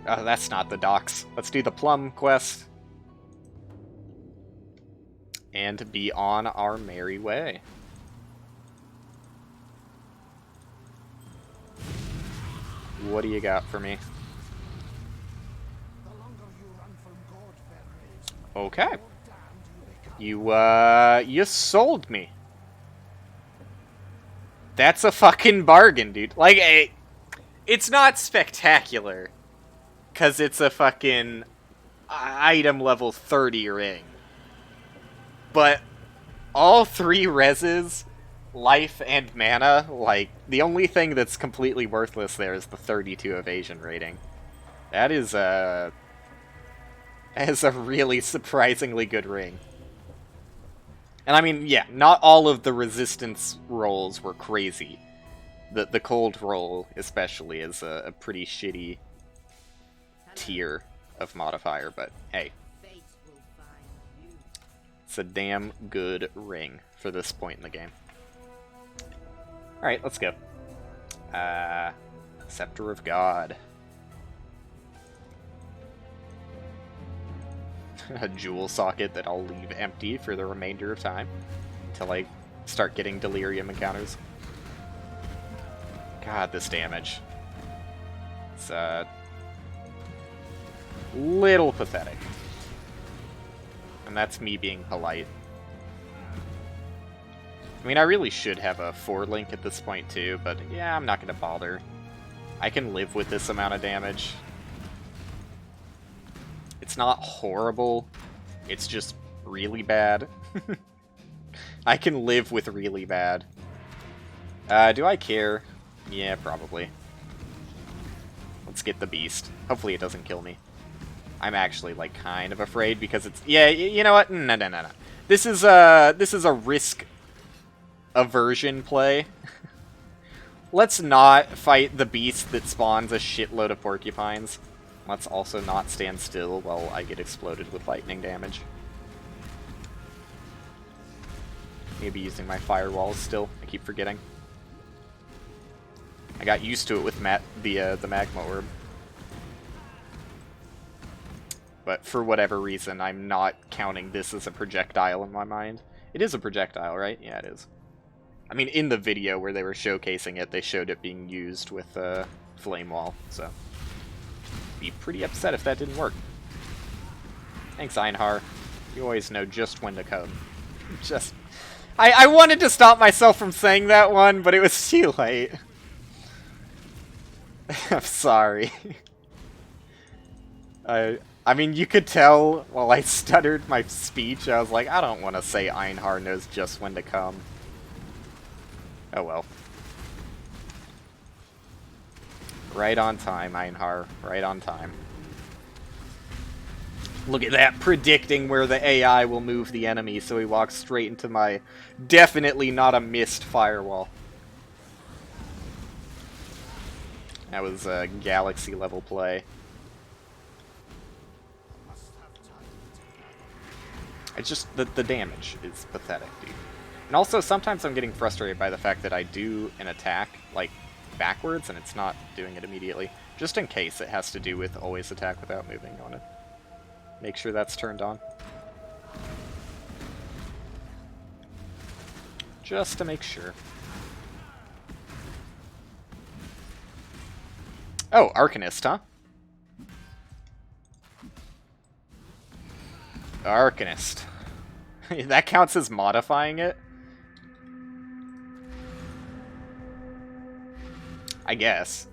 A: Oh, that's not the docks. Let's do the plum quest. And be on our merry way. What do you got for me? Okay. You sold me. That's a fucking bargain, dude. Like, it's not spectacular. Because it's a fucking item level 30 ring. But all 3 reses, life, and mana, like, the only thing that's completely worthless there is the 32 evasion rating. That is a really surprisingly good ring. And I mean, yeah, not all of the resistance rolls were crazy. The cold roll, especially, is a pretty shitty tier of modifier, but hey. It's a damn good ring for this point in the game. Alright, let's go. Scepter of God. A jewel socket that I'll leave empty for the remainder of time until I start getting delirium encounters. God, this damage. It's little pathetic. And that's me being polite. I mean, I really should have a 4-link at this point too, but yeah, I'm not going to bother. I can live with this amount of damage. It's not horrible, it's just really bad. I can live with really bad. Do I care? Yeah, probably. Let's get the beast. Hopefully it doesn't kill me. I'm actually, like, kind of afraid because it's... Yeah, you know what? No. This is a risk aversion play. Let's not fight the beast that spawns a shitload of porcupines. Let's also not stand still while I get exploded with lightning damage. Maybe using my firewalls still. I keep forgetting. I got used to it with the magma orb. But for whatever reason, I'm not counting this as a projectile in my mind. It is a projectile, right? Yeah, it is. I mean, in the video where they were showcasing it, they showed it being used with Flame Wall, so... Be pretty upset if that didn't work. Thanks, Einhar. You always know just when to come. Just... I wanted to stop myself from saying that one, but it was too late. I'm sorry. I mean, you could tell while I stuttered my speech, I was like, I don't want to say Einhar knows just when to come. Oh well. Right on time, Einhar. Right on time. Look at that, predicting where the AI will move the enemy, so he walks straight into my definitely not a missed firewall. That was a galaxy level play. It's just the damage is pathetic, dude. And also, sometimes I'm getting frustrated by the fact that I do an attack, like, backwards, and it's not doing it immediately. Just in case it has to do with always attack without moving on it. Make sure that's turned on. Just to make sure. Oh, Arcanist, huh? Arcanist. That counts as modifying it? I guess.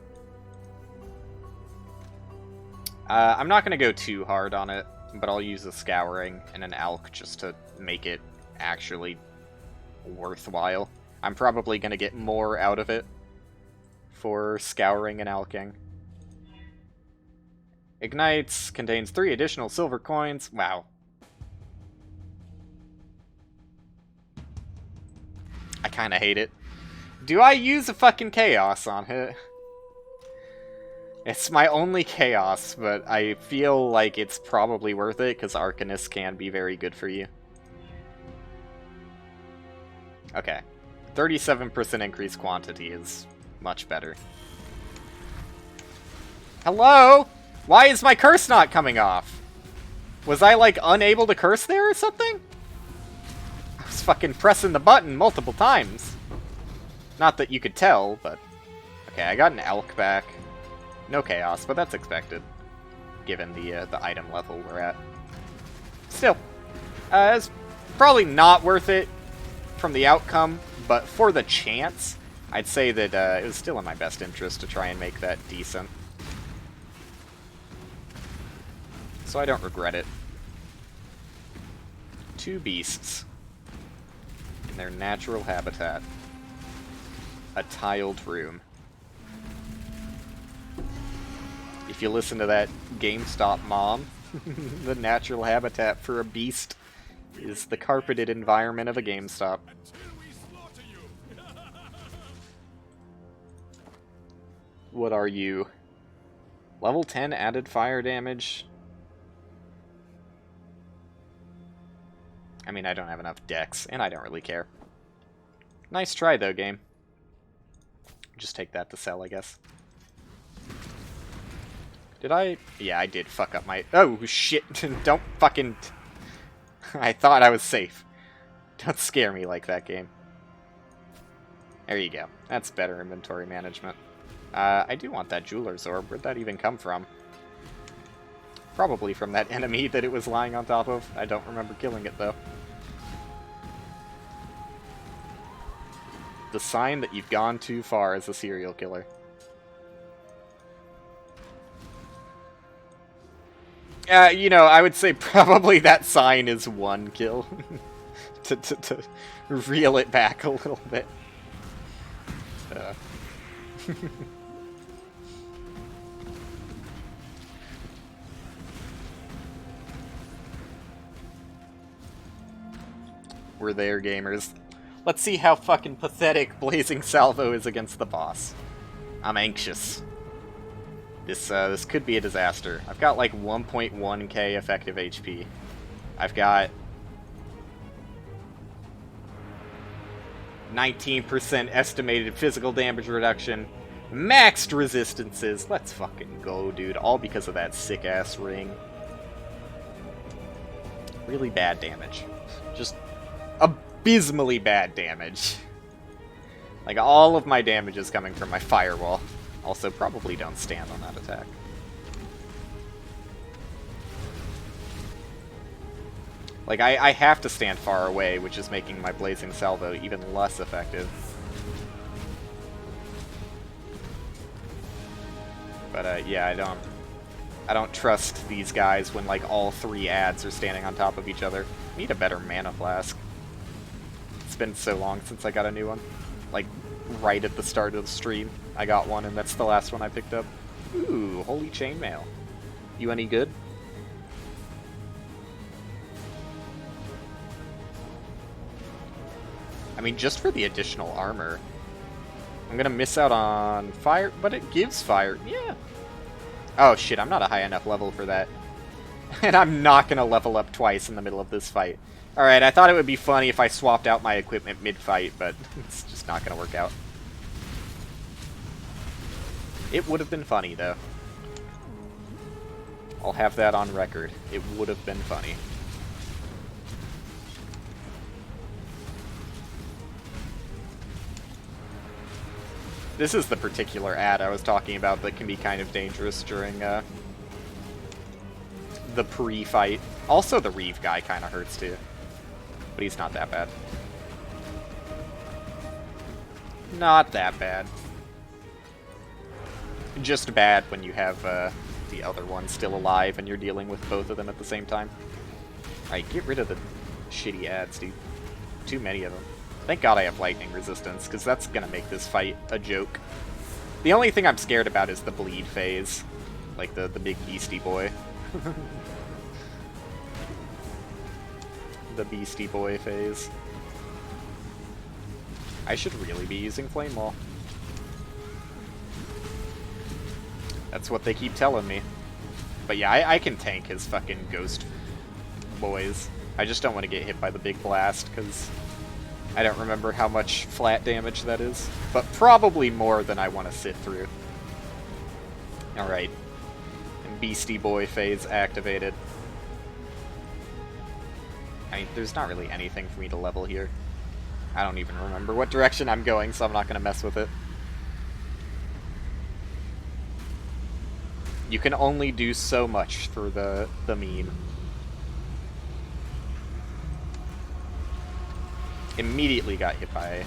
A: I'm not going to go too hard on it, but I'll use a Scouring and an Alk just to make it actually worthwhile. I'm probably going to get more out of it for Scouring and Alking. Ignites, contains 3 additional silver coins. Wow. I kind of hate it. Do I use a fucking Chaos on it? It's my only Chaos, but I feel like it's probably worth it, because Arcanist can be very good for you. Okay. 37% increased quantity is much better. Hello? Why is my curse not coming off? Was I, like, unable to curse there or something? I was fucking pressing the button multiple times. Not that you could tell, but... Okay, I got an Elk back. No Chaos, but that's expected, given the item level we're at. Still, it's probably not worth it from the outcome, but for the chance, I'd say that it was still in my best interest to try and make that decent. So I don't regret it. 2 beasts in their natural habitat. A tiled room. If you listen to that GameStop mom, the natural habitat for a beast is the carpeted environment of a GameStop. What are you? Level 10 added fire damage? I mean, I don't have enough dex, and I don't really care. Nice try, though, game. Just take that to sell, I guess. Did I? Yeah, I did fuck up my... Oh, shit. Don't fucking... I thought I was safe. Don't scare me like that, game. There you go. That's better inventory management. I do want that Jeweler's Orb. Where'd that even come from? Probably from that enemy that it was lying on top of. I don't remember killing it, though. The sign that you've gone too far as a serial killer. You know, I would say probably that sign is 1 kill. to reel it back a little bit. We're there, gamers. Let's see how fucking pathetic Blazing Salvo is against the boss. I'm anxious. This could be a disaster. I've got like 1.1k effective HP. I've got 19% estimated physical damage reduction. Maxed resistances. Let's fucking go, dude. All because of that sick-ass ring. Really bad damage. Just abysmally bad damage. Like, all of my damage is coming from my firewall. Also, probably don't stand on that attack. Like, I have to stand far away, which is making my Blazing Salvo even less effective. But, yeah, I don't trust these guys when, like, all 3 ads are standing on top of each other. I need a better mana flask. It's been so long since I got a new one. Like, right at the start of the stream, I got one, and that's the last one I picked up. Ooh, Holy Chainmail. You any good? I mean, just for the additional armor. I'm gonna miss out on fire, but it gives fire. Yeah. Oh shit, I'm not a high enough level for that. And I'm not gonna level up twice in the middle of this fight. Alright, I thought it would be funny if I swapped out my equipment mid-fight, but it's just not gonna work out. It would have been funny, though. I'll have that on record. It would have been funny. This is the particular ad I was talking about that can be kind of dangerous during the pre-fight. Also, the Reeve guy kind of hurts too. But he's not that bad. Not that bad. Just bad when you have the other one still alive and you're dealing with both of them at the same time. Alright, get rid of the shitty ads, dude. Too many of them. Thank God I have lightning resistance, because that's going to make this fight a joke. The only thing I'm scared about is the bleed phase. Like the big beastie boy. The beastie boy phase. I should really be using Flame Wall. That's what they keep telling me. But yeah, I can tank his fucking ghost boys. I just don't want to get hit by the big blast, because I don't remember how much flat damage that is. But probably more than I want to sit through. Alright. And Beastie Boy phase activated. I mean, there's not really anything for me to level here. I don't even remember what direction I'm going, so I'm not going to mess with it. You can only do so much through the meme. Immediately got hit by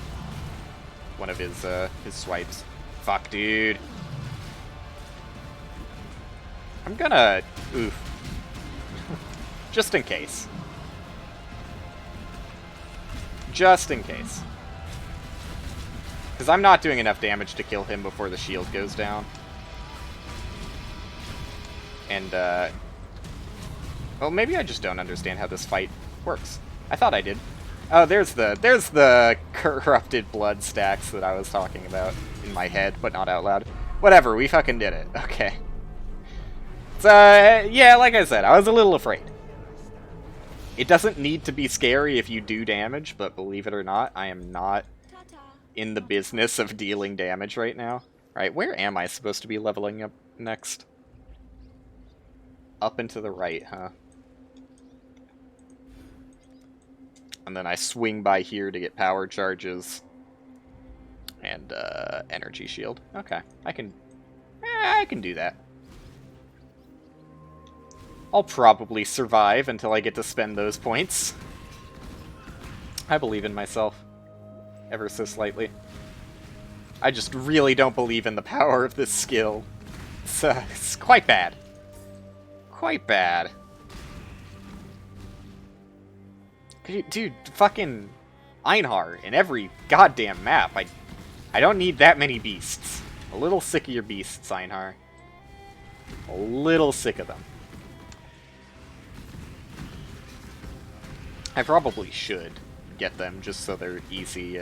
A: one of his swipes. Fuck, dude. I'm gonna... Oof. Just in case. Just in case. Because I'm not doing enough damage to kill him before the shield goes down. And, well, maybe I just don't understand how this fight works. I thought I did. Oh, there's the corrupted blood stacks that I was talking about in my head, but not out loud. Whatever, we fucking did it. Okay. So, yeah, like I said, I was a little afraid. It doesn't need to be scary if you do damage, but believe it or not, I am not in the business of dealing damage right now. Alright, where am I supposed to be leveling up next? Up and to the right, huh? And then I swing by here to get power charges. And, energy shield. Okay, I can do that. I'll probably survive until I get to spend those points. I believe in myself. Ever so slightly. I just really don't believe in the power of this skill. It's quite bad. Quite bad. Dude, fucking Einhar in every goddamn map. I don't need that many beasts. A little sick of your beasts, Einhar. A little sick of them. I probably should get them just so they're easy,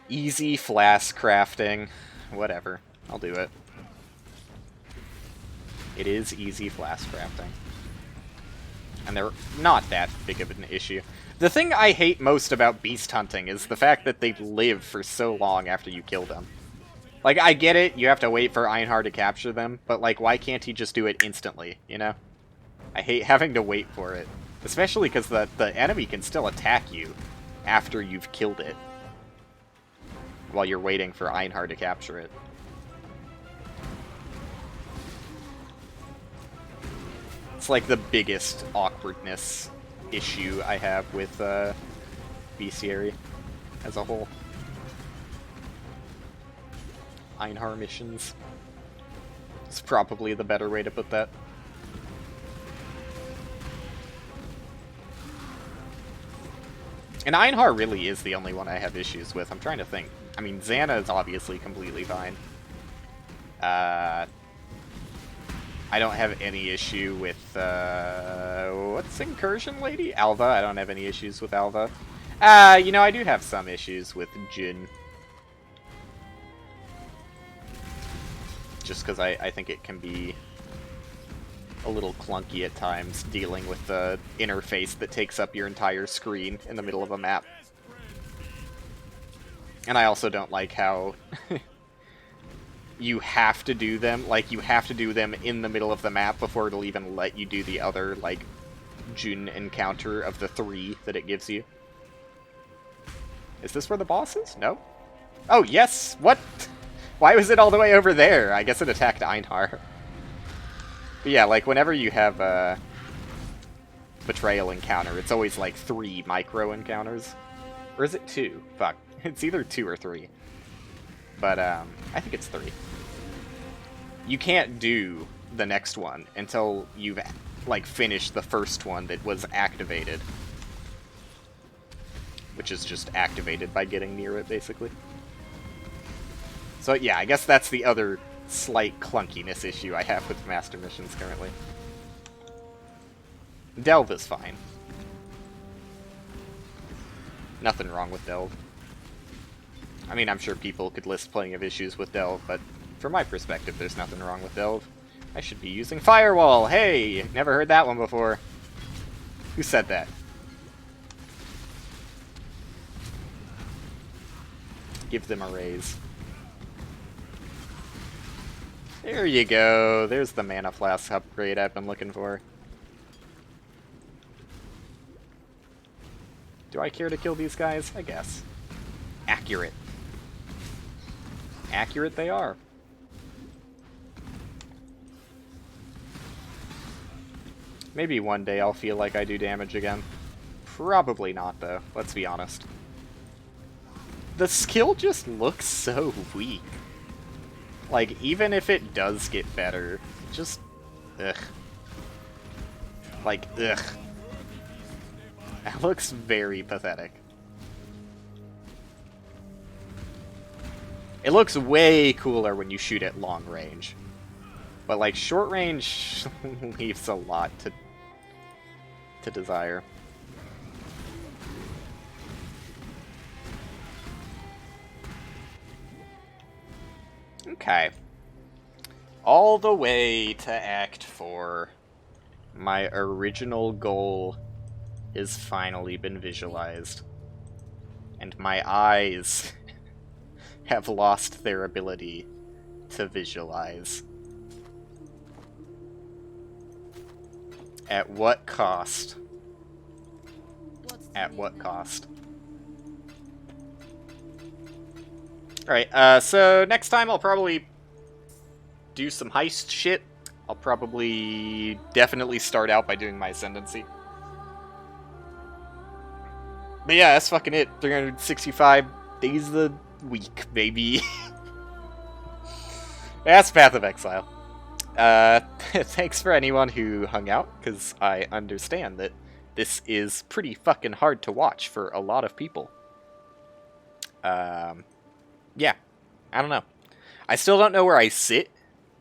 A: easy flask crafting. Whatever. I'll do it. It is easy flask crafting. And they're not that big of an issue. The thing I hate most about beast hunting is the fact that they live for so long after you kill them. Like, I get it, you have to wait for Einhar to capture them, but, like, why can't he just do it instantly, you know? I hate having to wait for it. Especially because the enemy can still attack you after you've killed it. While you're waiting for Einhar to capture it. It's like the biggest awkwardness issue I have with Bestiary as a whole. Einhar missions. It's probably the better way to put that. And Einhar really is the only one I have issues with. I'm trying to think. I mean, Xana is obviously completely fine. I don't have any issue with, what's Incursion Lady? Alva. I don't have any issues with Alva. You know, I do have some issues with Jin. Just because I think it can be a little clunky at times, dealing with the interface that takes up your entire screen in the middle of a map. And I also don't like how you have to do them, like, you have to do them in the middle of the map before it'll even let you do the other, like, Jun encounter of the 3 that it gives you. Is this where the boss is? No? Oh, yes! What? Why was it all the way over there? I guess it attacked Einhar. But yeah, like, whenever you have a betrayal encounter, it's always, like, 3 micro encounters. Or is it 2? Fuck. It's either 2 or 3. But, I think it's 3. You can't do the next one until you've, like, finished the first one that was activated. Which is just activated by getting near it, basically. So, yeah, I guess that's the other slight clunkiness issue I have with Master Missions currently. Delve is fine. Nothing wrong with Delve. I mean, I'm sure people could list plenty of issues with Delve, but from my perspective, there's nothing wrong with Delve. I should be using Firewall! Hey! Never heard that one before. Who said that? Give them a raise. There you go. There's the Mana Flask upgrade I've been looking for. Do I care to kill these guys? I guess. Accurate. Accurate they are. Maybe one day I'll feel like I do damage again. Probably not, though. Let's be honest. The skill just looks so weak. Like, even if it does get better, just... ugh. Like, ugh. That looks very pathetic. It looks way cooler when you shoot at long range. But, like, short range leaves a lot to desire. Okay. All the way to Act 4. My original goal has finally been visualized. And my eyes have lost their ability to visualize. At what cost? At what cost? Alright, so next time I'll probably do some heist shit. I'll probably definitely start out by doing my Ascendancy. But yeah, that's fucking it. 365 days of the week, baby. That's Path of Exile. Thanks for anyone who hung out, because I understand that this is pretty fucking hard to watch for a lot of people. Yeah, I don't know. I still don't know where I sit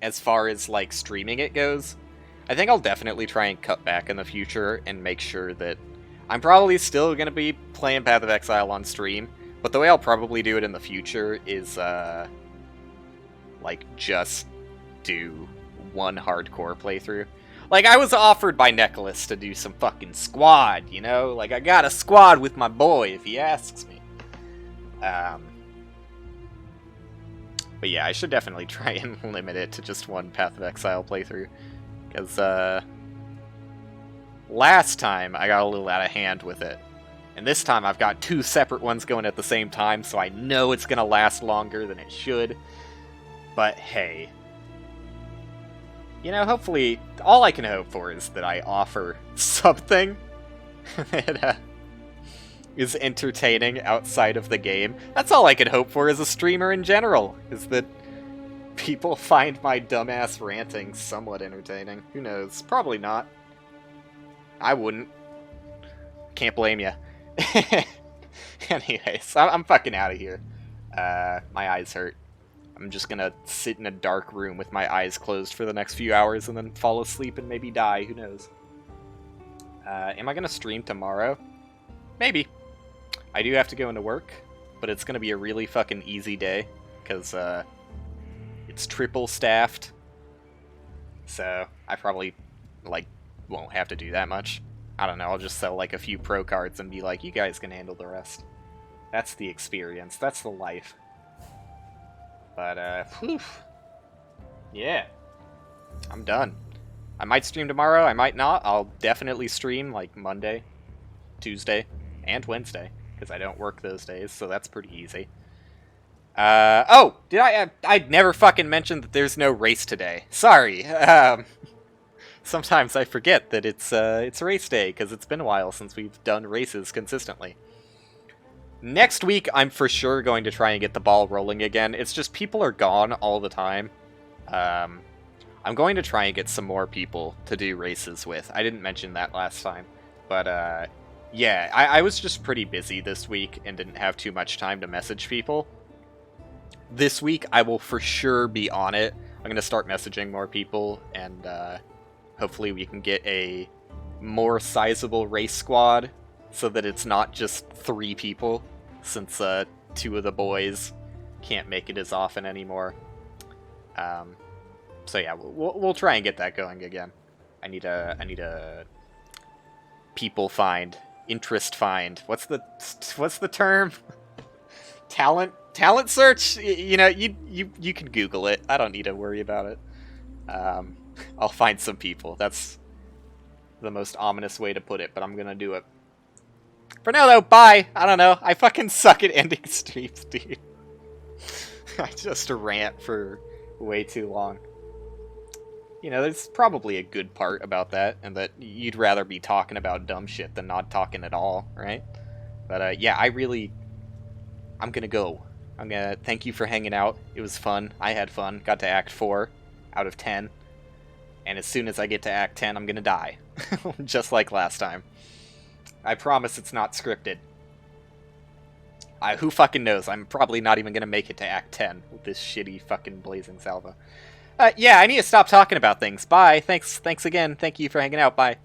A: as far as, like, streaming it goes. I think I'll definitely try and cut back in the future and make sure that I'm probably still going to be playing Path of Exile on stream, but the way I'll probably do it in the future is, like, just do one hardcore playthrough. Like, I was offered by Nicholas to do some fucking squad, you know? Like, I got a squad with my boy if he asks me. But yeah, I should definitely try and limit it to just one Path of Exile playthrough. Because, last time I got a little out of hand with it. And this time I've got 2 separate ones going at the same time, so I know it's going to last longer than it should. But hey. You know, hopefully, all I can hope for is that I offer something that is entertaining outside of the game. That's all I can hope for as a streamer in general, is that people find my dumbass ranting somewhat entertaining. Who knows? Probably not. I wouldn't. Can't blame you. Anyways, I'm fucking out of here. My eyes hurt. I'm just gonna sit in a dark room with my eyes closed for the next few hours and then fall asleep and maybe die, who knows. Am I gonna stream tomorrow? Maybe. I do have to go into work, but it's gonna be a really fucking easy day, because, it's triple staffed. So, I probably, like, won't have to do that much. I don't know, I'll just sell, like, a few pro cards and be like, you guys can handle the rest. That's the experience, that's the life. But, whew. Yeah. I'm done. I might stream tomorrow, I might not. I'll definitely stream, like, Monday, Tuesday, and Wednesday, because I don't work those days, so that's pretty easy. Oh! Did I'd never fucking mentioned that there's no race today. Sorry. Sometimes I forget that it's race day, because it's been a while since we've done races consistently. Next week, I'm for sure going to try and get the ball rolling again. It's just people are gone all the time. I'm going to try and get some more people to do races with. I didn't mention that last time. But, yeah, I was just pretty busy this week and didn't have too much time to message people. This week, I will for sure be on it. I'm going to start messaging more people, and hopefully we can get a more sizable race squad so that it's not just 3 people, since 2 of the boys can't make it as often anymore. So yeah, we'll try and get that going again. I need a people find, interest find. What's the term? Talent search. You know, you can Google it. I don't need to worry about it. I'll find some people. That's the most ominous way to put it, but I'm gonna do it. For now, though, bye! I don't know. I fucking suck at ending streams, dude. I just rant for way too long. You know, there's probably a good part about that, and that you'd rather be talking about dumb shit than not talking at all, right? But, yeah, I'm gonna go. I'm gonna thank you for hanging out. It was fun. I had fun. Got to Act 4 out of 10. And as soon as I get to Act 10, I'm gonna die. Just like last time. I promise it's not scripted. Who fucking knows? I'm probably not even gonna make it to Act 10 with this shitty fucking blazing salvo. Yeah, I need to stop talking about things. Bye. Thanks again. Thank you for hanging out. Bye.